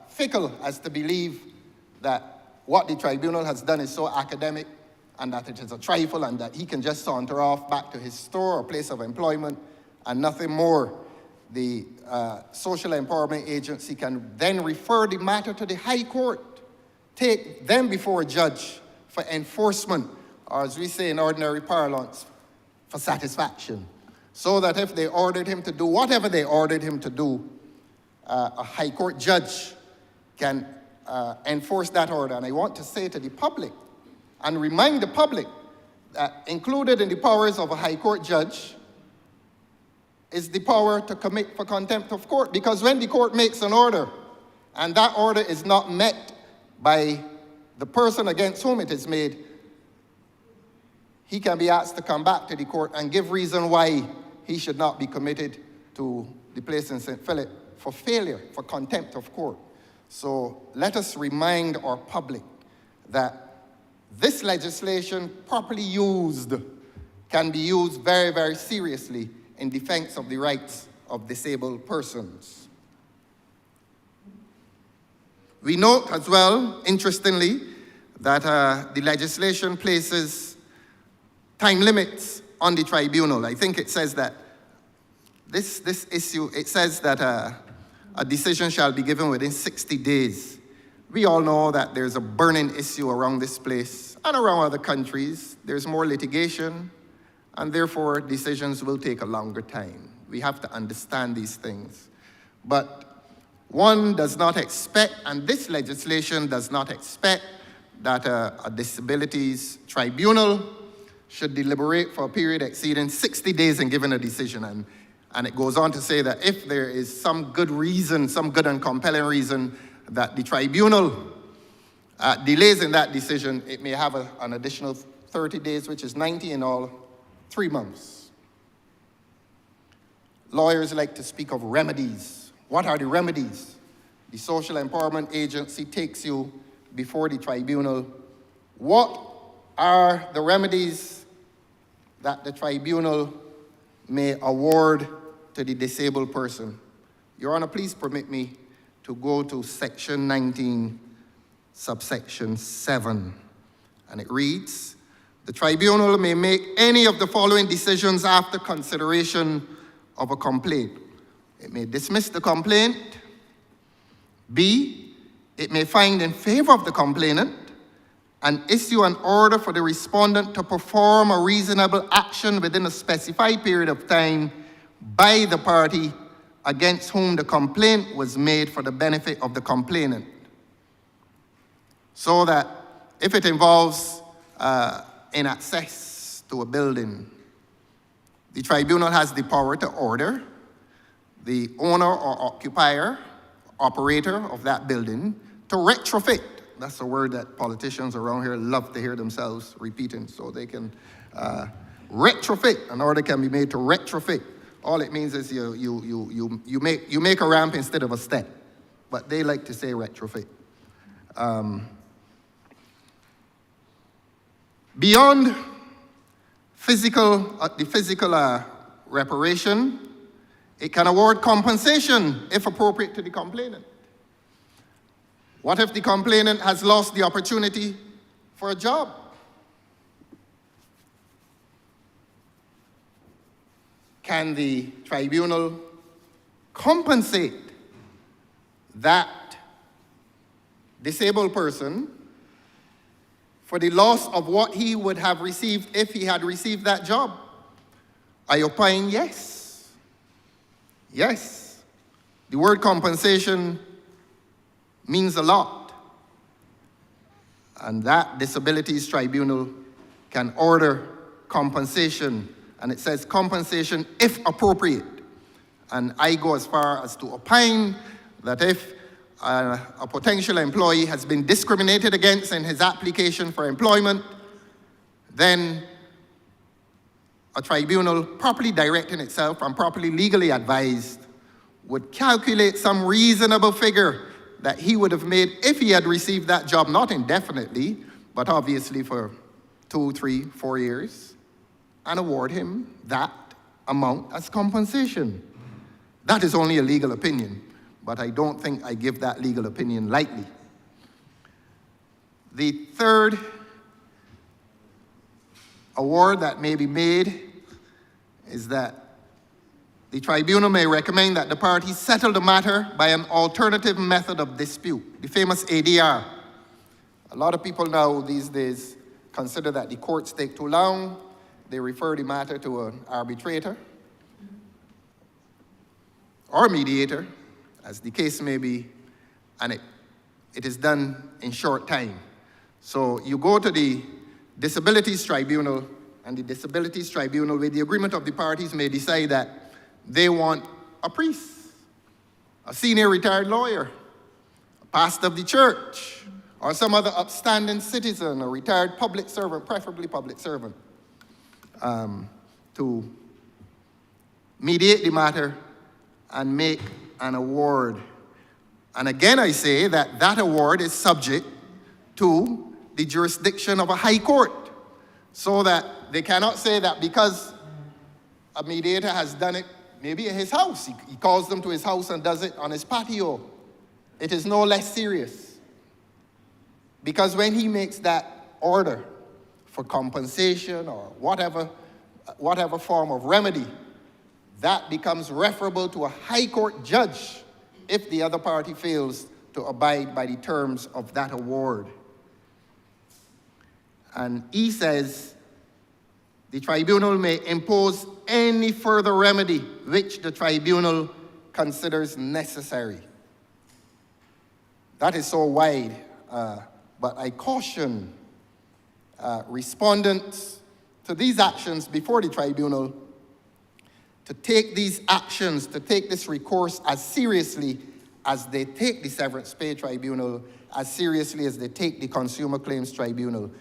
fickle as to believe that what the tribunal has done is so academic and that it is a trifle and that he can just saunter off back to his store or place of employment and nothing more, the Social Empowerment Agency can then refer the matter to the High Court, take them before a judge for enforcement, or as we say in ordinary parlance, for satisfaction. So that if they ordered him to do whatever they ordered him to do, a High Court judge can enforce that order. And I want to say to the public and remind the public that included in the powers of a High Court judge is the power to commit for contempt of court. Because when the court makes an order and that order is not met by the person against whom it is made, he can be asked to come back to the court and give reason why he should not be committed to the place in St. Philip for failure, for contempt of court. So let us remind our public that this legislation, properly used, can be used very, very seriously in defense of the rights of disabled persons. We note as well, interestingly, that the legislation places time limits on the tribunal. I think it says that this issue, it says that a decision shall be given within 60 days. We all know that there's a burning issue around this place and around other countries. There's more litigation, and therefore decisions will take a longer time. We have to understand these things. But one does not expect, and this legislation does not expect, that a disabilities tribunal should deliberate for a period exceeding 60 days in giving a decision. And it goes on to say that if there is some good reason, some good and compelling reason that the tribunal delays in that decision, it may have an additional 30 days, which is 90 in all, 3 months. Lawyers like to speak of remedies. What are the remedies? The Social Empowerment Agency takes you before the tribunal. What are the remedies that the tribunal may award to the disabled person? Your Honor, please permit me to go to section 19, subsection 7. And it reads, the tribunal may make any of the following decisions after consideration of a complaint. It may dismiss the complaint. B, it may find in favor of the complainant and issue an order for the respondent to perform a reasonable action within a specified period of time by the party against whom the complaint was made for the benefit of the complainant. So that if it involves in access to a building, the tribunal has the power to order the owner or occupier, operator of that building to retrofit. That's a word that politicians around here love to hear themselves repeating, so they can retrofit. An order can be made to retrofit. All it means is you make a ramp instead of a step, but they like to say retrofit. Beyond the physical reparation, it can award compensation if appropriate to the complainant. What if the complainant has lost the opportunity for a job? Can the tribunal compensate that disabled person for the loss of what he would have received if he had received that job? I opine yes. Yes. The word compensation means a lot. And that disabilities tribunal can order compensation. And it says compensation if appropriate. And I go as far as to opine that if a potential employee has been discriminated against in his application for employment, then a tribunal properly directing itself and properly legally advised would calculate some reasonable figure that he would have made if he had received that job, not indefinitely, but obviously for 2, 3, 4 years, and award him that amount as compensation. That is only a legal opinion, but I don't think I give that legal opinion lightly. The third award that may be made is that the tribunal may recommend that the parties settle the matter by an alternative method of dispute, the famous ADR. A lot of people now these days consider that the courts take too long. They refer the matter to an arbitrator or mediator, as the case may be, and it is done in short time. So you go to the Disabilities Tribunal, and the Disabilities Tribunal, with the agreement of the parties, may decide that they want a priest, a senior retired lawyer, a pastor of the church, or some other upstanding citizen, a retired public servant, preferably public servant, to mediate the matter and make an award. And again, I say that that award is subject to the jurisdiction of a high court, so that they cannot say that because a mediator has done it maybe at his house, he calls them to his house and does it on his patio, it is no less serious. Because when he makes that order for compensation or whatever form of remedy, that becomes referable to a high court judge if the other party fails to abide by the terms of that award. And he says the tribunal may impose any further remedy which the tribunal considers necessary. That is so wide, but I caution respondents to these actions before the tribunal to take these actions, to take this recourse as seriously as they take the severance pay tribunal, as seriously as they take the consumer claims tribunal.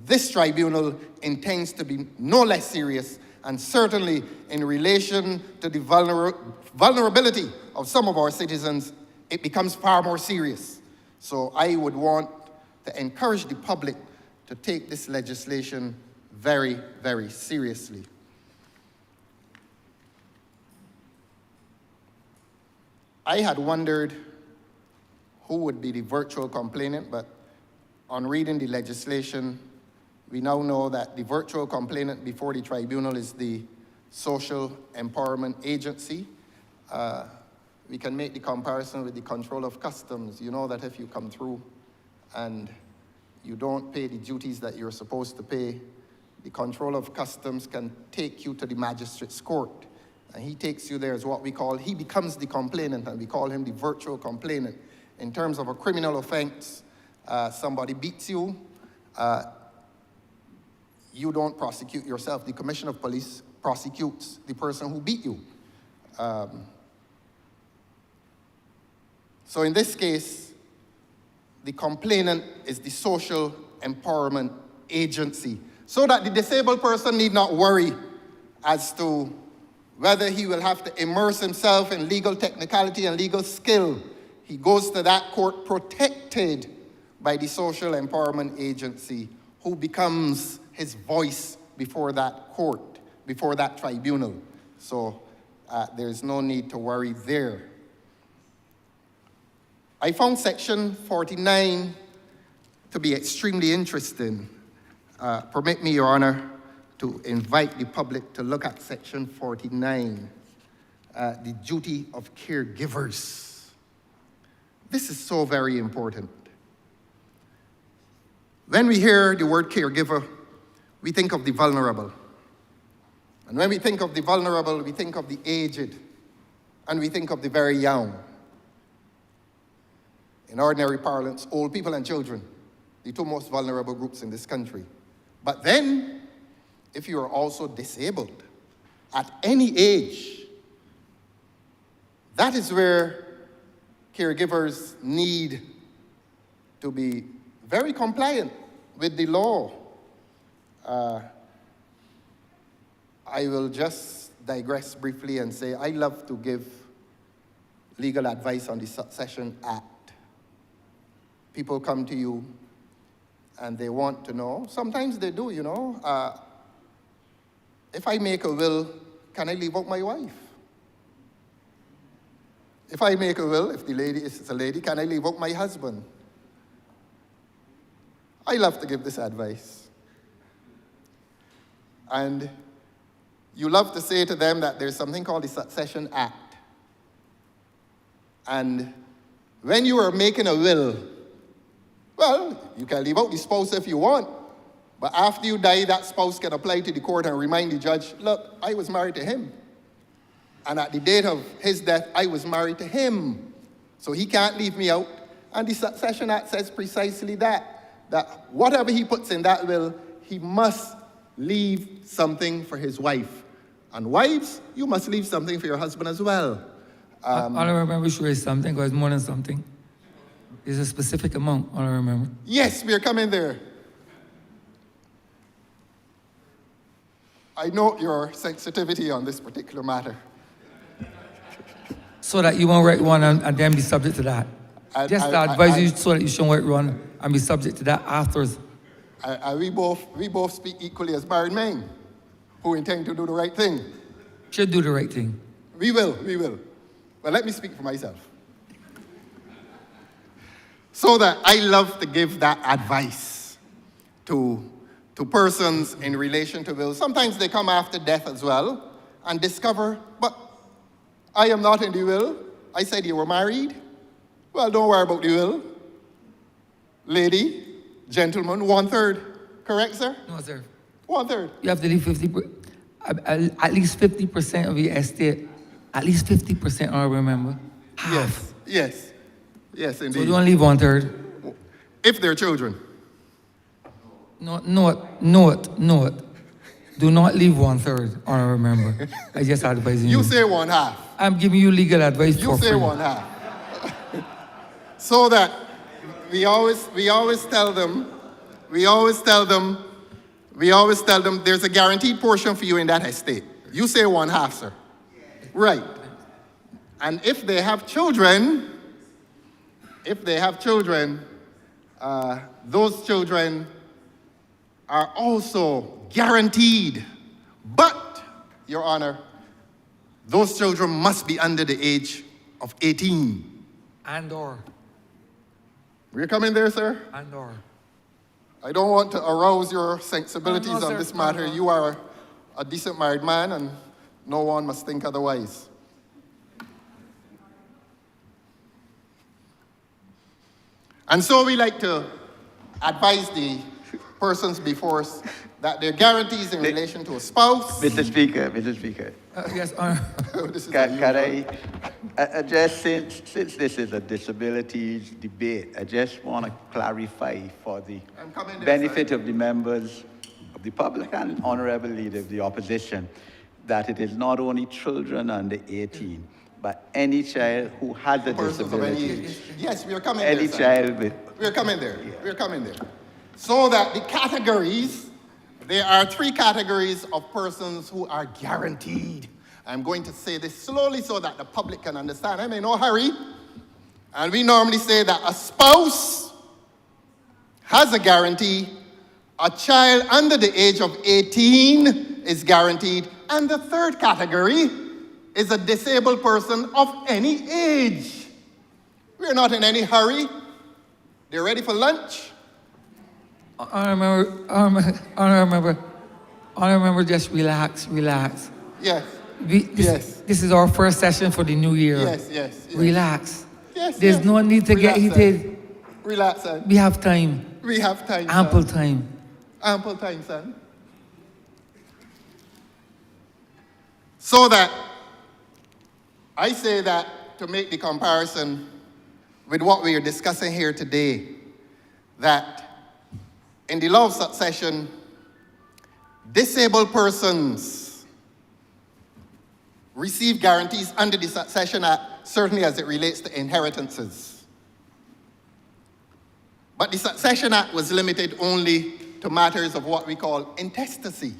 This tribunal intends to be no less serious, and certainly in relation to the vulnerability of some of our citizens, it becomes far more serious. So I would want to encourage the public to take this legislation very, very seriously. I had wondered who would be the virtual complainant, but on reading the legislation, we now know that the virtual complainant before the tribunal is the Social Empowerment Agency. We can make the comparison with the control of customs. You know that if you come through and you don't pay the duties that you're supposed to pay, the control of customs can take you to the magistrate's court. And he takes you there as what we call, he becomes the complainant, and we call him the virtual complainant. In terms of a criminal offense, somebody beats you, you don't prosecute yourself. The commissioner of police prosecutes the person who beat you. So in this case, the complainant is the Social Empowerment Agency, so that the disabled person need not worry as to whether he will have to immerse himself in legal technicality and legal skill. He goes to that court protected by the Social Empowerment Agency, who becomes his voice before that court, before that tribunal. So there's no need to worry there. I found section 49 to be extremely interesting. Permit me, Your Honor, to invite the public to look at section 49, the duty of caregivers. This is so very important. When we hear the word caregiver, we think of the vulnerable. And when we think of the vulnerable, we think of the aged, and we think of the very young. In ordinary parlance, old people and children, the two most vulnerable groups in this country. But then, if you are also disabled at any age, that is where caregivers need to be very compliant with the law. I will just digress briefly and say I love to give legal advice on the Succession Act. People come to you and they want to know, sometimes they do, you know, if I make a will, can I leave out my wife? If I make a will, if the lady is a lady, can I leave out my husband? I love to give this advice. And you love to say to them that there's something called the Succession Act. And when you are making a will, well, you can leave out the spouse if you want, but after you die, that spouse can apply to the court and remind the judge, look, I was married to him. And at the date of his death, I was married to him. So he can't leave me out. And the Succession Act says precisely that whatever he puts in that will, he must leave something for his wife. And wives, you must leave something for your husband as well. Honourable Member, should raise something, because it's more than something. It's a specific amount, Honourable Member. Yes, we are coming there. I note your sensitivity on this particular matter. So that you won't write one and then be subject to that. Just to advise you so that you shouldn't write one and be subject to that afterwards. We both speak equally as married men who intend to do the right thing. Should do the right thing. We will. But let me speak for myself. So that I love to give that advice to persons in relation to wills. Sometimes they come after death as well and discover, but I am not in the will. I said you were married. Well, don't worry about the will. Lady, gentleman, 1/3. Correct, sir? No, sir. 1/3. You have to leave 50%, at least 50% of your estate, at least 50%, I remember. Half. Yes, So indeed. don't leave 1/3. If they're children. Note. Do not leave 1/3, I remember. I just advising you. You say 1/2. I'm giving you legal advice You for say free. 1/2. So that we always tell them there's a guaranteed portion for you in that estate. You say 1/2, sir. Right. And if they have children, those children are also guaranteed. But, Your Honor, those children must be under the age of 18. And/or. We're coming there, sir? And/or. I don't want to arouse your sensibilities No, on sir. this matter. No. You are a decent married man, and no one must think otherwise. And so we like to advise the persons before us that their guarantees in relation to a spouse. Mr. Speaker. Yes, Honor. This is Can unusual. I just, since this is a disabilities debate, I just want to clarify for the I'm coming there, benefit of the members of the public and honorable leader of the opposition, that it is not only children under 18, but any child who has a Persons of any disability, age. Yes, we are coming any there, sir. child with, We're coming there. We're coming there. So that the categories, there are 3 categories of persons who are guaranteed. I'm going to say this slowly so that the public can understand. I'm in no hurry. And we normally say that a spouse has a guarantee, a child under the age of 18 is guaranteed, and the 3rd category is a disabled person of any age. We're not in any hurry. They're ready for lunch. I remember, just relax. Yes. This is our first session for the new year. Yes. Relax. Yes. There's no need to get Relax, heated. son. Relax, son. We have time. We have time, Ample son. time. Ample time, son. So that I say that to make the comparison with what we are discussing here today, that in the law of succession, disabled persons receive guarantees under the Succession Act, certainly as it relates to inheritances. But the Succession Act was limited only to matters of what we call intestacy.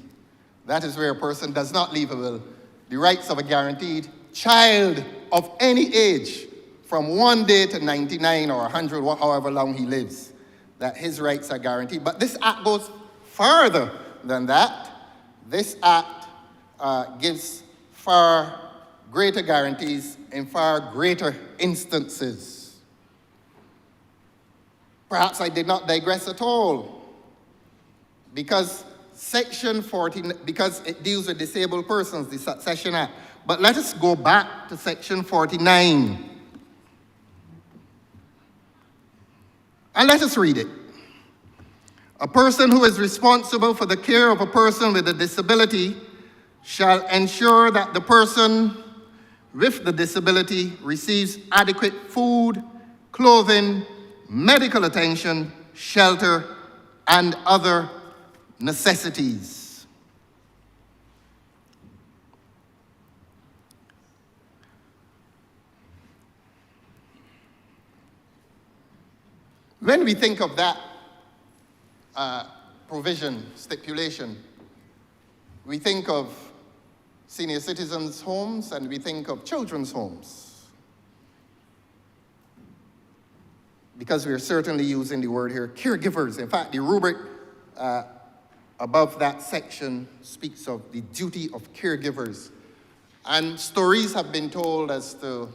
That is where a person does not leave a will. The rights of a guaranteed child of any age, from 1 day to 99 or 100, however long he lives, that his rights are guaranteed. But this act goes further than that. This act gives far greater guarantees in far greater instances. Perhaps I did not digress at all, because Section 40, because it deals with disabled persons, the Succession Act. But let us go back to Section 49. And let us read it. A person who is responsible for the care of a person with a disability shall ensure that the person with the disability receives adequate food, clothing, medical attention, shelter, and other necessities. When we think of that provision, stipulation, we think of senior citizens' homes and we think of children's homes. Because we are certainly using the word here, caregivers. In fact, the rubric above that section speaks of the duty of caregivers. And stories have been told as to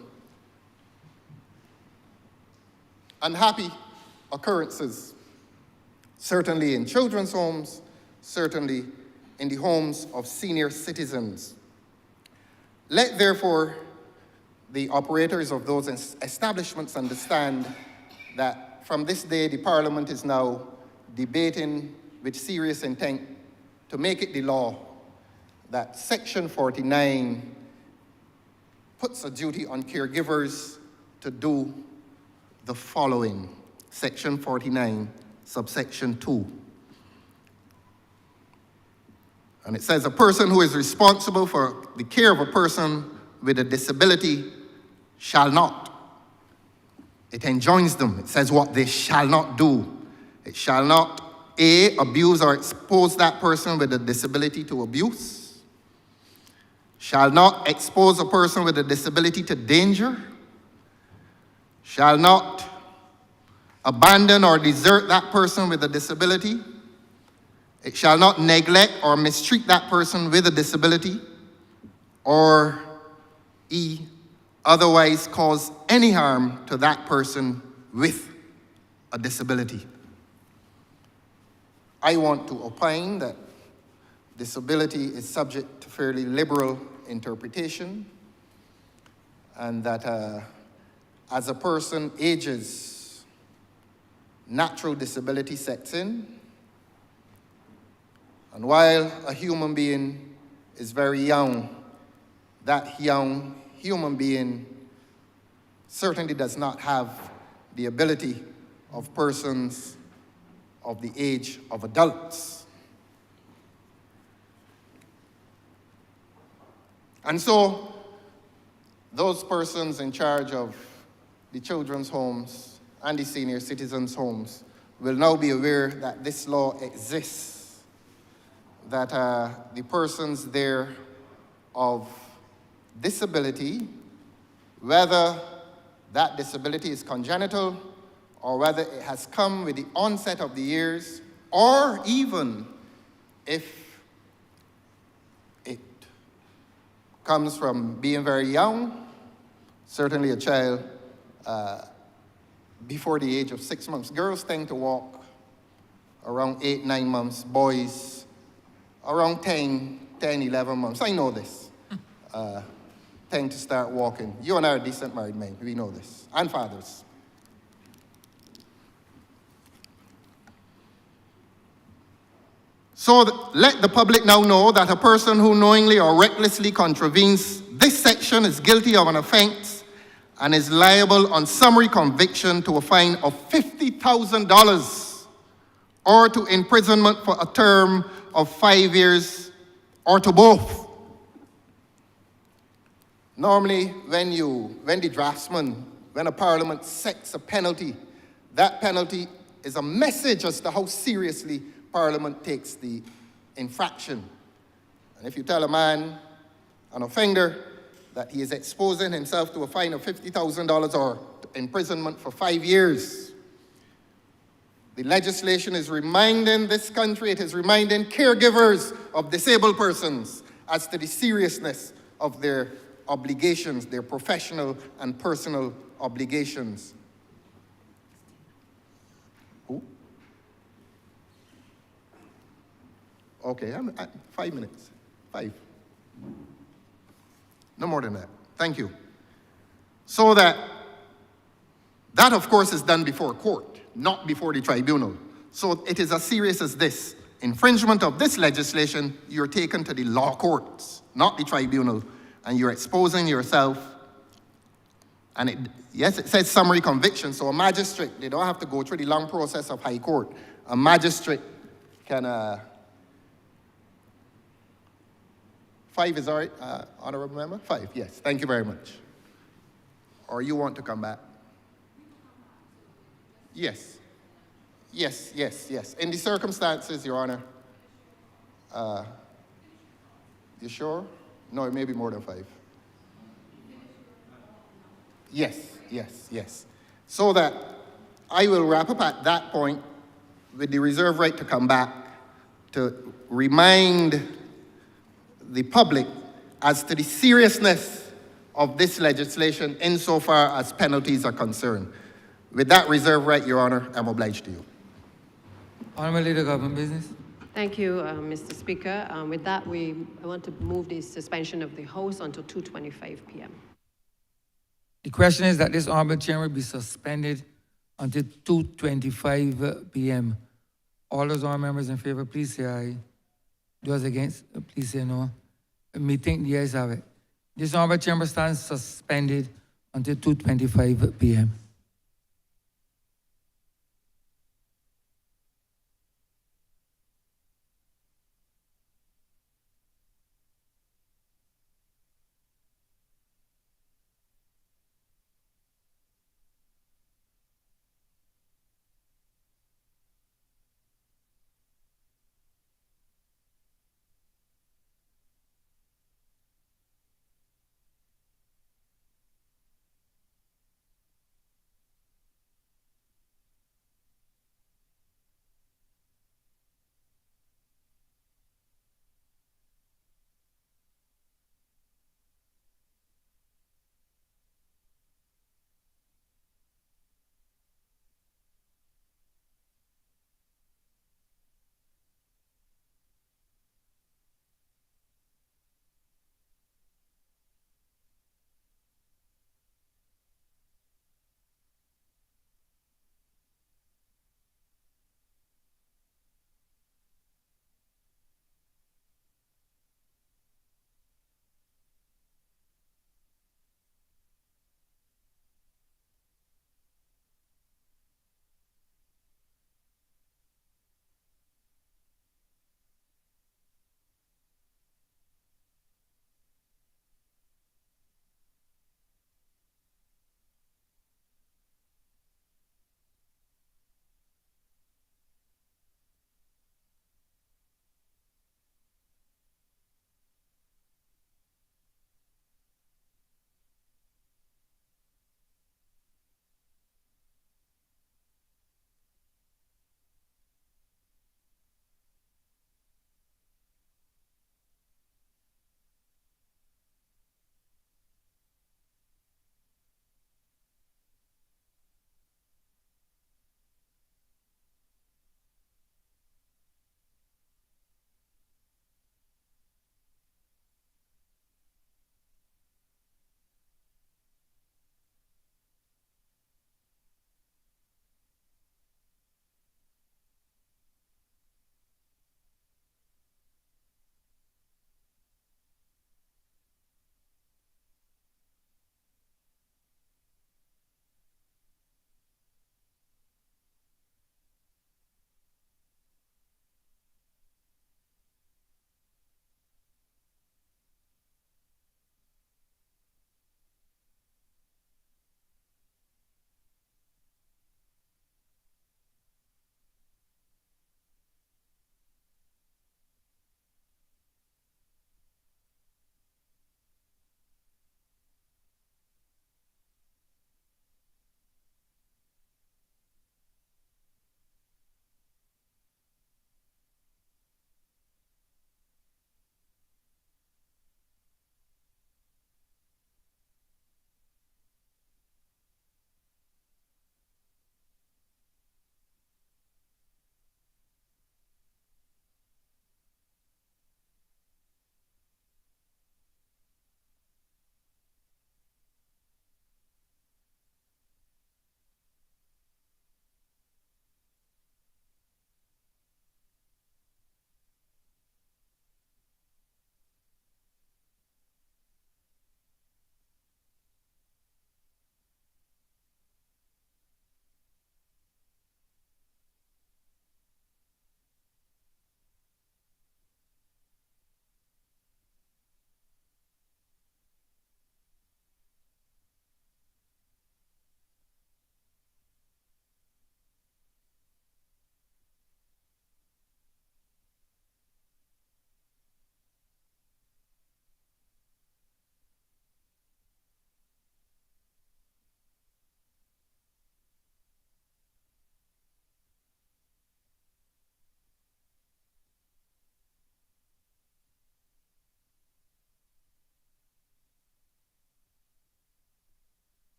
unhappy occurrences, certainly in children's homes, certainly in the homes of senior citizens. Let therefore the operators of those establishments understand that from this day the Parliament is now debating with serious intent to make it the law that Section 49 puts a duty on caregivers to do the following. Section 49, subsection 2. And it says a person who is responsible for the care of a person with a disability shall not. It enjoins them. It says what they shall not do. It shall not, A, abuse or expose that person with a disability to abuse. Shall not expose a person with a disability to danger. Shall not abandon or desert that person with a disability. It shall not neglect or mistreat that person with a disability. Or E, otherwise cause any harm to that person with a disability. I want to opine that disability is subject to fairly liberal interpretation, and that as a person ages, natural disability sets in. And while a human being is very young, that young human being certainly does not have the ability of persons of the age of adults. And so, those persons in charge of the children's homes and the senior citizens' homes will now be aware that this law exists, that the persons there of disability, whether that disability is congenital or whether it has come with the onset of the years, or even if it comes from being very young, certainly a child before the age of 6 months. Girls tend to walk around 8, 9 months, boys around 10, 11 months. I know this. Tend to start walking. You and I are decent married men, we know this, and fathers. So let the public now know that a person who knowingly or recklessly contravenes this section is guilty of an offense and is liable on summary conviction to a fine of $50,000 or to imprisonment for a term of 5 years or to both. Normally, when the draftsman, when a parliament sets a penalty, that penalty is a message as to how seriously Parliament takes the infraction. And if you tell a man, an offender, that he is exposing himself to a fine of $50,000 or imprisonment for 5 years, the legislation is reminding this country, it is reminding caregivers of disabled persons as to the seriousness of their obligations, their professional and personal obligations. Who? Okay, 5 minutes. 5. No more than that. Thank you. So that of course is done before court, not before the tribunal. So it is as serious as this. Infringement of this legislation, you're taken to the law courts, not the tribunal, and you're exposing yourself. And yes, it says summary conviction, so a magistrate, they don't have to go through the long process of high court. A magistrate can, 5 is all right, Honourable Member? 5, yes, thank you very much. Or you want to come back? Yes. Yes. In the circumstances, Your Honor, you sure? No, it may be more than 5. Yes. So that I will wrap up at that point with the reserve right to come back to remind the public as to the seriousness of this legislation insofar as penalties are concerned. With that reserve right, Your Honor, I'm obliged to you. Honourable Leader, Government Business. Thank you, Mr. Speaker. With that, I want to move the suspension of the House until 2:25 p.m. The question is that this honourable chamber be suspended until 2:25 p.m. All those honourable members in favor, please say aye. Those against, please say no. Meeting, the ayes have it. This honorable chamber stands suspended until 2:25 p.m.